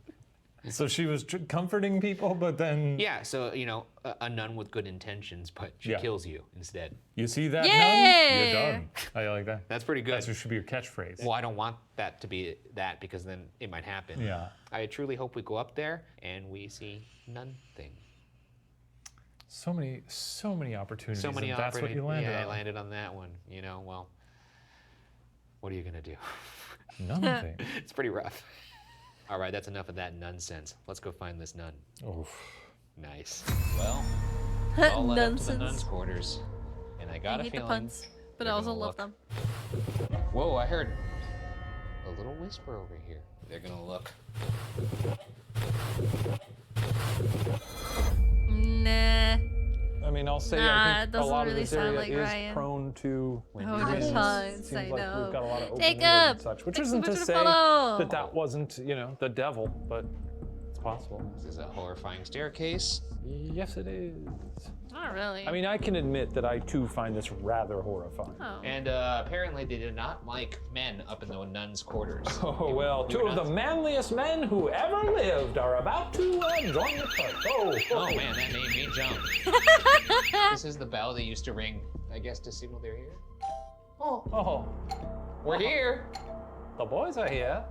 So she was comforting people, but then... Yeah, so, you know, a nun with good intentions, but she kills you instead. You see that, nun? You're done. I like that. That's pretty good. That should be your catchphrase. Well, I don't want that to be that because then it might happen. Yeah. I truly hope we go up there and we see nothing. So many opportunities. So many and that's what you landed I on. landed on that one. You know, well, what are you gonna do? Nothing. It's pretty rough. All right, that's enough of that nonsense. Let's go find this nun. Oof. Nice. Well, all led up to the nun's quarters, and I got I a hate feeling. the puns, but I they're also gonna love look. them. Whoa! I heard a little whisper over here. They're gonna look. Nah. I mean, I'll say Nah, I it think a doesn't lot really of this sound area like is Ryan. prone to winds. Seems Seems I like know. we've got a lot of open Take windows up. and such, which Take isn't some to to say follow. that that wasn't, you know, the devil, but it's possible. This is a horrifying staircase. Yes, it is. Not really. I mean, I can admit that I too find this rather horrifying. Oh. And apparently they did not like men up in the nun's quarters. Oh, well, two of the manliest men who ever lived are about to join the church. Oh man, that made me jump. This is the bell they used to ring, I guess, to signal they're here. Oh. We're here. The boys are here.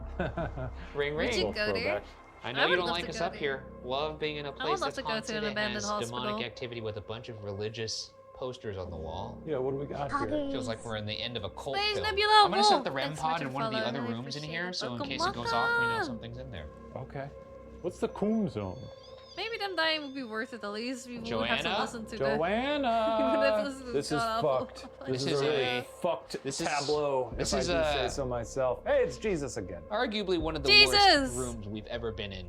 Ring, ring. Would you go there? I I know you would don't love like to us go up there. here. Love being in a I would place love that's to go to haunted an and abandoned has hospital. demonic activity with a bunch of religious posters on the wall. Yeah, what do we got here? Feels like we're in the end of a cult Space film. Nebula I'm gonna set Wolf. the REM That's pod what in you one of the follow. other I rooms in appreciate here, it. so in Welcome, case it goes off, we know welcome. something's in there. Okay. What's the Coom Zone? Maybe them dying would be worth it. At least we wouldn't have to Joanna? listen to we Joanna! wouldn't have to listen to This is God awful. fucked. This This is is a really a- fucked this is- tableau, this if is I do say a- so myself. Hey, it's Jesus again. Arguably one of the Jesus! worst rooms we've ever been in.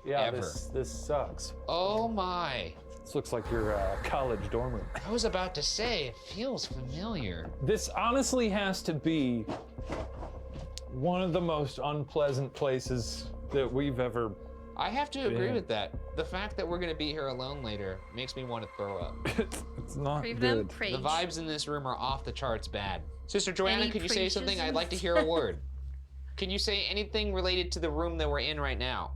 Yeah, ever. this sucks. Oh my. This looks like your college dorm room. I was about to say, it feels familiar. This honestly has to be one of the most unpleasant places that we've ever... I have to agree Yeah. with that. The fact that we're gonna be here alone later makes me want to throw up. It's not Crave them, good. preach. The vibes in this room are off the charts bad. Sister Joanna, Any could you say something? I'd like to hear a word. Can you say anything related to the room that we're in right now?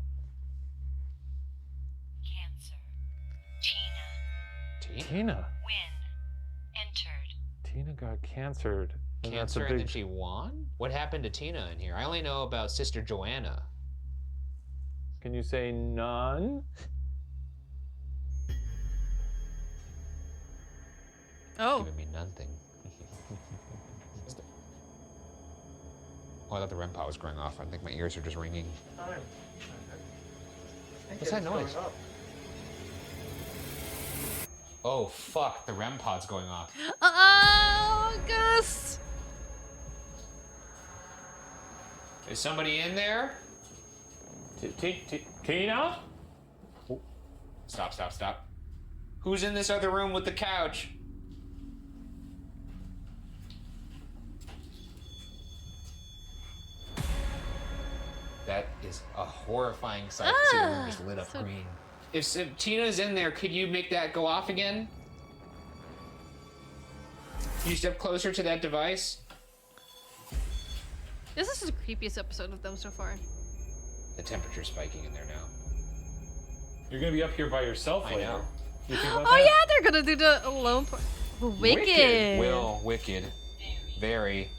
Tina. When entered. Tina got cancered. And that's a Cancer and then big... she won? What happened to Tina in here? I only know about Sister Joanna. Can you say none? Oh. Giving me nothing. Oh, I thought the REM pod was going off. I think my ears are just ringing. What's that noise? Oh, fuck. The REM pod's going off. Oh, Gus! Is somebody in there? Tina? Stop, stop, stop. Who's in this other room with the couch? That is a horrifying sight to see the room just lit up green. If Tina's in there, could you make that go off again? Can you step closer to that device? This is the creepiest episode of them so far. The temperature's spiking in there now. You're gonna be up here by yourself I later. know. You think about Oh that? yeah, they're gonna do the alone part. Wicked. Will, wicked. Very.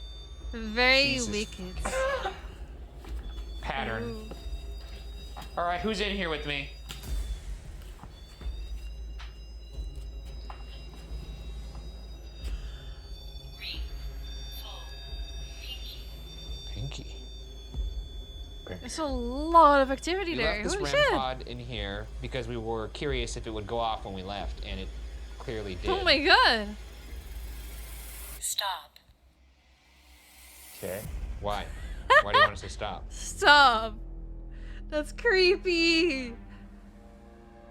Very Jesus. wicked. Pattern. Alright, who's in here with me? Pinky. There's a lot of activity We there. left this Holy REM shit. pod in here because we were curious if it would go off when we left, and it clearly did. Oh my god. Stop. Okay. Why? Why do you want us to stop? Stop. That's creepy.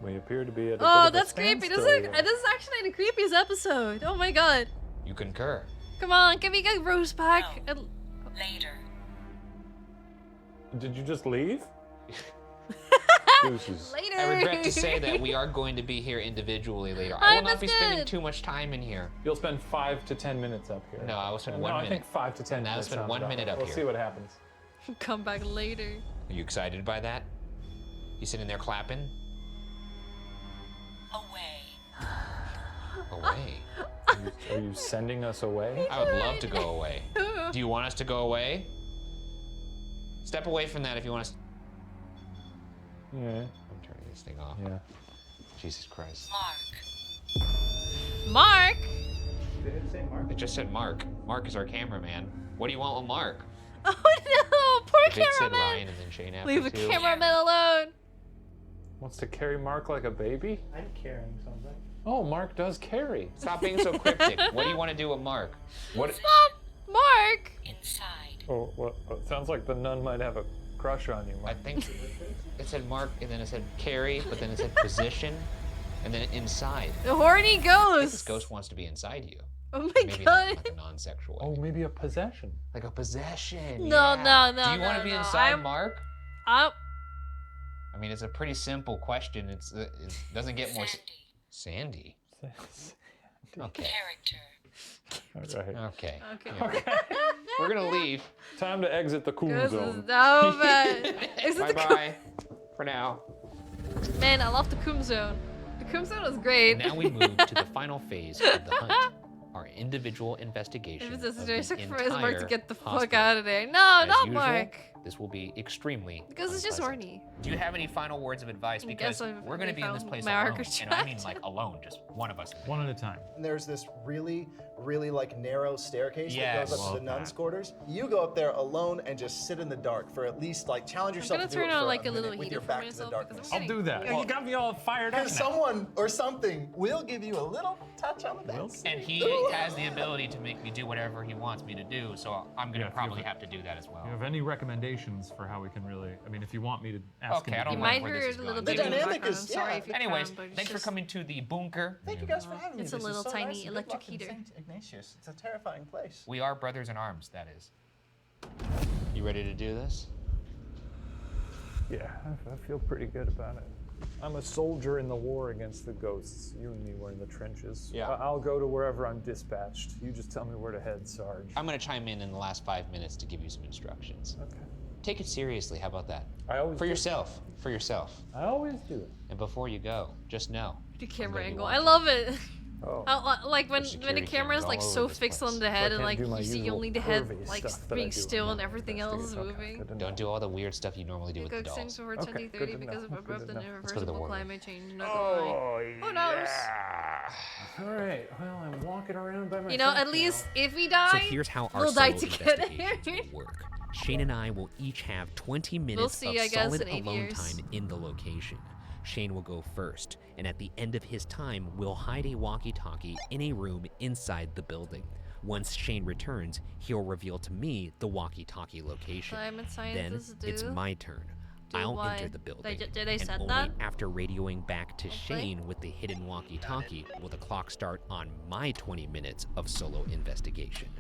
We appear to be at a Oh, bit of a that's creepy. This standstill is actually the creepiest episode. Oh my god. You concur. Come on, can we get Rose back? And- Later. Did you just leave? Deuces. Later. I regret to say that we are going to be here individually later. Hi, I will not be Miss spending Good. too much time in here. You'll spend 5 to 10 minutes up here. No, I will spend No, 1 I minute. think 5 to 10 And I'll minutes. spend sounds 1 about minute right. up We'll here. see what happens. Come back later. Are you excited by that? You sitting there clapping? Away. Are you sending us away? I would love to go away. Do you want us to go away? Step away from that if you want us. Yeah. I'm turning this thing off. Yeah. Jesus Christ. Mark! Did it say Mark? It just said Mark. Mark is our cameraman. What do you want with Mark? Oh no! Poor If it said cameraman! Ryan and then Shane after Leave the too. cameraman alone! Wants to carry Mark like a baby? I'm carrying something. Oh, Mark does carry. Stop being so cryptic. What do you want to do with Mark? What? Stop! Mark! Oh, well, it sounds like the nun might have a crush on you, I Mark. think it said Mark, and then it said carry, but then it said position, and then inside. The horny I think ghost! this ghost wants to be inside you. Oh my Maybe god! not like a non-sexual way. Oh, maybe a possession. Like a possession. No, yeah. no, Do you want to be inside, Mark? I'm... I mean, it's a pretty simple question. It doesn't get more. Sandy. Okay. All right. Okay. Okay. We're gonna leave. Time to exit the cool This zone. is so bad. Is it the Bye-bye. For now. Man, I love the Coom Zone. The Coom Zone is great. Now we move to the final phase of the hunt. Our individual investigation. If it's a of the situation for Mark to entire get the fuck hospital. out of there. No, As not usual, Mark. This will be extremely Because it's just unpleasant. horny. Do you have any final words of advice? I Because guess I've we're going to be in this found place Mark alone. And I mean like alone, just one of us. One at a time. And there's this really, really like narrow staircase that goes up to Love the nuns' that. quarters. You go up there alone and just sit in the dark for at least like challenge I'm yourself gonna to do turn it on for like a minute little with heater your for back to the myself darkness. because I'm I'll do that. Well, You got me all fired up Because now. someone or something will give you a little touch on the back. And he has the ability to make me do whatever he wants me to do, so I'm going to probably have to do that as well. Do you have any recommendations for how we can really? I mean, if you want me to ask Okay, him I to don't do mind it. where this is going. The dynamic is, I'm sorry if you Anyways, can, but it's thanks for just- coming to the bunker. Thank you guys for having me. It's a This is little so tiny nice and good electric luck in heater. St. Ignatius. It's a terrifying place. We are brothers in arms, that is. You ready to do this? Yeah, I feel pretty good about it. I'm a soldier in the war against the ghosts. You and me were in the trenches. Yeah. I'll go to wherever I'm dispatched. You just tell me where to head, Sarge. I'm going to chime in the last 5 minutes to give you some instructions. Okay. Take it seriously, how about that? I always For do. yourself. For yourself. I always do it. And before you go, just know. The camera gonna be angle. watching. I love it. Oh. Like when There's the security camera is cameras like all so over this fixed place. on the So I head and can't like do my you see usual only the head pervy like stuff that I being do still when and I'm everything else is investigating. Okay, moving. good to Don't know. do all the weird stuff you normally do with the Go extinct dolls. before Okay, good 2030 to because know. of Good abrupt to and know. Let's go to the irreversible war room. climate change. Not gonna lie. Who knows? All right. Well, I'm walking around by myself. You know, at now. least if we die, So here's how our we'll die solo together. investigations will work. Shane and I will each have 20 minutes see, of I guess, solid in 8 alone years. time in the location. Shane will go first, and at the end of his time, we'll hide a walkie-talkie in a room inside the building. Once Shane returns, he'll reveal to me the walkie-talkie location. Climate Then scientists it's do my turn. do I'll what? enter the building, Did they and said only that? after radioing back to Shane with the hidden walkie-talkie will the clock start on my 20 minutes of solo investigation.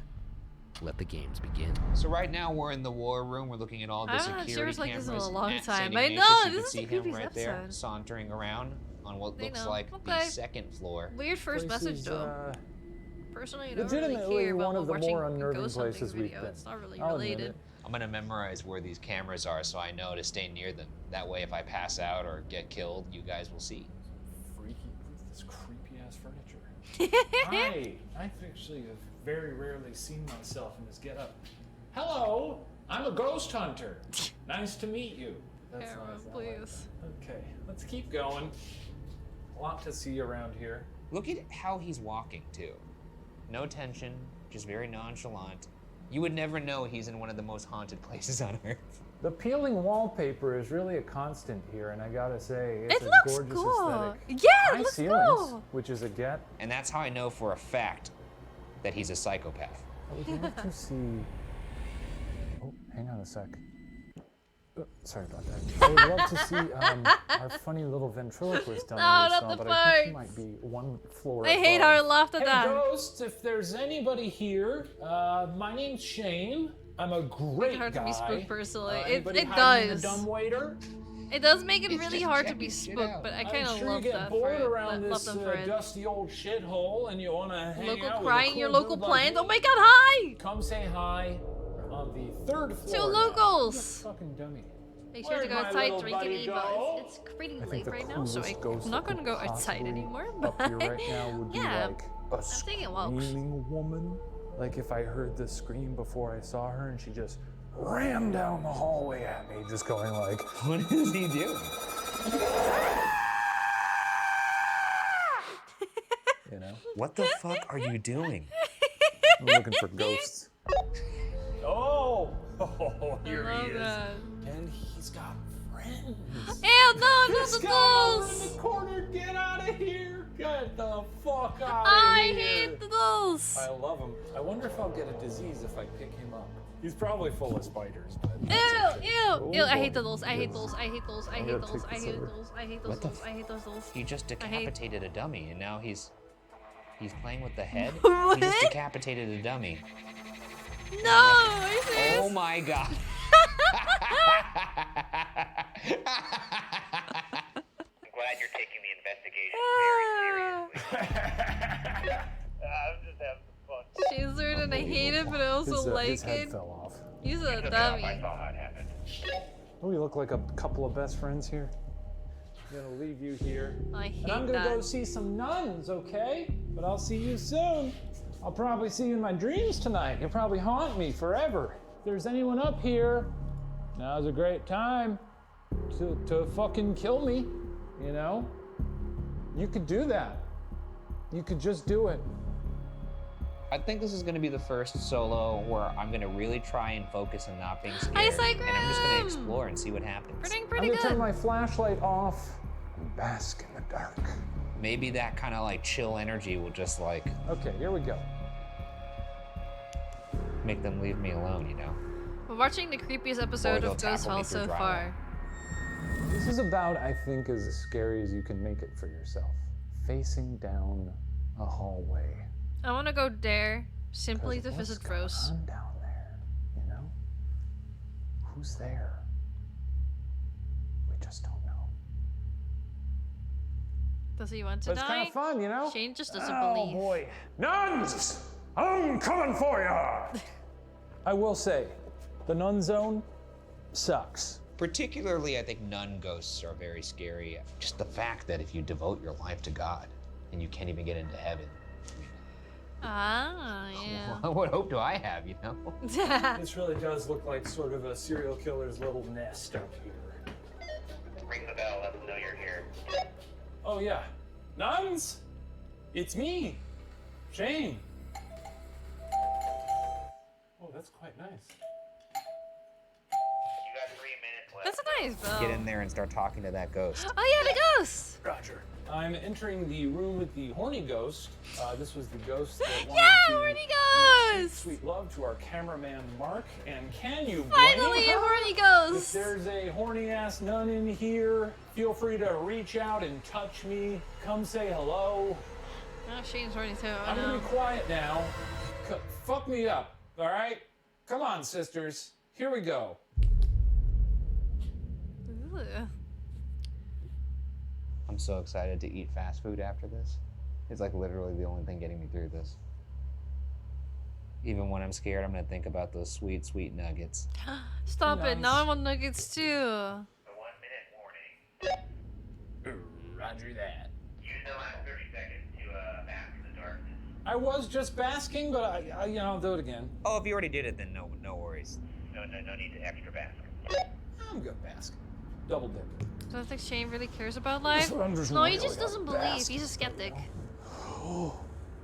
Let the games begin. So right now we're in the war room. We're looking at all the I haven't security serious like this cameras. in a long at time. St. I Ignatius. know, You this can is see the him creepiest right there, episode. sauntering around on what They looks know. like Okay. the second floor. Weird first Place message is, though. Personally, I don't really legitimately care one about of the watching more a unnerving ghost hunting places we've video. been. It's not really I'll admit related. it. I'm gonna memorize where these cameras are so I know to stay near them. That way if I pass out or get killed, you guys will see. Freaky, this creepy ass furniture. Hi. I actually have very rarely seen myself in this getup. Hello, I'm a ghost hunter. Nice to meet you. That's Camera, nice. I like please. that. Okay, let's keep going. A lot to see around here. Look at how he's walking too. No tension, just very nonchalant. You would never know he's in one of the most haunted places on earth. The peeling wallpaper is really a constant here, and I gotta say, it's It a looks gorgeous cool. aesthetic. Yeah, it High looks ceilings, cool. which is a get. And that's how I know for a fact that he's a psychopath. I would love to see. Oh, hang on a sec. Sorry about that. I would love to see our funny little ventriloquist on No, the not saw, the but I think he farts. might be one floor I hate how I laughed at Hey, that. ghosts, if there's anybody here, my name's Shane. I'm a great It's hard guy. to be spooked personally. Anybody It hiding in does. the dumbwaiter? It does make it It's really just hard to checking be shit spooked, out. but I I'm kind of sure love you get that bored for it. around Love this them for it. dusty old shithole, and you want to hang Local out crying, with a your cool local dude like plant. me. Oh my god, hi! Come say hi on the third floor. Two now. locals. You fucking dummy. Make sure to go outside, drink and eat. Well, it's pretty late right now, so I'm not gonna go outside anymore. But Up here right now would be yeah, like a I'm taking walks. screaming woman. Like if I heard the scream before I saw her and she just ran down the hallway at me, just going like, what is he doing? You know? What the fuck are you doing? I'm looking for ghosts. Oh, here he is. And he's got friends. Ew, no, This not the guy dolls! in the corner, get out of here! Get the fuck out of I here! hate the dolls! I love him. I wonder if I'll get a disease if I pick him up. He's probably full of spiders, but Ew, I hate the dolls, I hate dolls, I hate dolls, I hate dolls, I hate dolls, I hate those What the dolls, I hate those dolls. He just decapitated a dummy, and now he's playing with the head. What? He just decapitated a dummy. No! Are you serious? Oh my god. I'm glad you're taking the investigation very seriously. I'm just having some fun. She's weird and I hate it, but I also like his head it. fell off. He's a dummy. Oh, we look like a couple of best friends here. I'm gonna leave you here. I hate and I'm gonna go that. see some nuns, okay? But I'll see you soon. I'll probably see you in my dreams tonight. You'll probably haunt me forever. If there's anyone up here, now's a great time to fucking kill me, you know? You could do that. You could just do it. I think this is going to be the first solo where I'm going to really try and focus on not being scared. Hi, and I'm just going to Cycram! explore and see what happens. Pretty I'm gonna good. turn my flashlight off and bask in the dark. Maybe that kind of like chill energy will just like Okay, here we go. make them leave me alone, you know? We're watching the creepiest episode they'll of Ghost tackle me Hall so through drywall. far. This is about, I think, as scary as you can make it for yourself. Facing down a hallway. I want to go there simply to 'Cause what's visit going Rose. on down there, you know? Who's there? We just don't know. Does he want to But it's die? kind of fun, you know? Shane just doesn't Oh, believe. boy. Nuns! I'm coming for ya! I will say, the nun zone sucks. Particularly, I think nun ghosts are very scary. Just the fact that if you devote your life to God and you can't even get into heaven, Ah, yeah. what hope do I have, you know? This really does look like sort of a serial killer's little nest up here. Ring the bell, let them know you're here. Oh, yeah. Nuns! It's me, Shane. Oh, that's quite nice. You got 3 minutes left. That's a nice bell. Get in there and start talking to that ghost. Oh yeah, the ghost! Roger. I'm entering the room with the horny ghost. This was the ghost that wanted Yeah, to horny give ghost! sweet love to our cameraman Mark. And can you Finally blame a her? horny If ghost! there's a horny ass nun in here, feel free to reach out and touch me. Come say hello. Oh, Shane's horny too. I I'm gonna know. be quiet now. Fuck me up, all right? Come on, sisters. Here we go. Ugh. I'm so excited to eat fast food after this. It's like literally the only thing getting me through this. Even when I'm scared, I'm gonna think about those sweet, sweet nuggets. Stop it! Now I want nuggets too. A 1-minute warning. Roger that. You still have 30 seconds to bask in the darkness. I was just basking, but I I'll do it again. Oh, if you already did it, then no worries. No need to extra bask. I'm good basking. Double dip. I don't think Shane really cares about life. I'm just No, he really just doesn't believe. basking, He's a skeptic.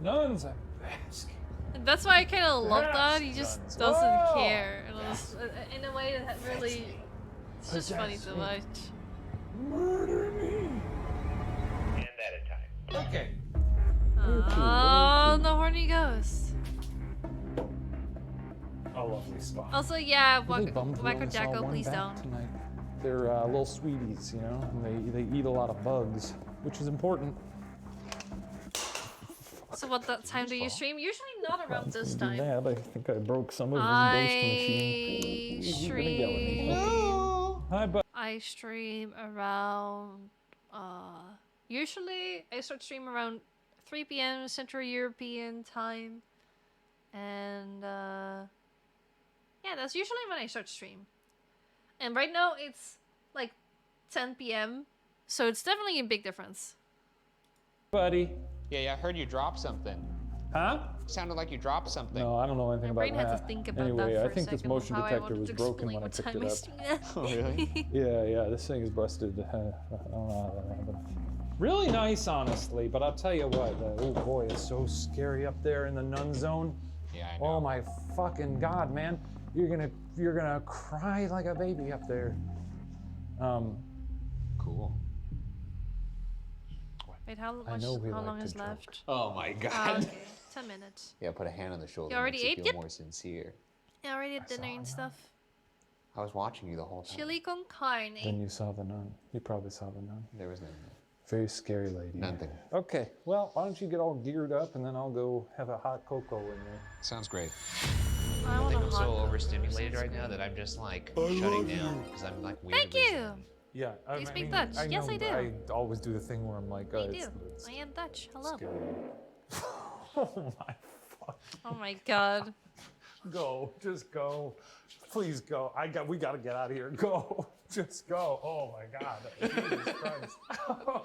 Nuns, I'm basking. And that's why I kind of love that. He just Nuns. doesn't Oh! care. And it was, in a way that really, it's just funny to watch. Murder me. And that at time. Okay. Oh, the horny ghost. A lovely spot. Also, yeah, Really bummed we Wacko only saw Jacko, one please bat don't. tonight. They're little sweeties, you know, and they eat a lot of bugs, which is important. So what time do you stream? Usually not around this time. Mad. I think I broke some of his ghost I machine. He's gonna yell at me. stream. Hi, bud. I stream around. Usually I start stream around 3 p.m. Central European time, and yeah, that's usually when I start stream. And right now it's like 10 p.m. So it's definitely a big difference. Buddy. Yeah, I heard you drop something. Huh? Sounded like you dropped something. No, I don't know anything My about brain had that. to think about anyway, that for I think a this second motion of how I detector wanted was to broken explain when I what picked time it I up. seen that. Oh, really? Yeah, this thing is busted. I don't know how that happened. Really nice, honestly, but I'll tell you what, oh boy, it's so scary up there in the nun zone. Yeah, I know. Oh my fucking god, man. You're gonna cry like a baby up there. Cool. Wait, how I know we long like is to joke. left? Oh my Oh, god. okay. 10 minutes. Yeah, put a hand on the shoulder. You already makes ate? feel Yep. more sincere. I already had dinner and stuff. I was watching you the whole time. Chili con carne. Then you saw the nun. You probably saw the nun. There was none. Very scary lady. Nothing. Okay, well, why don't you get all geared up and then I'll go have a hot cocoa in there. Sounds great. I I want think a I'm so hot overstimulated right now that I'm just like shutting down because I'm like weirdly Thank you! Yeah, Do you speak Dutch? Yes, I do. I always do the thing where I'm like, I it's do. I am Dutch. Hello. scary. Oh my fuck. Oh my god. Go, just go. Please go. We gotta get out of here. Go. Just go. Oh my god. Jesus Christ. Oh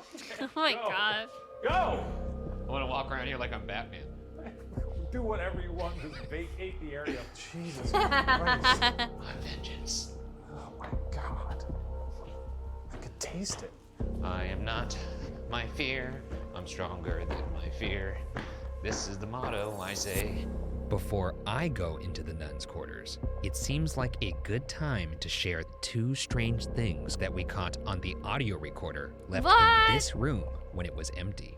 my god. Go! I want to walk around here like I'm Batman. Do whatever you want, just vacate the area. Jesus Christ. My vengeance. Oh my god. I could taste it. I am not my fear. I'm stronger than my fear. This is the motto I say. Before I go into the nuns' quarters, it seems like a good time to share two strange things that we caught on the audio recorder left in this room when it was empty.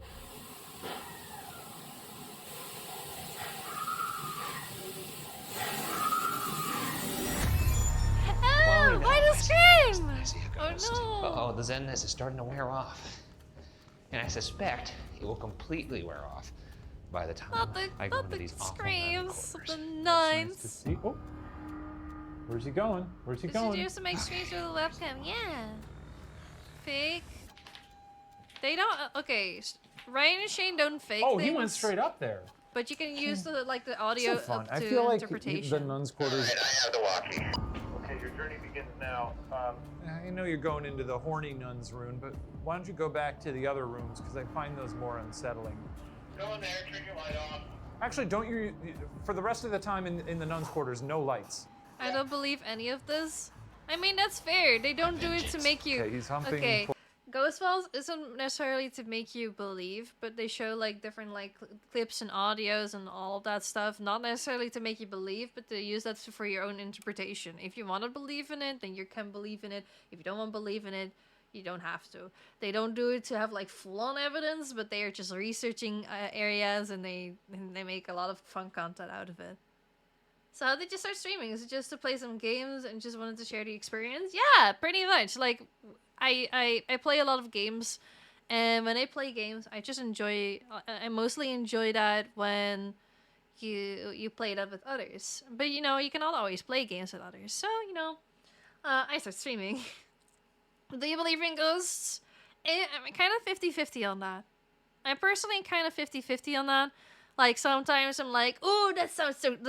Oh, why the scream? Oh no. Uh-oh, the zenness is starting to wear off. And I suspect it will completely wear off by the time I go into these awful nun Screams. quarters. The nuns. See? Oh. Where's he going? Where's he Did you going? do some streams through the webcam? Yeah. Fake. They don't. Okay. Ryan and Shane don't fake. Oh, things, he went straight up there. But you can use the audio So fun. up I to feel like interpretation. the nuns' quarters. I have the walkie. Okay, your journey begins now. I know you're going into the horny nuns' room, but why don't you go back to the other rooms? Because I find those more unsettling. Go in there, turn your light off. Actually, don't you? For the rest of the time in the nuns' quarters, no lights. I don't believe any of this. I mean, that's fair. They don't do it to make you. Okay, he's humping. Okay. Ghost Files isn't necessarily to make you believe, but they show like different like clips and audios and all of that stuff. Not necessarily to make you believe, but to use that for your own interpretation. If you want to believe in it, then you can believe in it. If you don't want to believe in it, you don't have to. They don't do it to have like full-on evidence, but they are just researching areas and they make a lot of fun content out of it. So how did you start streaming? Is it just to play some games and just wanted to share the experience? Yeah, pretty much. Like, I play a lot of games, and when I play games, I just enjoy. I mostly enjoy that when you play that with others. But you know, you cannot always play games with others. So you know, I start streaming. Do you believe in ghosts? I'm kind of 50-50 on that. I'm personally kind of 50-50 on that. Like, sometimes I'm like, oh, that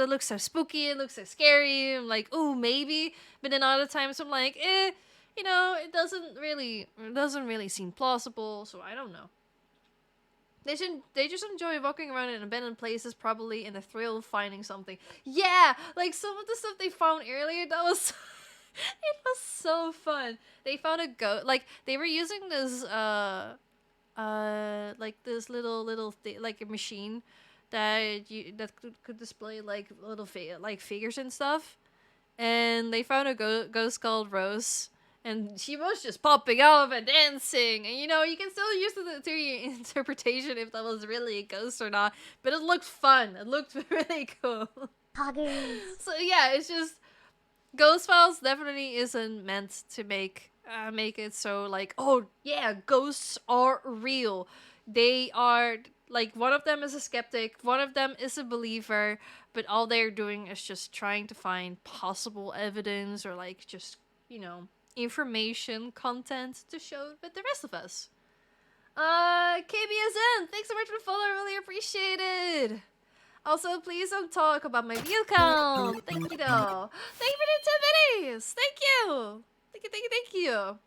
looks so spooky, it looks so scary. I'm like, oh, maybe. But then other times I'm like, you know, it doesn't really seem plausible, so I don't know. They just enjoy walking around in abandoned places, probably in the thrill of finding something. Yeah, like some of the stuff they found earlier, that was it was so fun. They found a goat, like they were using this like this little thing, like a machine that could display like little figures and stuff, and they found a ghost called Rose, and she was just popping up and dancing, and you know, you can still use it to your interpretation if that was really a ghost or not, but it looked fun. It looked really cool. So yeah, it's just Ghost Files definitely isn't meant to make it so like, oh yeah, ghosts are real. They are like, one of them is a skeptic, one of them is a believer, but all they're doing is just trying to find possible evidence or like just, you know, information, content to show with the rest of us. KBSN, thanks so much for the follow, I really appreciate it. Also, please don't talk about my view count. Thank you, though. Thank you for the 10 minutes. Thank you. Thank you.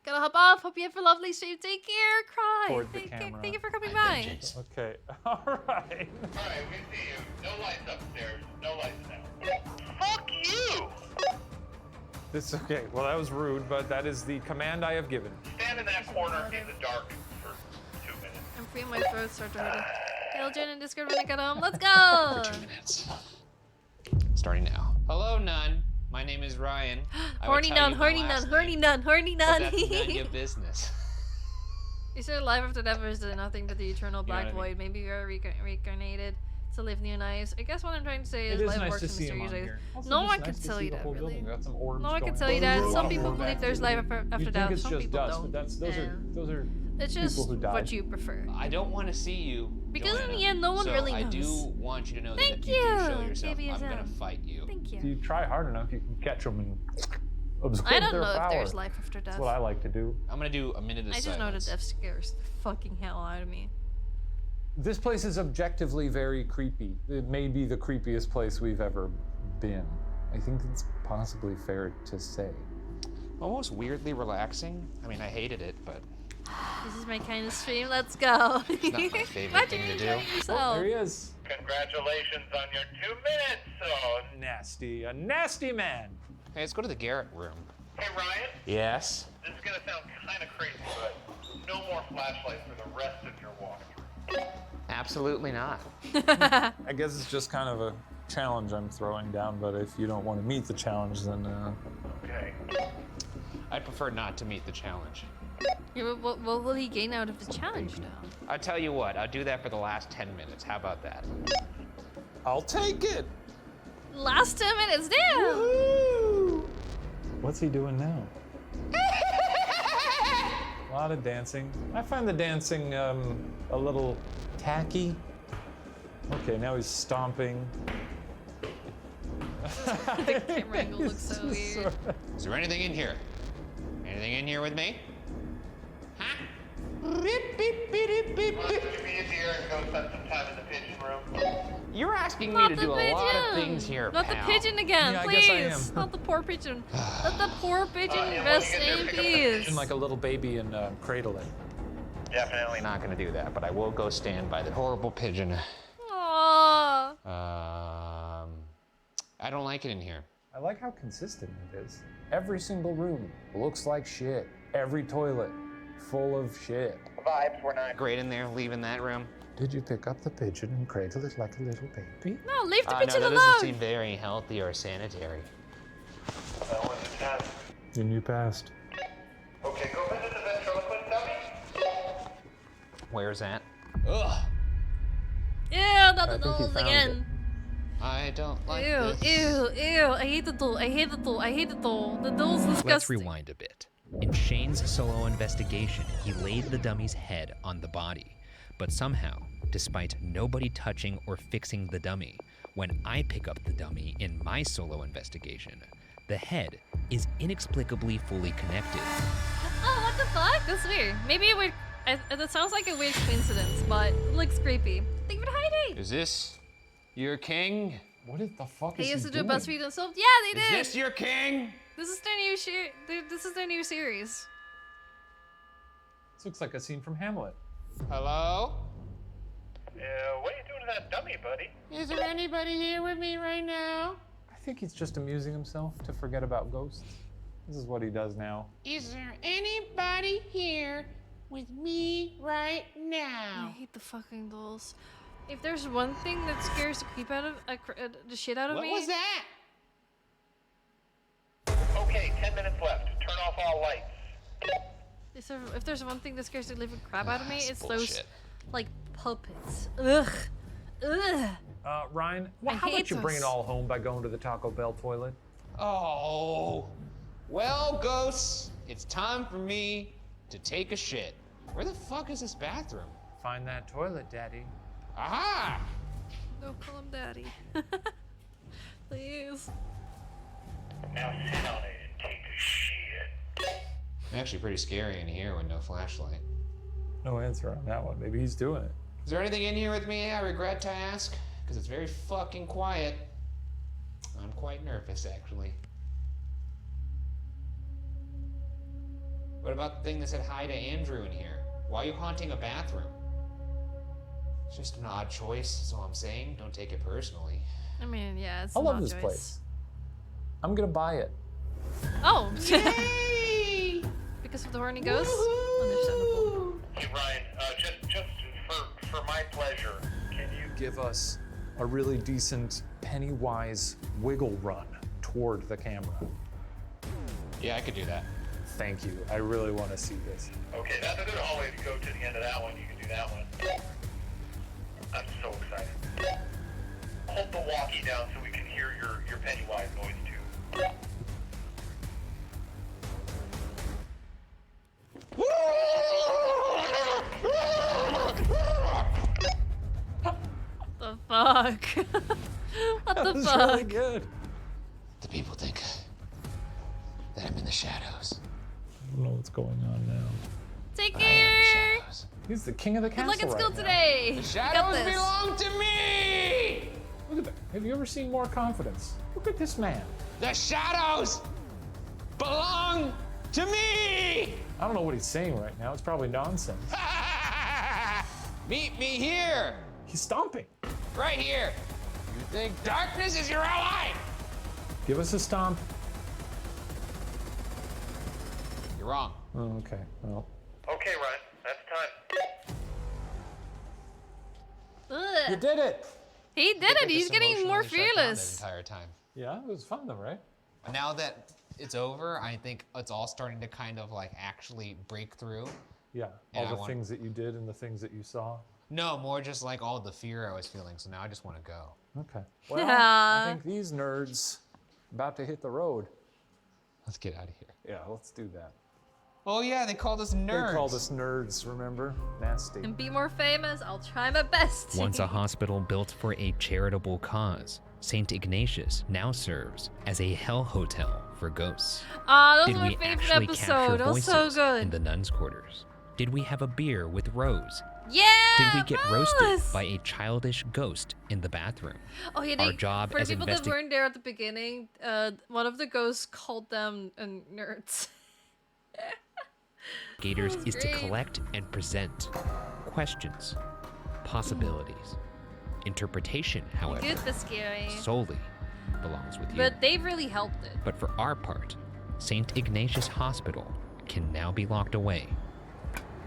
Gotta hop off. Hope you have a lovely stream. Take care. Cry. Toward the camera. Thank you for coming by. Okay. All right. Alright, we see you. No lights upstairs. No lights now. Fuck you! This okay. Well, that was rude, but that is the command I have given. Stand in that corner in the dark for 2 minutes. I'm free. My throat started hurting. Hail Jen in Discord when I get home. Let's go. For 2 minutes. Starting now. Hello, Nun. My name is Ryan. Horny nun, horny nun, horny nun, horny But nun. that's none of your business. Is there life after death, or is there nothing but the eternal black what I mean? void? Maybe we are reincarnated to live new lives. I guess what I'm trying to say is It is life nice works to in see him on mysterious here. ways. Also, No just one nice can to tell see you the that, whole really. building. Got some orbs No one can going tell you on. that. A lot Some of people orb believe there's life after You think death. it's Some just people dust, don't. but those are It's people just who died. what you prefer. I don't want to see you. Because in Joanna. the end, no one So really I knows. do want you to know Thank that if you do show you, yourself, I'm KBSM. gonna fight you. Thank If you. you try hard enough, you can catch them and absorb I don't their know power. if there's life after death. That's what I like to do. I'm gonna do a minute of I just know silence. that death scares the fucking hell out of me. This place is objectively very creepy. It may be the creepiest place we've ever been. I think it's possibly fair to say. Almost weirdly relaxing. I mean, I hated it, but This is my kind of stream. Let's go. not my favorite Imagine thing to do. enjoying yourself. There he is. Congratulations on your 2 minutes. Oh, Nasty. A nasty man. Hey, let's go to the Garrett room. hey Ryan, Yes. this is gonna sound kind of crazy, but no more flashlights for the rest of your walkthrough. Absolutely not. I guess it's just kind of a challenge I'm throwing down, but if you don't want to meet the challenge, then Okay. I'd prefer not to meet the challenge. Yeah, but what will he gain out of the challenge now? I'll tell you what, I'll do that for the last 10 minutes. How about that? I'll take it. Last 10 minutes, damn! What's he doing now? A lot of dancing. I find the dancing a little tacky. Okay, now he's stomping. The camera angle looks so weird. Is there anything in here? Anything in here with me? You're asking me to do a lot of things here, Not pal. the pigeon again, Yeah, I please. guess I am. Not the poor pigeon. Let the poor pigeon yeah, rest when you get in there, pick up the peace. And like a little baby and cradle it. Definitely not gonna do that, but I will go stand by the horrible pigeon. Aww. I don't like it in here. I like how consistent it is. Every single room looks like shit. Every toilet full of shit. Vibes were not Great in there, leaving that room. Did you pick up the pigeon and cradle it like a little baby? No, leave the No, pigeon that alone. doesn't seem very healthy or sanitary. That was a test. And you passed. Okay, go visit the ventriloquist dummy. Where's that? Ugh! Ew, not the I think he dolls found again. I don't like Ew, this. ew. I hate the doll. I hate the doll. I hate the doll. The doll's disgusting. Let's rewind a bit. In Shane's solo investigation, he laid the dummy's head on the body. But somehow, despite nobody touching or fixing the dummy, when I pick up the dummy in my solo investigation, the head is inexplicably fully connected. Oh, what the fuck? That's weird. Maybe it would. That sounds like a weird coincidence, but it looks creepy. Thank you for hiding. Is this your king? What the fuck They is used he to do doing? BuzzFeed themselves. Yeah, they Is did. this your king? This is their new This is their new series. This looks like a scene from Hamlet. Hello? What are you doing to that dummy, buddy? Is there anybody here with me right now? I think he's just amusing himself to forget about ghosts. This is what he does now. Is there anybody here with me right I now? hate the fucking dolls. If there's one thing that scares the creep out of the shit out of What me, was that? Okay, 10 minutes left. Turn off all lights. if there's one thing that scares the living crap out of me, That's it's those bullshit. like puppets. Ugh, ugh. Ryan, I how hate about you bring it those. all home by going to the Taco Bell toilet? Oh. Well, ghosts, it's time for me to take a shit. Where the fuck is this bathroom? Find that toilet, Daddy. Aha! Don't call him daddy. Please. Now sit on it and take a shit. Actually pretty scary in here with no flashlight. No answer on that one. Maybe he's doing it. Is there anything in here with me I regret to ask? Because it's very fucking quiet. I'm quite nervous, actually. What about the thing that said hi to Andrew in here? Why are you haunting a bathroom? It's just an odd choice, that's all I'm saying. Don't take it personally. I mean, yeah, it's I an love odd this choice. place. I'm gonna buy it. Oh! Because of the horny ghost? Understandable. Hey Ryan, just for my pleasure, can you Give us a really decent Pennywise wiggle run toward the camera. Yeah, I could do that. Thank you. I really want to see this. Okay, that's a good hallway to go to the end of that one. You can do that one. I'm so excited. Hold the walkie down so we can hear your Pennywise noise too. The fuck? What the was fuck? really good. The people think that I'm in the shadows. I don't know what's going on now. Take care! He's the king of the Good castle luck at school right now. today! The You got shadows this. belong to me! Look at that. Have you ever seen more confidence? Look at this man. The shadows belong to me! I don't know what he's saying right now. It's probably nonsense. Meet me here! He's stomping. Right here! You think darkness is your ally? Give us a stomp. You're wrong. Oh, okay. Well, Okay, Ryan, that's time. Ugh. you did it. He did it! He's getting more fearless. The entire time. Yeah, it was fun though, right? Now that it's over, I think it's all starting to kind of like actually break through. Yeah. And I All the want- things that you did and the things that you saw. No, more just like all the fear I was feeling. So now I just want to go. Okay. Well, I think these nerds about to hit the road. Let's get out of here. Yeah, let's do that. Oh yeah, they called us nerds. They called us nerds, remember? Nasty. And be more famous, I'll try my best. Once a hospital built for a charitable cause, St. Ignatius now serves as a hell hotel for ghosts. Ah, that was Did my we favorite actually episode. capture That was so voices good. in the nuns' quarters? Did we have a beer with Rose? Yeah! Did we get roasted Rose! by a childish ghost in the bathroom? Oh, yeah, Our job for the as people that weren't there at the beginning, one of the ghosts called them nerds. investigators That is was to great. collect and present questions, possibilities. Interpretation, however, Good, the scary. solely belongs with you. But they've really helped it. But for our part, St. Ignatius Hospital can now be locked away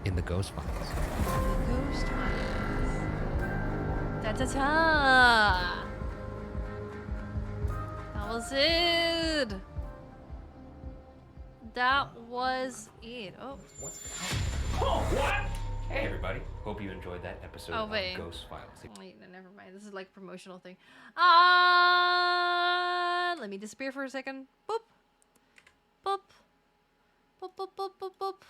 in the Ghost Files. Ghost Da da da! That was it! That was it. Oh. Hey everybody, hope you enjoyed that episode Oh, of wait. Ghost Files. Wait, no, never mind. This is like a promotional thing. Let me disappear for a second. Boop. Boop. Boop, boop, boop, boop, boop.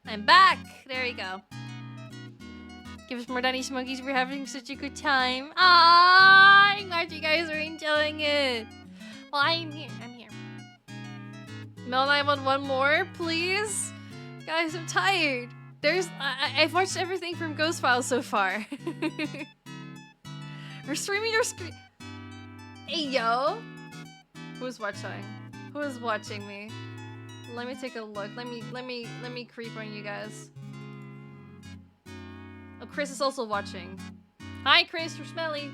I'm back! There you go. Give us more Danny Smokies. We're having such a good time. Ah, I'm glad you guys are enjoying it. Well, I'm here. I'm here. Mel 911 more, please? Guys, I'm tired. I've watched everything from Ghost Files so far. We're streaming your screen. Hey, yo. Who's watching? Who is watching me? Let me take a look. Let me creep on you guys. Oh, Chris is also watching. Hi, Chris. You're smelly.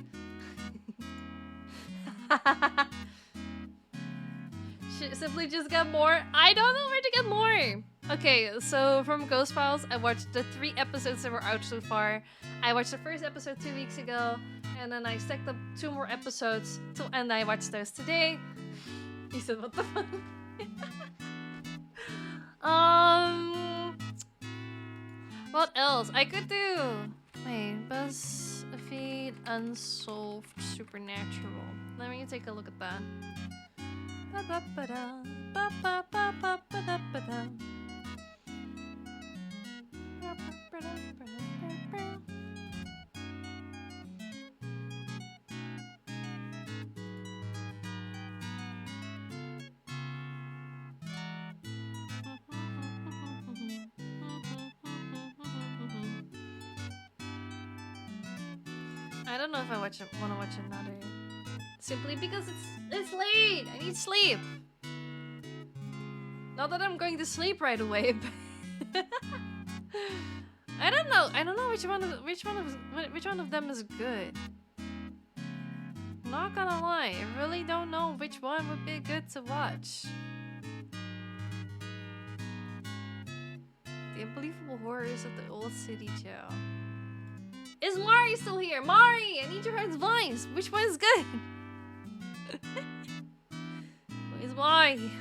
Simply just get more. I don't know where to get more. Okay, so from Ghost Files, I watched the 3 episodes that were out so far. I watched the first episode 2 weeks ago, and then I stacked up 2 more episodes, and I watched those today. He said, "What the fuck?" What else? I could do. Wait, BuzzFeed Unsolved Supernatural. Let me take a look at that. Ba-ba-ba-da, ba-ba-ba-ba-ba-da-ba-da. Ba-ba-ba-da-ba-da-ba-da. I don't know if I want to watch another. Simply because it's late. I need sleep. Not that I'm going to sleep right away, but I don't know. I don't know which one of them is good. I'm not gonna lie. I really don't know which one would be good to watch. The Unbelievable Horrors of the Old City Jail. Is Mari still here? Mari, I need your advice. Which one is good? Where's Mari?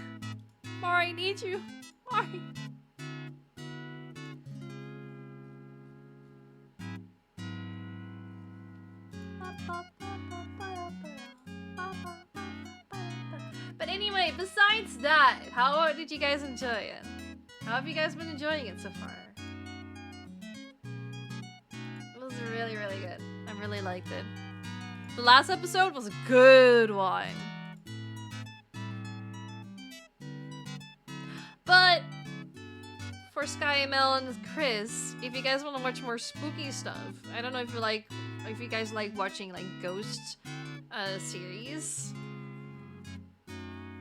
Mari, I need you. Mari. But anyway, besides that, how did you guys enjoy it? How have you guys been enjoying it so far? It was really, really good. I really liked it. The last episode was a good one. But for Sky ML and Chris, if you guys want to watch more spooky stuff, I don't know if you guys like watching like ghost series,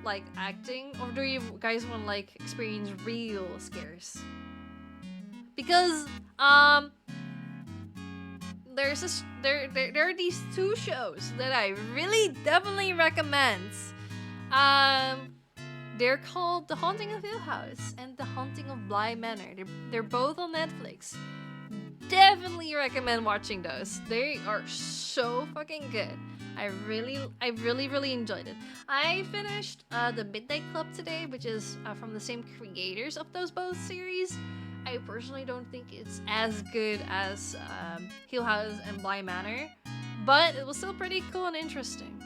like acting, or do you guys want to like experience real scares? Because there are these two shows that I really definitely recommend. They're called The Haunting of Hill House and The Haunting of Bly Manor. They're both on Netflix. Definitely recommend watching those. They are so fucking good. I really enjoyed it. I finished The Midnight Club today, which is from the same creators of those both series. I personally don't think it's as good as Hill House and Bly Manor, but it was still pretty cool and interesting.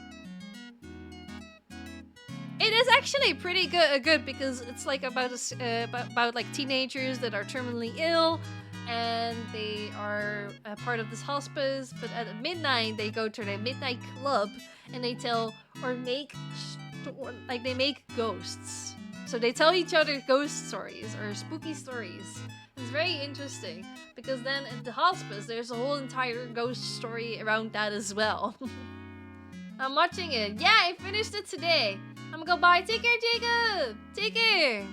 It is actually pretty good because it's like about like teenagers that are terminally ill, and they are a part of this hospice. But at midnight, they go to their midnight club, and they tell or make they make ghosts. So they tell each other ghost stories or spooky stories. It's very interesting because then at the hospice, there's a whole entire ghost story around that as well. I'm watching it. Yeah, I finished it today. I'm gonna go bye. Take care, Jacob. Take care.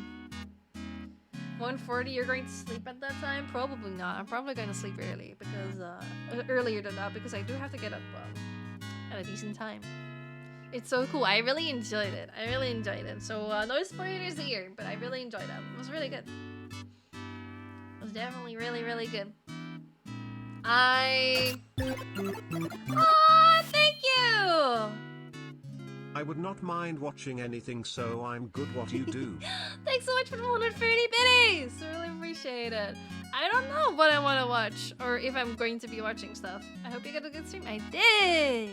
1:40. You're going to sleep at that time? Probably not. I'm probably going to sleep early because earlier than that because I do have to get up at a decent time. It's so cool. I really enjoyed it. So no spoilers here, but I really enjoyed it. It was really good. It was definitely really good. Thank you. I would not mind watching anything, so I'm good what you do. Thanks so much for the 130 biddies! I really appreciate it. I don't know what I want to watch, or if I'm going to be watching stuff. I hope you got a good stream. I did!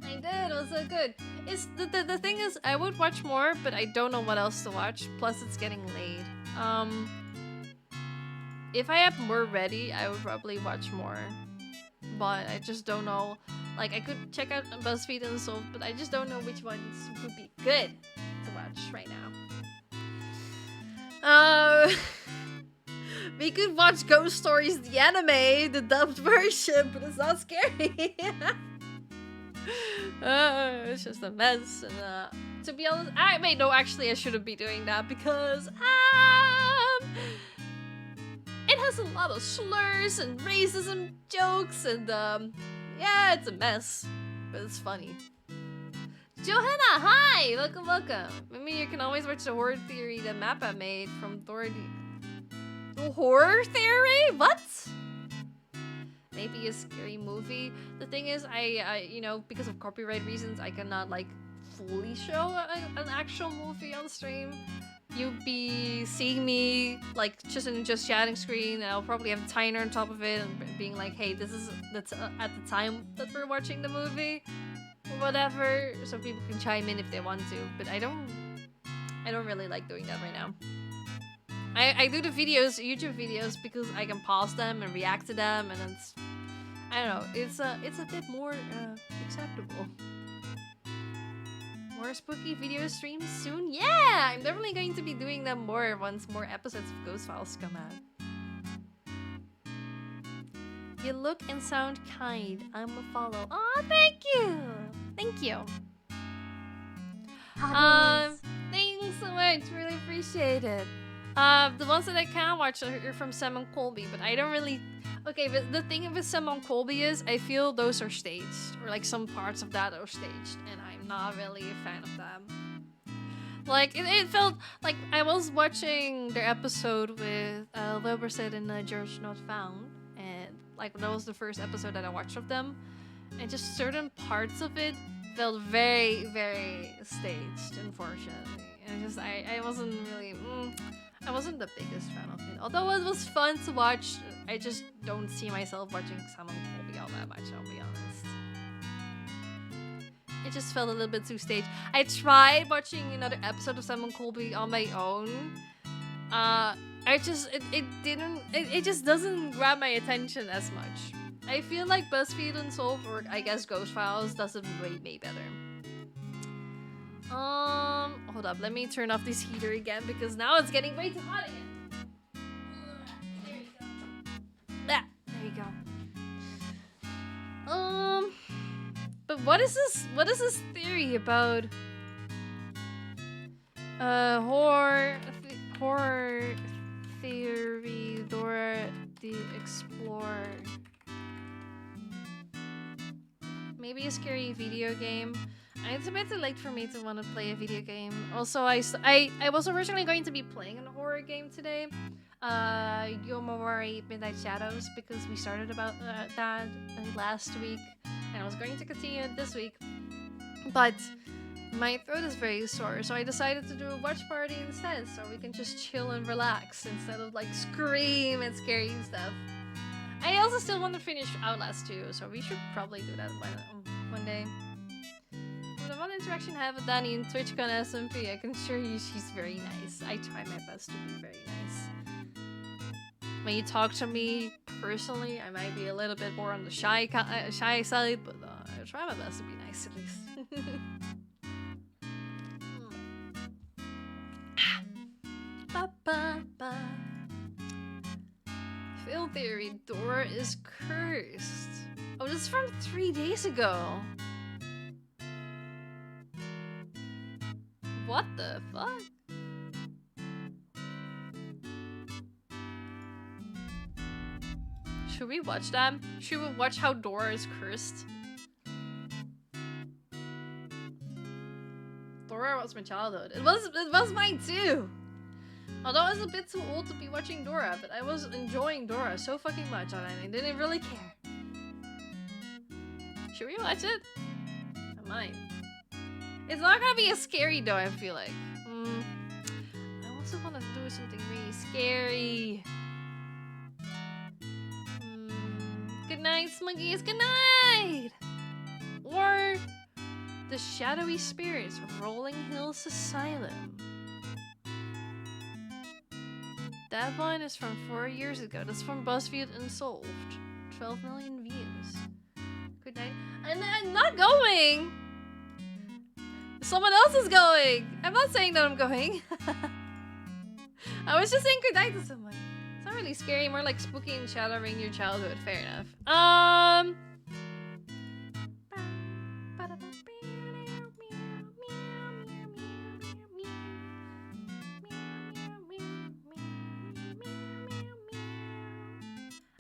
It was so good. It's the thing is, I would watch more, but I don't know what else to watch. Plus, it's getting late. If I have more ready, I would probably watch more. But I just don't know. Like, I could check out BuzzFeed Unsolved, but I just don't know which ones would be good to watch right now. We could watch Ghost Stories, the anime, the dubbed version, but it's not scary. It's just a mess. And to be honest, actually, I shouldn't be doing that because it has a lot of slurs and racism jokes, and yeah, it's a mess, but it's funny. Johanna, hi! Welcome. Maybe you can always watch the horror theory that Mappa made from Thor. The horror theory? What? Maybe a scary movie. The thing is, I you know, because of copyright reasons, I cannot like fully show an actual movie on stream. You'd be seeing me like just in just chatting screen, and I'll probably have a timer on top of it and being like, hey, that's at the time that we're watching the movie or whatever, so people can chime in if they want to. But I don't really like doing that right now. I do the videos, YouTube videos, because I can pause them and react to them, and it's, I don't know, it's a bit more acceptable. More spooky video streams soon? Yeah! I'm definitely going to be doing them more once more episodes of Ghost Files come out. You look and sound kind. I'm a follow. Oh, thank you. Thank you. Thanks so much. Really appreciate it. The ones that I can watch are from Sam and Colby, but I don't really. Okay, but the thing with Sam and Colby is I feel those are staged, or like some parts of that are staged, and I'm not really a fan of them. Like it felt like I was watching their episode with Wilberset and George Not Found, and like that was the first episode that I watched of them, and just certain parts of it felt very, very staged, unfortunately. And I wasn't really, I wasn't the biggest fan of it. Although it was fun to watch, I just don't see myself watching Sam and Colby all that much, I'll be honest. It just felt a little bit too staged. I tried watching another episode of Sam and Colby on my own. It just doesn't grab my attention as much. I feel like BuzzFeed Unsolved, or I guess Ghost Files, does it way better. Hold up, let me turn off this heater again because now it's getting way too hot again. There you go. There you go. But what is this theory about horror theory Dora the Explorer? Maybe a scary video game. It's a bit too late for me to want to play a video game. Also, I was originally going to be playing a horror game today, Yomawari Midnight Shadows, because we started about that last week, and I was going to continue it this week, but my throat is very sore, so I decided to do a watch party instead, so we can just chill and relax instead of like scream and scary stuff. I also still want to finish Outlast 2, so we should probably do that one day. The one interaction I have with Danny in TwitchCon SMP, I can assure you she's very nice. I try my best to be very nice. When you talk to me personally, I might be a little bit more on the shy side, but I try my best to be nice at least. Ba, ba, ba. Film theory, Dora is cursed. Oh, this is from 3 days ago. What the fuck? Should we watch that? Should we watch how Dora is cursed? Dora was my childhood. It was mine too. Although I was a bit too old to be watching Dora, but I was enjoying Dora so fucking much and I didn't really care. Should we watch it? I might. It's not gonna be as scary though, I feel like. I also want to do something really scary. Good night, Smuggies. Good night! Or The Shadowy Spirits of Rolling Hills Asylum. That one is from 4 years ago. That's from BuzzFeed Unsolved. 12 million views. Good night. And I'm not going! Someone else is going! I'm not saying that I'm going. I was just saying good night to someone. It's not really scary, more like spooky and shattering your childhood. Fair enough.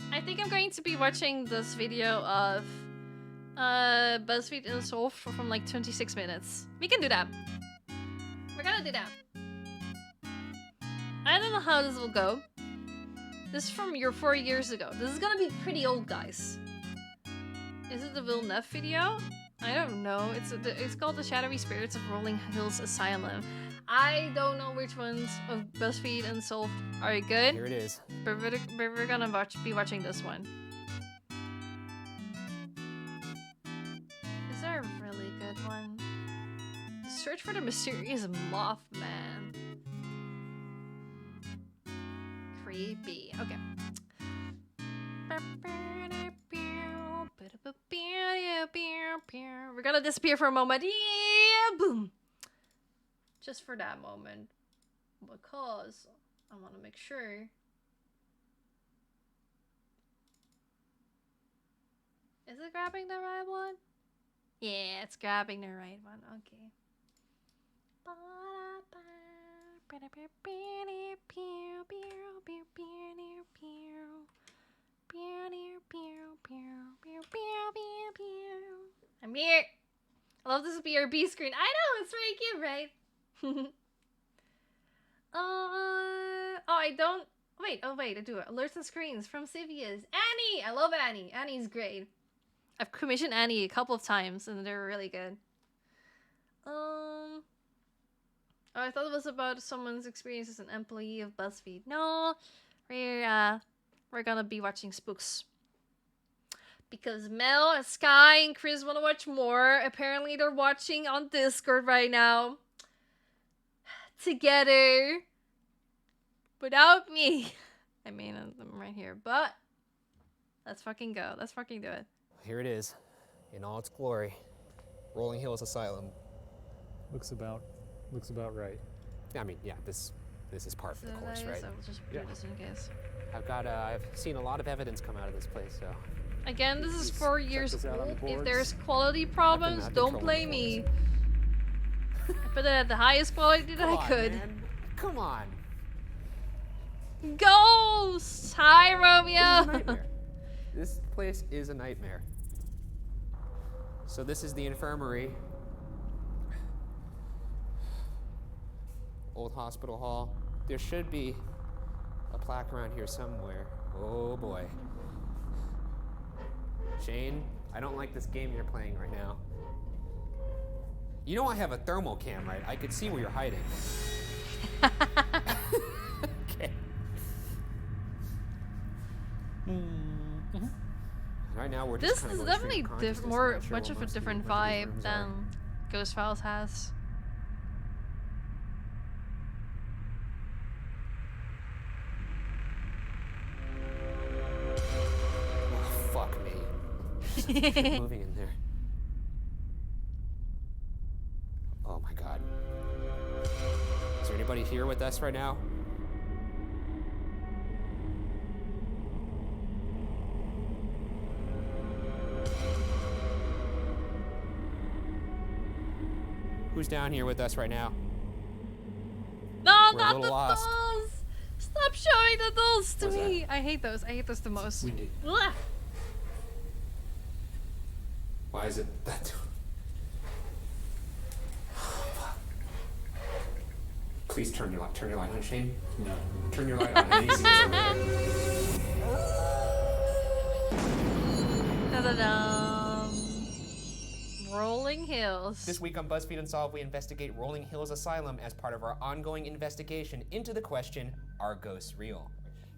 I think I'm going to be watching this video of BuzzFeed Unsolved from like 26 minutes. We can do that. We're gonna do that. I don't know how this will go. This is from 4 years ago. This is gonna be pretty old, guys. Is it the Villeneuve video? I don't know. It's called The Shadowy Spirits of Rolling Hills Asylum. I don't know which ones of BuzzFeed Unsolved are good. Here it is. But we're gonna be watching this one. Is there a really good one? Search for the Mysterious Mothman. Creepy. Okay. We're gonna disappear for a moment. Yeah, boom. Just for that moment. Because I want to make sure. Is it grabbing the right one? Yeah, it's grabbing the right one. Okay. I'm here. I love this BRB screen. I know, it's very cute, right? Oh, I don't. Wait, I do it. Alerts and screens from Civia's. Annie! I love Annie. Annie's great. I've commissioned Annie a couple of times and they're really good. Oh, I thought it was about someone's experience as an employee of BuzzFeed. No, we're gonna be watching Spooks. Because Mel, Sky, and Chris want to watch more. Apparently they're watching on Discord right now. Together. Without me. I mean, I'm right here, but let's fucking go. Let's fucking do it. Here it is, in all its glory. Rolling Hills Asylum. Looks about right. I mean, yeah, this is par for the course, right? I'll just do this in case. I've seen a lot of evidence come out of this place, so. Again, this is 4 years old. If there's quality problems, don't blame me. I put it at the highest quality that I could. Man. Come on. Ghosts! Hi, Romeo! This place is a nightmare. So this is the infirmary. Old hospital hall. There should be a plaque around here somewhere. Oh boy. Shane, I don't like this game you're playing right now. You know I have a thermal cam, right? I could see where you're hiding. Okay. Right now we're just This is definitely much of a different vibe than Ghost Files has. Oh, fuck me. There's something moving in there. Oh my god. Is there anybody here with us right now? Who's down here with us right now? No, We're a not little the lost. dolls! Stop showing the dolls to me! I hate those. I hate those the most. Ugh. Why is it that? Please turn your light on, Shane. No. Turn your light on. I need to see what's over there. Da-da-dum. Rolling Hills. This week on BuzzFeed Unsolved, we investigate Rolling Hills Asylum as part of our ongoing investigation into the question, are ghosts real?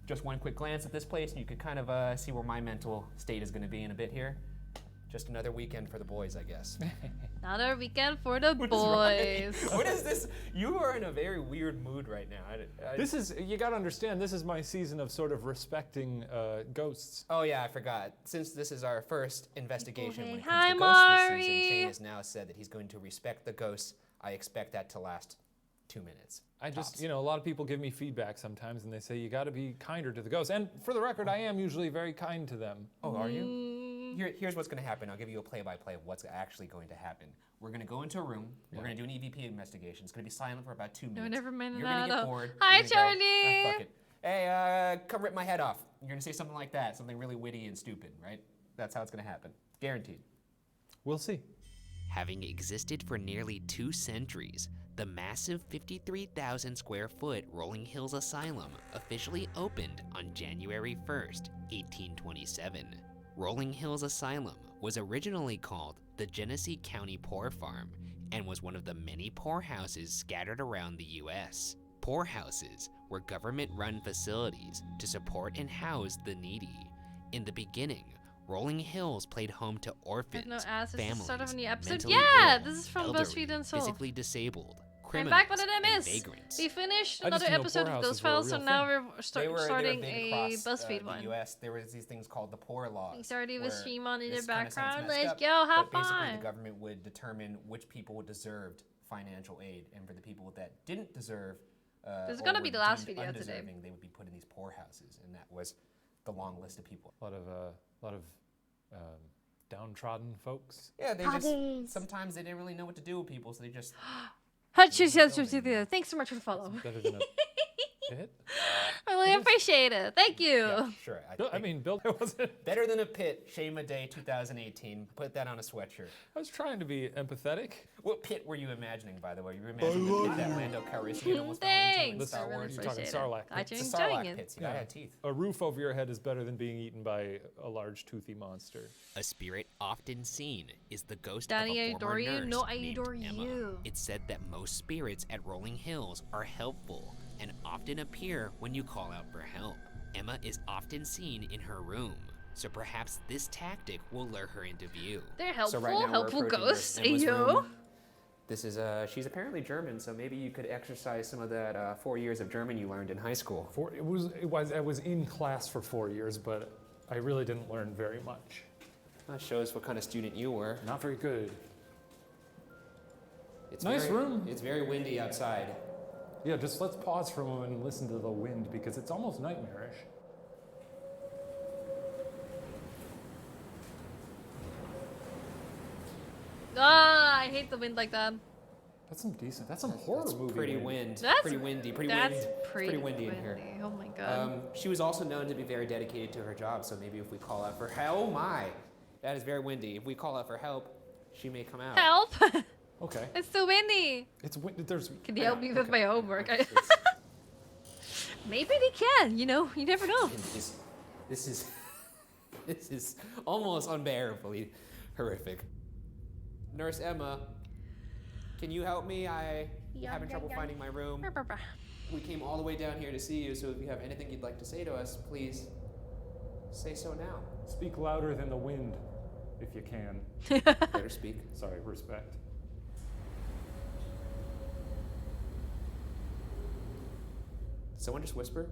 Just one quick glance at this place, and you could kind of see where my mental state is going to be in a bit here. Just another weekend for the boys, I guess. Another weekend for the boys. What is this? You are in a very weird mood right now. This is, you gotta understand, this is my season of sort of respecting ghosts. Oh yeah, I forgot. Since this is our first investigation when it comes Hi, to ghosts this Mari. season, Shane has now said that he's going to respect the ghosts. I expect that to last 2 minutes. I just, you know, a lot of people give me feedback sometimes and they say you gotta be kinder to the ghosts. And for the record, I am usually very kind to them. Oh, are you? Here's what's going to happen. I'll give you a play-by-play of what's actually going to happen. We're going to go into a room. We're going to do an EVP investigation. It's going to be silent for about 2 minutes. No, never mind. You're going to get bored. Hi, You're gonna Charlie. go, fuck it. Hey, come rip my head off. You're going to say something like that, something really witty and stupid, right? That's how it's going to happen. Guaranteed. We'll see. Having existed for nearly 2 centuries, the massive 53,000 square foot Rolling Hills Asylum officially opened on January 1st, 1827. Rolling Hills Asylum was originally called the Genesee County Poor Farm and was one of the many poorhouses scattered around the U.S. Poorhouses were government-run facilities to support and house the needy. In the beginning, Rolling Hills played home to orphans, No ass. This is families, sort of a new episode. mentally Yeah, ill, this is from elderly, BuzzFeed Unsolved. physically disabled, I'm criminals, back, what did I and miss? vagrants. We finished I just another didn't know episode of poorhouses Ghost were a Files, so real now thing. we're They were starting big a across, BuzzFeed the one. US. There was these things called the poor laws. We started with where Shimon in the this kinda sounds background. messed Let's up, go, have but basically fun. the government would determine which people deserved financial aid, and for the people that didn't deserve, This is or gonna were be the last deemed video today. undeserving, they would be put in these poorhouses, and that was the long list of people. A lot of downtrodden folks. Yeah, they Puppies. just sometimes they didn't really know what to do with people, so they just. Thanks so much for the follow. Better than a pit? I really appreciate it. Thank you. Yeah, sure. I mean, Bill, it wasn't. Better than a pit. Shame a day 2018. Put that on a sweatshirt. I was trying to be empathetic. What pit were you imagining, by the way? You were imagining the pit that Lando Calrissian almost fell into in Thanks. Star I really Wars? You're talking appreciate it. Sarlacc Glad pits. you're The enjoying Sarlacc it. pits. You gotta have teeth. A roof over your head is better than being eaten by a large toothy monster. A spirit often seen is the ghost Danny, I of a adore former you. nurse No, I named adore Emma. you. It's said that most spirits at Rolling Hills are helpful and often appear when you call out for help. Emma is often seen in her room, so perhaps this tactic will lure her into view. They're helpful, So right now we're helpful approaching ghosts. Nurse Emma's Ayo. room. This is she's apparently German, so maybe you could exercise some of that 4 years of German you learned in high school. I was in class for 4 years, but I really didn't learn very much. That shows what kind of student you were. Not very good. It's Nice room. It's very windy outside. Yeah, just let's pause for a moment and listen to the wind because it's almost nightmarish. Ah, I hate the wind like that. That's some decent. That's some horror That's movie pretty wind. wind. That's- pretty windy. that's pretty pretty windy in here. windy. Oh my God. She was also known to be very dedicated to her job, so maybe if we call out for help, oh my, that is very windy. If we call out for help, she may come out. Help! Okay. It's too windy. It's there's. Can you help me with my homework? Maybe they can. You know, you never know. This is this is almost unbearably horrific. Nurse Emma, can you help me? I'm having trouble finding my room. We came all the way down here to see you, so if you have anything you'd like to say to us, please say so now. Speak louder than the wind, if you can. Better speak. Sorry, respect. Someone just whisper.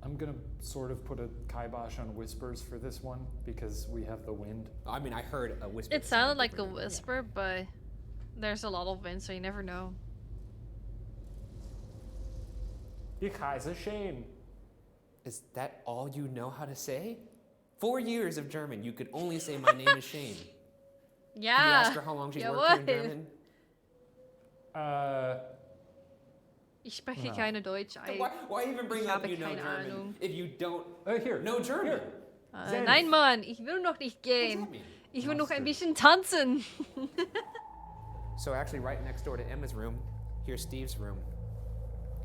I'm gonna sort of put a kibosh on whispers for this one because we have the wind. I mean, I heard a whisper. It sounded like a whisper, but there's a lot of wind, so you never know. Ich heiße Shane. Is that all you know how to say? 4 years of German, you could only say my name is Shane. Yeah. Can you ask her how long she's worked here in German? Ich spreche No. keine Deutsch. Why even bring Ich up habe you know keine German Ahnung. if you don't here, know German? Senf. Nein, Mann, ich will noch nicht gehen. mean? Ich will noch ein bisschen tanzen. So actually, right next door to Emma's room, here's Steve's room.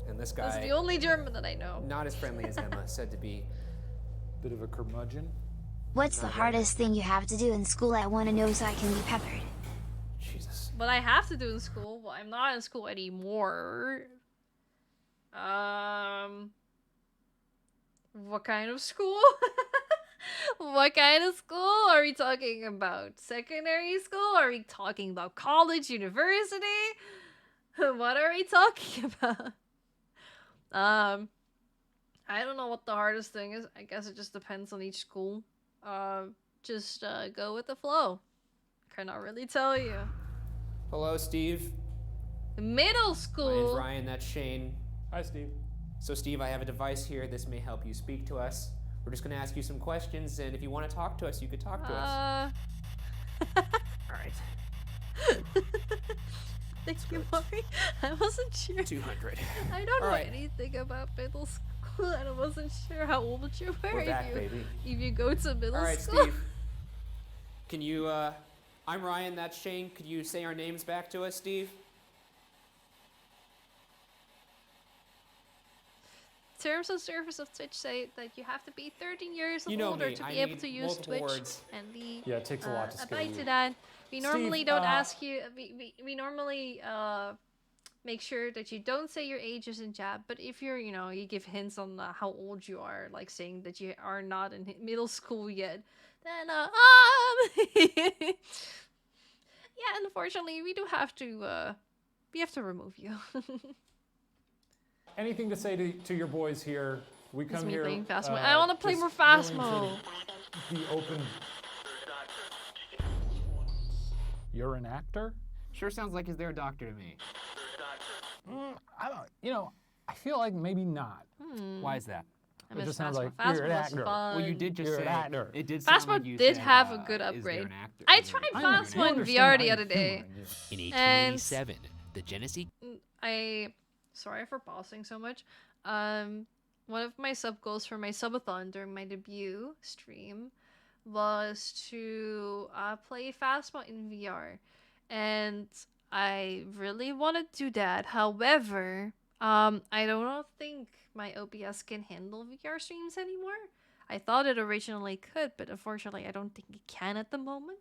And this guy, That's the only German that I know. not as friendly as Emma, said to be. Bit of a curmudgeon. What's the hardest thing you have to do in school? I want to know so I can be peppered. Jesus. What I have to do in school, well, I'm not in school anymore. What kind of school? What kind of school are we talking about? Secondary school? Are we talking about college, university? What are we talking about? I don't know what the hardest thing is. I guess it just depends on each school. Just go with the flow. Cannot really tell you. Hello, Steve. Middle My name's school. Ryan. That's Shane. Hi, Steve. So, Steve, I have a device here. This may help you speak to us. We're just going to ask you some questions, and if you want to talk to us, you could talk to us. All right. Thank you, Mari. I wasn't sure. 200. I don't know All right. anything about middle school, and I wasn't sure how old you were. We're if back, you, baby. If you go to middle All right, school. Steve. Can you, I'm Ryan, that's Shane. Could you say our names back to us, Steve? Terms of service of Twitch say that you have to be 13 years You know older me, to I be able need to use multiple Twitch. words. And we Yeah, it takes a lot to scale abide you. to that. We Steve, normally don't ask you. We normally make sure that you don't say your ages in chat. But if you're, you give hints on how old you are, like saying that you are not in middle school yet, then yeah, unfortunately, we do have to remove you. Anything to say to your boys here? We It's come me here. playing Phasmo. I want to play more Phasmo. Be open. You're an actor? Sure sounds like is there a doctor to me. I don't. I feel like maybe not. Why is that? I It miss just sounds Phasma. like Phasma you're an was actor. fun. Well, you did just You're say an actor. it did sound Phasma like you did said, have a good is there upgrade. an actor? I Is there tried an I actor? Phasma in VR the other day. In And 1887, the Genesee sorry for pausing so much. One of my sub goals for my subathon during my debut stream was to play Phasma in VR, and I really want to do that. However, I don't think my OBS can handle VR streams anymore. I thought it originally could, but unfortunately, I don't think it can at the moment.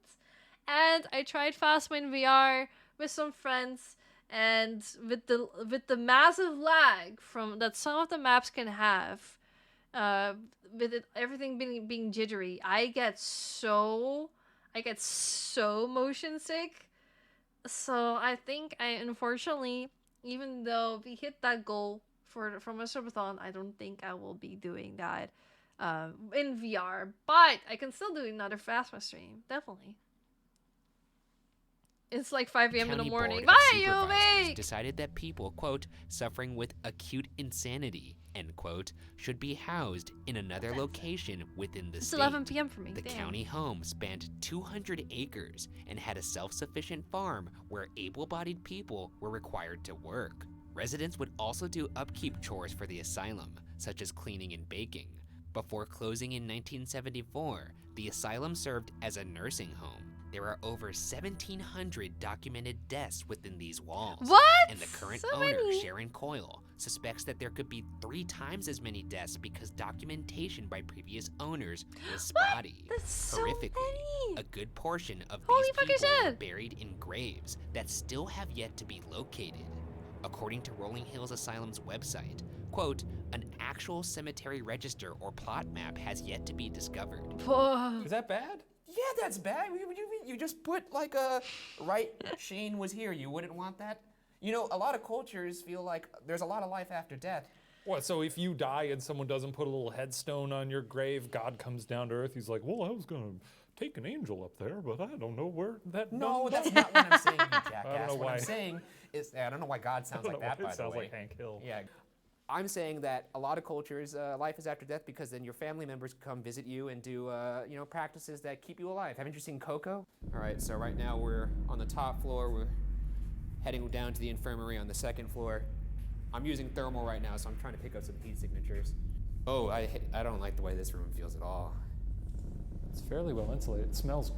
And I tried Phasma in VR with some friends, and with the massive lag from that some of the maps can have, with everything being jittery, I get so motion sick. So I think unfortunately, even though we hit that goal from a subathon, I don't think I will be doing that in VR. But I can still do another Phasma stream, definitely. It's like 5 a.m. in the County morning. Board of Bye, Supervisors you decided that people, quote, suffering with acute insanity, end quote, should be housed in another location within the It's state. 11 p.m. for me. The Damn. county home spanned 200 acres and had a self-sufficient farm where able-bodied people were required to work. Residents would also do upkeep chores for the asylum, such as cleaning and baking. Before closing in 1974, the asylum served as a nursing home. There are over 1,700 documented deaths within these walls. What? And the current So owner, many? Sharon Coyle, suspects that there could be 3 times as many deaths because documentation by previous owners was spotty. That's so Horrifically, many. a good portion of Holy these fucking people were shit. buried in graves that still have yet to be located. According to Rolling Hills Asylum's website, quote, an actual cemetery register or plot map has yet to be discovered. Is that bad? Yeah, that's bad. You just put like a right Shane was here. You wouldn't want that? You know, a lot of cultures feel like there's a lot of life after death. What, so if you die and someone doesn't put a little headstone on your grave, God comes down to earth, he's like, well, I was gonna take an angel up there, but I don't know where that... No, that's not what I'm saying, you jackass. I don't know What why. I'm saying is, I don't know why God sounds like that, by the way. It sounds like Hank Hill. Yeah. I'm saying that a lot of cultures, life is after death because then your family members come visit you and do, you know, practices that keep you alive. Haven't you seen Coco? All right, so right now we're on the top floor. We're heading down to the infirmary on the 2nd floor. I'm using thermal right now, so I'm trying to pick up some heat signatures. Oh, I don't like the way this room feels at all. It's fairly well insulated. It smells.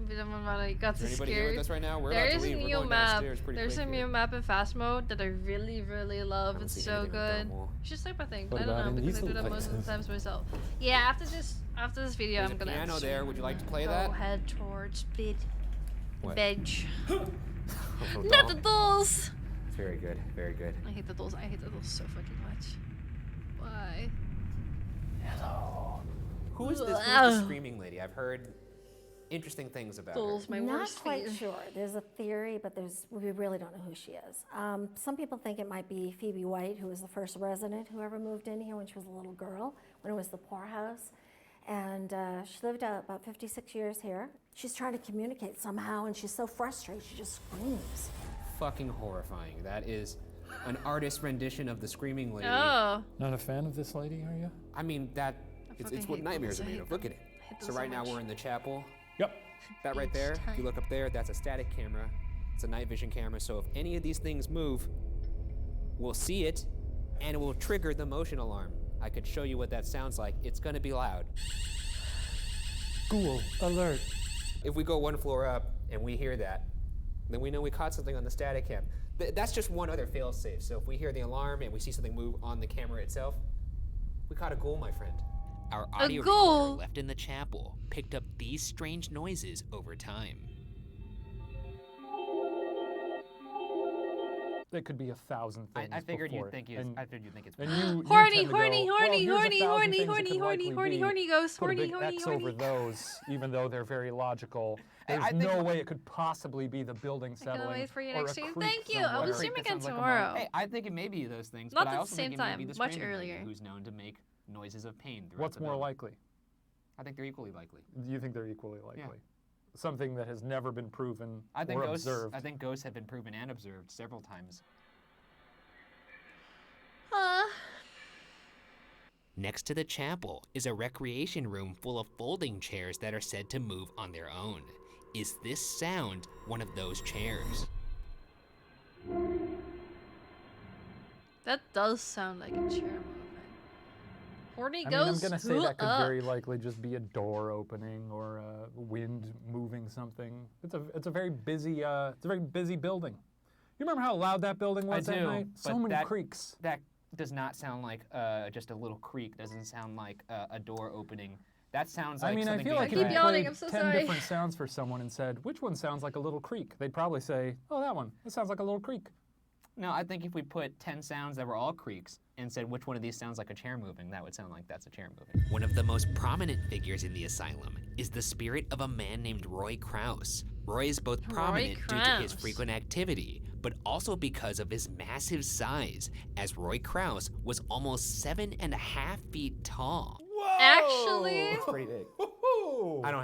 I got Is so there anybody scared. here with us right now? We're There about to is a leave. We're new going map. downstairs pretty There's quick a here. new map in Fast Mode that I really love. don't It's see so anything with good. thermal. You should sleep, I think. What I don't about know in because I these do that most of places? the times myself. Yeah, after this video, There's I'm a gonna piano actually there. Would you like to play go that? head towards bed. What? Veg. Oh, Not the doll. dolls. Very good, very good. I hate the dolls. I hate the dolls so fucking much. Why? Who's the Ugh. screaming lady? I've heard interesting things about Dolls, my Not worst quite fear. sure. There's a theory, but we really don't know who she is. Some people think it might be Phoebe White, who was the first resident who ever moved in here when she was a little girl, when it was the poorhouse. And she lived about 56 years here. She's trying to communicate somehow, and she's so frustrated, she just screams. Fucking horrifying. That is an artist rendition of the screaming lady. Oh. Not a fan of this lady, are you? I mean, it's fucking what hate nightmares dolls. are I made hate of. Look them. at it. I hate them So so right now much. we're in the chapel. Yep. That right there, if you look up there, that's a static camera. It's a night vision camera, so if any of these things move, we'll see it, and it will trigger the motion alarm. I could show you what that sounds like. It's gonna be loud. Ghoul alert. If we go one floor up and we hear that, then we know we caught something on the static cam. That's just one other fail-safe. So if we hear the alarm and we see something move on the camera itself, we caught a ghoul, my friend. Our audio ghoul. recorder left in the chapel picked up these strange noises over time. There could be 1,000 things. I figured before you'd it. think And- I figured you'd think it's and you Horny, tend to horny, go, horny, well, horny, here's 1,000 horny, things it horny, could horny, likely horny, be. horny ghost, Put a horny, big horny, X horny. over those, even though they're very logical. There's I think- no way it could possibly be the building I cannot settling wait for you or next a stream. creep Thank you. I will somewhere. stream That again sounds like a tomorrow. Hey, I think it may be those things, Not but I at the also same think it may time, be the much screaming lady earlier. who's known to make noises of pain throughout What's the more building. likely? I think they're equally likely. Do you think they're equally likely? Yeah. Something that has never been proven I think or ghosts. observed. I think ghosts have been proven and observed several times. Next to the chapel is a recreation room full of folding chairs that are said to move on their own. Is this sound one of those chairs? That does sound like a chair moving. Horny I'm ghost, gonna say who that could up? very likely just be a door opening or wind moving something. It's a very busy building. You remember how loud that building was I that do, night? So but many that- creaks. That does not sound like just a little creak. Doesn't sound like a door opening. That sounds like I mean, I something feel being like if you dragged. yawning, played I'm so 10 sorry. different sounds for someone and said, which one sounds like a little creak? They'd probably say, oh, that one. That sounds like a little creak. No, I think if we put 10 sounds that were all creaks and said which one of these sounds like a chair moving, that would sound like that's a chair moving. One of the most prominent figures in the asylum is the spirit of a man named Roy Krause. Roy is both prominent due to his Krause. frequent activity, but also because of his massive size, as Roy Krause was almost 7.5 feet tall. Actually, It's pretty big. I don't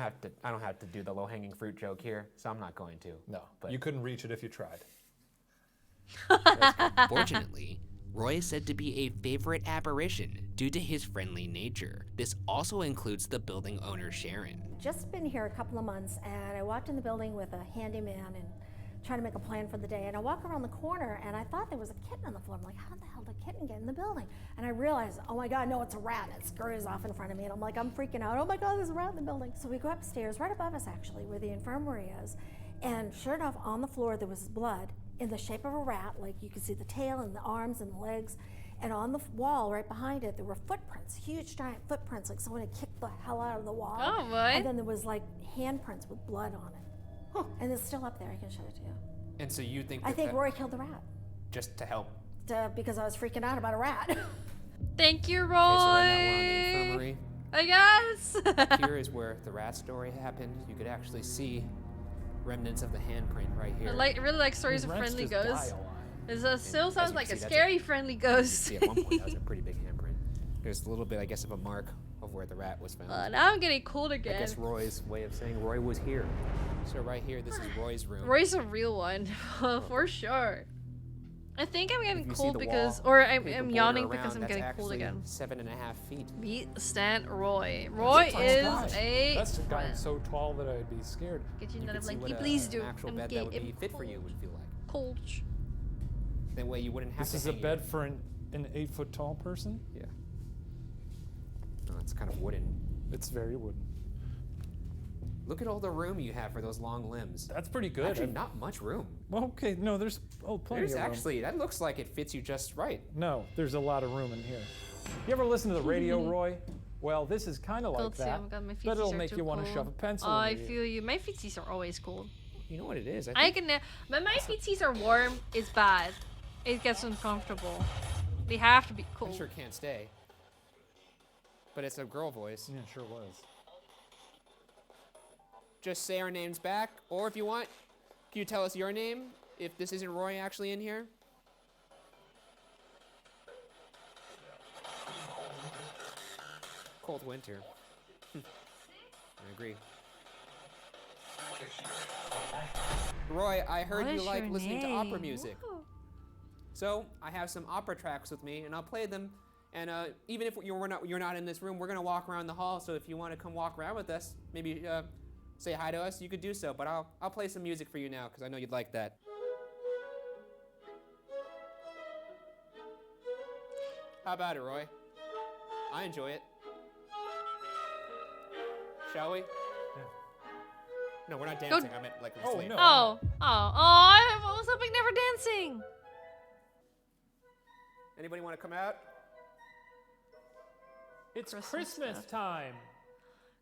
have to do the low-hanging fruit joke here, so I'm not going to. No, but you couldn't reach it if you tried. Fortunately, Roy is said to be a favorite apparition due to his friendly nature. This also includes the building owner, Sharon. Just been here a couple of months, and I walked in the building with a handyman and trying to make a plan for the day. And I walk around the corner, and I thought there was a kitten on the floor. I'm like, how the hell did a kitten get in the building? And I realized, oh my God, no, it's a rat. And it scurries off in front of me, and I'm like, I'm freaking out. Oh my God, there's a rat in the building. So we go upstairs, right above us actually, where the infirmary is. And sure enough, on the floor there was blood in the shape of a rat. Like you could see the tail and the arms and the legs. And on the wall right behind it, there were footprints, huge giant footprints, like someone had kicked the hell out of the wall. Oh, boy. And then there was like handprints with blood on it. And it's still up there, I can show it to you. And so you think I that think Roy killed the rat just to help. because I was freaking out about a rat. thank you, Roy. Okay, so right now we're on the infirmary. I guess. Here is where the rat story happened. You could actually see remnants of the handprint right here. I really like stories of Rats friendly just die ghosts. a lot. It still sounds you like can a see, that's scary friendly You ghost. see at one point that was a pretty big handprint. There's a little bit, I guess, of a mark of where the rat was found. Now I'm getting cold I again. guess Roy's way of saying Roy was here. So right here, this is Roy's room. Roy's a real one, for sure. I think I'm If getting you see cold the because, wall, or I'm paperboard yawning around, because I'm that's getting cold actually again. 7.5 feet. Beat Stan Roy. Roy is a That's gotten friend. so tall that I'd be scared. Get you You another could see what blankie, please do. an actual I'm bed that would getting be fit for you would feel like. cold. That way you wouldn't have This to is a hang bed for an 8 foot tall person? Yeah. No, it's kind of wooden. It's very wooden. Look at all the room you have for those long limbs. That's pretty good. Actually, not much room. Well, okay, no, there's plenty There's of room. actually, that looks like it fits you just right. No, there's a lot of room in here. You ever listen to the radio, Roy? Well, this is kind of like Cold too. that, Oh my God, my but it'll feeties are make too you want to cold. shove a pencil I in your ear. feel you. My feeties are always cold. You know what it is? I can, but my feeties are warm. It's bad. It gets uncomfortable. They have to be cold. I sure can't stay. But it's a girl voice. Yeah, it sure was. Just say our names back, or if you want, can you tell us your name if this isn't Roy actually in here? Cold winter. I agree. Roy, I heard What you is like your listening to opera name? music. Ooh. So I have some opera tracks with me, and I'll play them. And even if you're not in this room, we're gonna walk around the hall. So if you want to come walk around with us, maybe say hi to us, you could do so. But I'll play some music for you now because I know you'd like that. How about it, Roy? I enjoy it. Shall we? No, we're not dancing. I meant like Oh, sleep. no. I was hoping never dancing. Anybody want to come out? It's Christmas time.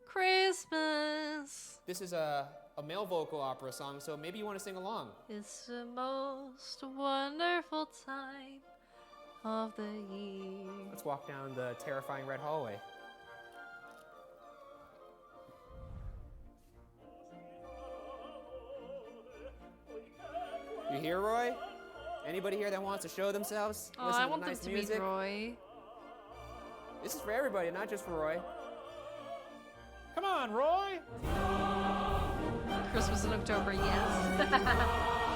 Christmas This is a male vocal opera song, so maybe you want to sing along. is the most wonderful time of the year. Let's walk down the terrifying red hallway. You hear, Roy? Anybody here that wants to show themselves? Oh, Listen I to want nice them to music? meet Roy. This is for everybody, not just for Roy. Come on, Roy. Christmas in October, yes.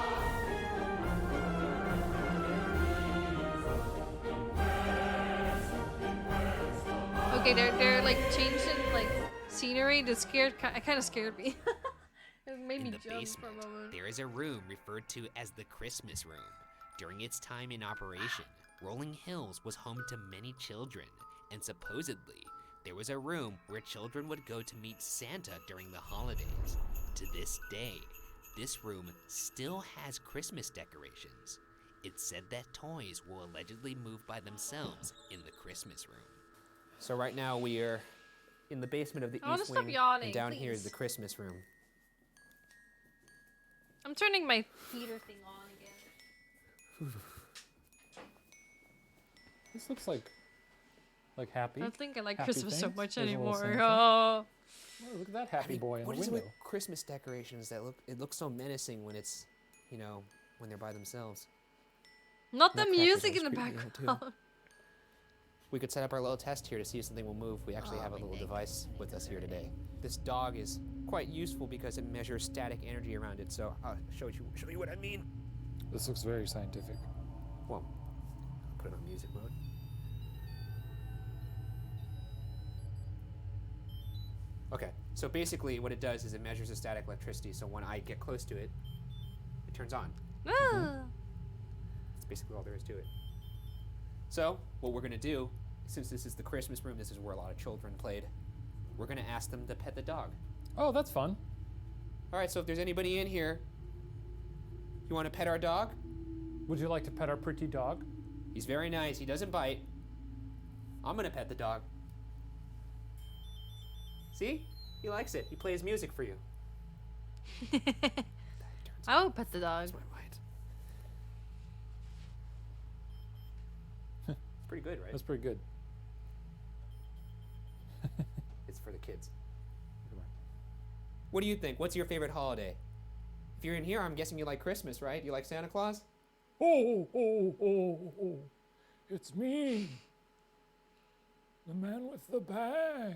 Okay, they're like changing like scenery. It kind of scared me. It made me In the jump basement, for a moment. there is a room referred to as the Christmas Room. During its time in operation, Rolling Hills was home to many children, and supposedly, there was a room where children would go to meet Santa during the holidays. To this day, this room still has Christmas decorations. It's said that toys will allegedly move by themselves in the Christmas Room. So right now we are in the basement of the I wanna East stop Wing, yawning, and down here is please. the Christmas Room. I'm turning my heater thing on again. This looks like happy. I don't think I like happy Christmas so things. much There's a little anymore. Santa. Oh. Oh, look at that happy boy in What the is it window. with Christmas decorations that looks so menacing when it's, you know, when they're by themselves? Not the Nutcrackers music always in the creep me out, too. background. We could set up our little test here to see if something will move. We actually have a little device with us here today. This dog is quite useful because it measures static energy around it. So I'll show you what I mean. This looks very scientific. Well, put it on music mode. Okay, so basically what it does is it measures the static electricity. So when I get close to it, it turns on. Ah. That's basically all there is to it. So what we're gonna do, since this is the Christmas Room, this is where a lot of children played, we're gonna ask them to pet the dog. Oh, that's fun. All right, so if there's anybody in here, you wanna pet our dog? Would you like to pet our pretty dog? He's very nice, he doesn't bite. I'm gonna pet the dog. See? He likes it. He plays music for you. I will pet the dog. It's pretty good, right? That's pretty good. It's for the kids. What do you think? What's your favorite holiday? If you're in here, I'm guessing you like Christmas, right? You like Santa Claus? Oh, oh, oh, oh. It's me. The man with the bag.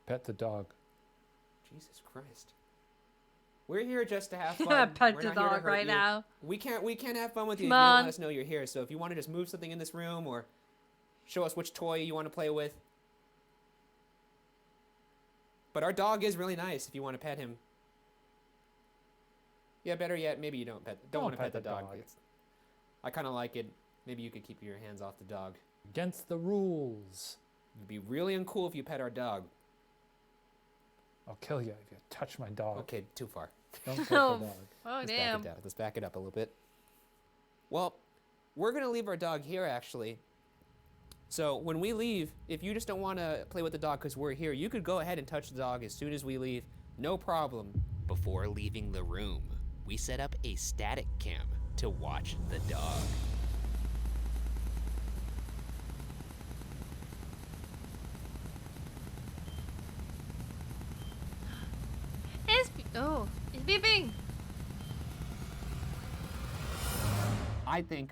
Pet the dog. Jesus Christ. We're here just to have fun. Pet We're the not here to dog hurt right you. now. We can't have fun with you Come if you don't on. let us know you're here. So if you want to just move something in this room or show us which toy you want to play with. But our dog is really nice if you want to pet him. Yeah, better yet, maybe you don't Don't want to pet pet the the dog. dog. I kind of like it. Maybe you could keep your hands off the dog. Against the rules. It'd be really uncool if you pet our dog. I'll kill you if you touch my dog. Okay, too far. Don't pet the dog. Oh, Let's damn. back it down. Let's back it up a little bit. Well, we're gonna leave our dog here actually. So when we leave, if you just don't want to play with the dog because we're here, you could go ahead and touch the dog as soon as we leave. No problem. Before leaving the room, we set up a static cam to watch the dog. Oh, it's beeping. I think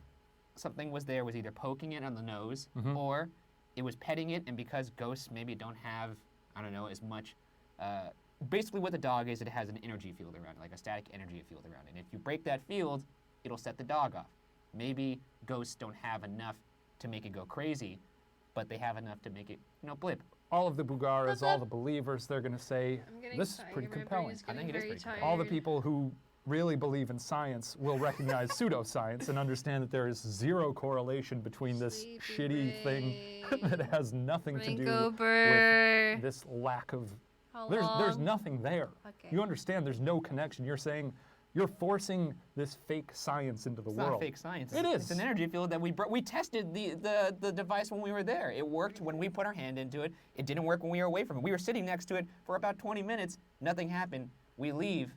something was either poking it on the nose or it was petting it, and because ghosts maybe don't have, I don't know, as much. Basically what the dog is, it has an energy field around it, like a static energy field around it. And if you break that field, it'll set the dog off. Maybe ghosts don't have enough to make it go crazy, but they have enough to make it, blip. All of the Bugaras, all the believers, they're going to say, this is pretty compelling. I think it is pretty compelling. All the people who really believe in science will recognize pseudoscience and understand that there is zero correlation between this shitty thing that has nothing to do Over. with this lack of... How There's long? nothing there. Okay. You understand there's no connection. You're saying you're forcing this fake science into the It's world. not fake science. It It's is. an energy field that we tested the device when we were there. It worked when we put our hand into it. It didn't work when we were away from it. We were sitting next to it for about 20 minutes. Nothing happened. We leave.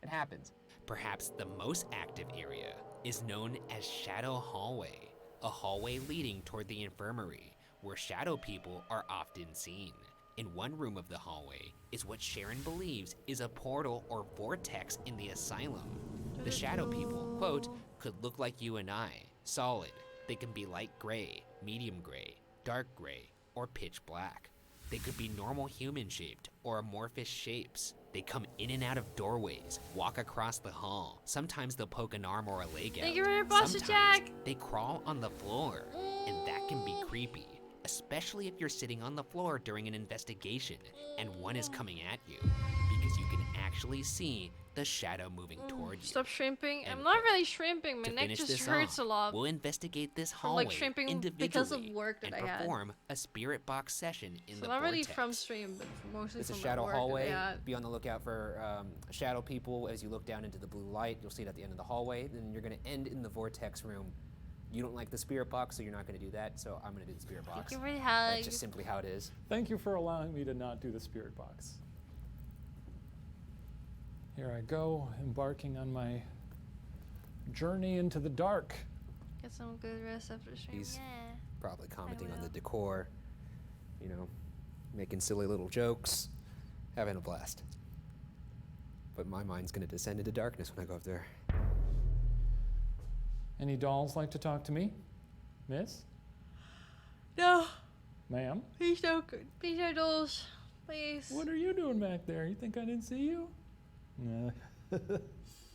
It happens. Perhaps the most active area is known as Shadow Hallway, a hallway leading toward the infirmary, where shadow people are often seen. In one room of the hallway is what Sharon believes is a portal or vortex in the asylum. The shadow people, quote, could look like you and I, solid. They can be light gray, medium gray, dark gray, or pitch black. They could be normal human shaped or amorphous shapes. They come in and out of doorways, walk across the hall. Sometimes they'll poke an arm or a leg out. Thank you for your boss, Sometimes Jack. they crawl on the floor, and that can be creepy, especially if you're sitting on the floor during an investigation and one is coming at you, because you can actually see the shadow moving towards you. Stop shrimping. And I'm not really shrimping. My to neck finish just this hurts off, a lot. we'll investigate this from, hallway like, shrimping individually because of work that and I had. perform a spirit box session in So the not really vortex. from stream, but mostly It's a from shadow work that I hallway. had. Be on the lookout for shadow people as you look down into the blue light. You'll see it at the end of the hallway. Then you're going to end in the vortex room. You don't like the spirit box, so you're not going to do that. So I'm going to do the spirit box. you for the That's hug. just simply how it is. Thank you for allowing me to not do the spirit box. Here I go, embarking on my journey into the dark. Get some good rest after stream. He's Yeah. probably commenting on the decor, you know, making silly little jokes, having a blast. But my mind's going to descend into darkness when I go up there. Any dolls like to talk to me? Miss? No. Ma'am? Please don't. Please no dolls. Please. What are you doing back there? You think I didn't see you? Nah.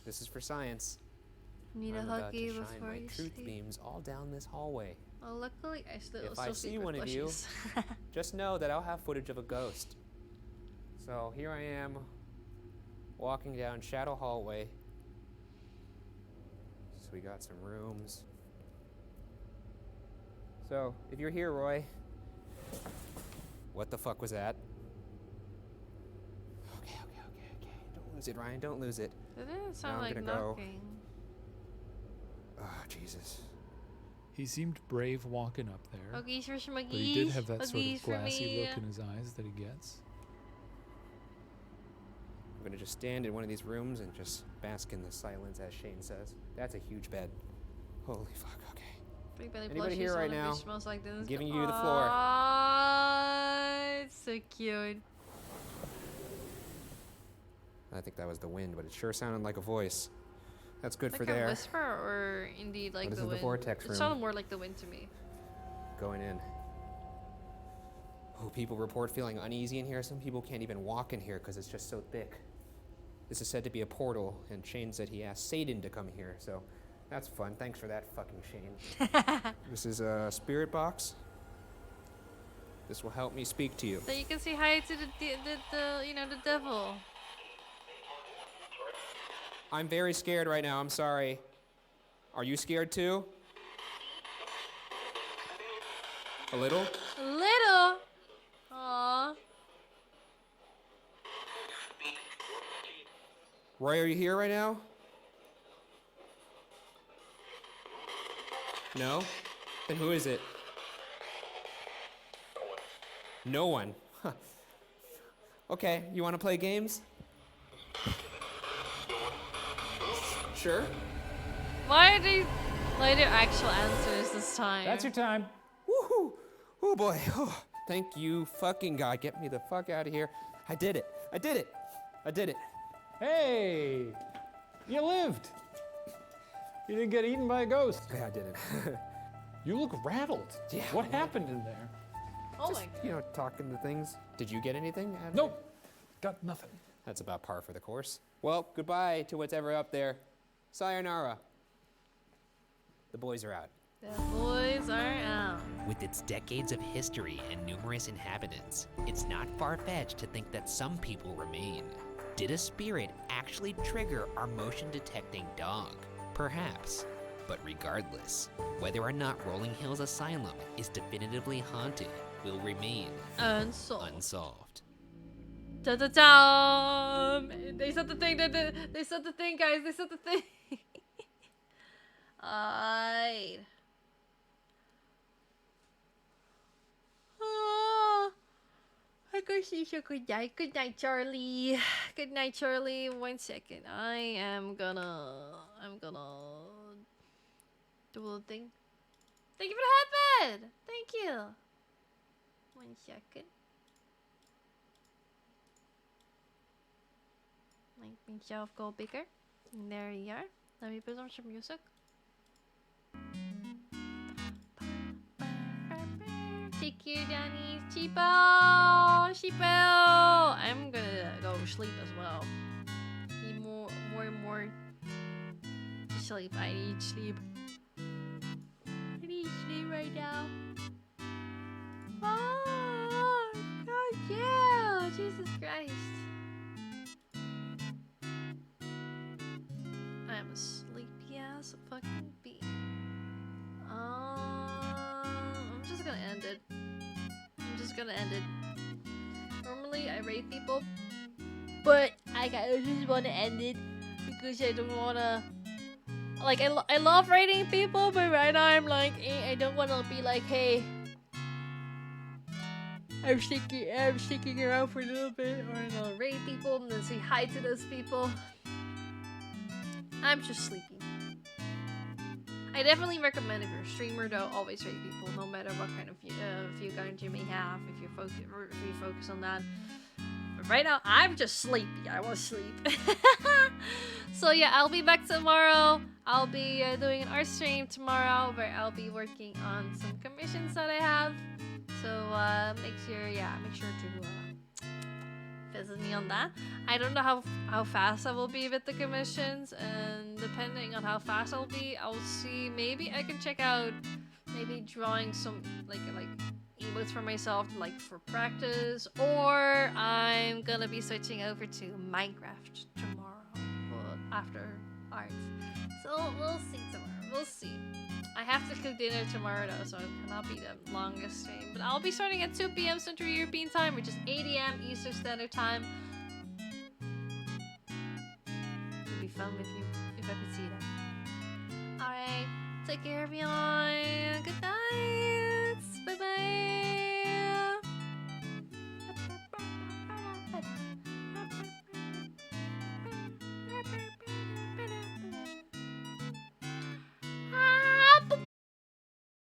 This is for science. Need a I'm about to huggy shine before my you truth sleep. beams all down this hallway. Oh, luckily I still If I see one of you, plushies. just know that I'll have footage of a ghost. So here I am, walking down Shadow Hallway. So we got some rooms. So, if you're here, Roy, what the fuck was that? Okay. Don't lose it, Ryan, don't lose it. That didn't sound Now I'm like gonna go. knocking. Oh, Jesus. He seemed brave walking up there. Huggies for Schmuggies. But he did have that sort Huggies of for glassy me. look in his eyes that he gets. I'm gonna just stand in one of these rooms and just bask in the silence, as Shane says. That's a huge bed. Holy fuck, okay. Big belly Anybody plushies, here one right of now? which smells like this. Giving you the floor. Aww, it's so cute. I think that was the wind, but it sure sounded like a voice. That's good Like for a there. whisper or indeed like This the is the wind? vortex It room. sounded more like the wind to me. Going in. Oh, people report feeling uneasy in here. Some people can't even walk in here because it's just so thick. This is said to be a portal, and Shane said he asked Satan to come here, so that's fun. Thanks for that, fucking Shane. This is a spirit box. This will help me speak to you. So you can say hi to the devil. I'm very scared right now. I'm sorry. Are you scared too? A little? A little. Aww. Roy, are you here right now? No? Then who is it? No one. Huh. Okay, you want to play games? Sure. Why are they actual answers this time? That's your time. Woohoo! Oh boy. Oh, thank you, fucking God. Get me the fuck out of here. I did it. I did it. I did it. Hey! You lived! You didn't get eaten by a ghost. Yeah, I did it. You look rattled. Yeah. What happened in there? Oh Just, my. you know, talking to things. Did you get anything? out of it? Nope. Got nothing. That's about par for the course. Well, goodbye to what's ever up there. Sayonara. The boys are out. The boys are out. With its decades of history and numerous inhabitants, it's not far-fetched to think that some people remain. Did a spirit actually trigger our motion-detecting dog? Perhaps. But regardless, whether or not Rolling Hills Asylum is definitively haunted will remain unsolved. Da-da-da! They said the thing, they said the thing, guys, they said the thing. Alright. I go see you. Good night. Good night, Charlie. Good night, Charlie. 1 second. I'm gonna do a little thing. Thank you for the headband. Thank you. 1 second. Make myself go bigger. And there you are. Let me put on some music. Take care, Danny. Cheapo! Cheapo! I'm gonna go sleep as well. Need more and more sleep. I need sleep. I need sleep right now. Oh, God, yeah! Jesus Christ. I am a sleepy ass fucking bee. I'm just gonna end it. Normally I rate people, but I just want to end it because I don't wanna. Like I love rating people, but right now I'm like I don't want to be like, hey, I'm sticking around for a little bit, or I'll rate people and then say hi to those people. I'm just sleepy. I definitely recommend if you're a streamer though, always rate people, no matter what kind of view count you may have. If you focus on that. But right now, I'm just sleepy. I want to sleep. So yeah, I'll be back tomorrow. I'll be doing an art stream tomorrow where I'll be working on some commissions that I have. So make sure to visit me on that. I don't know how fast I will be with the commissions, and depending on how fast I'll be, I'll see. Maybe I can check out maybe drawing some like emotes for myself, like for practice, or I'm gonna be switching over to Minecraft tomorrow after art. So we'll see tomorrow. We'll see. I have to cook dinner tomorrow though, so it cannot be the longest stream. But I'll be starting at 2 p.m. Central European Time, which is 8 a.m. Eastern Standard Time. It'd be fun if I could see that. Alright, take care everyone. Good night.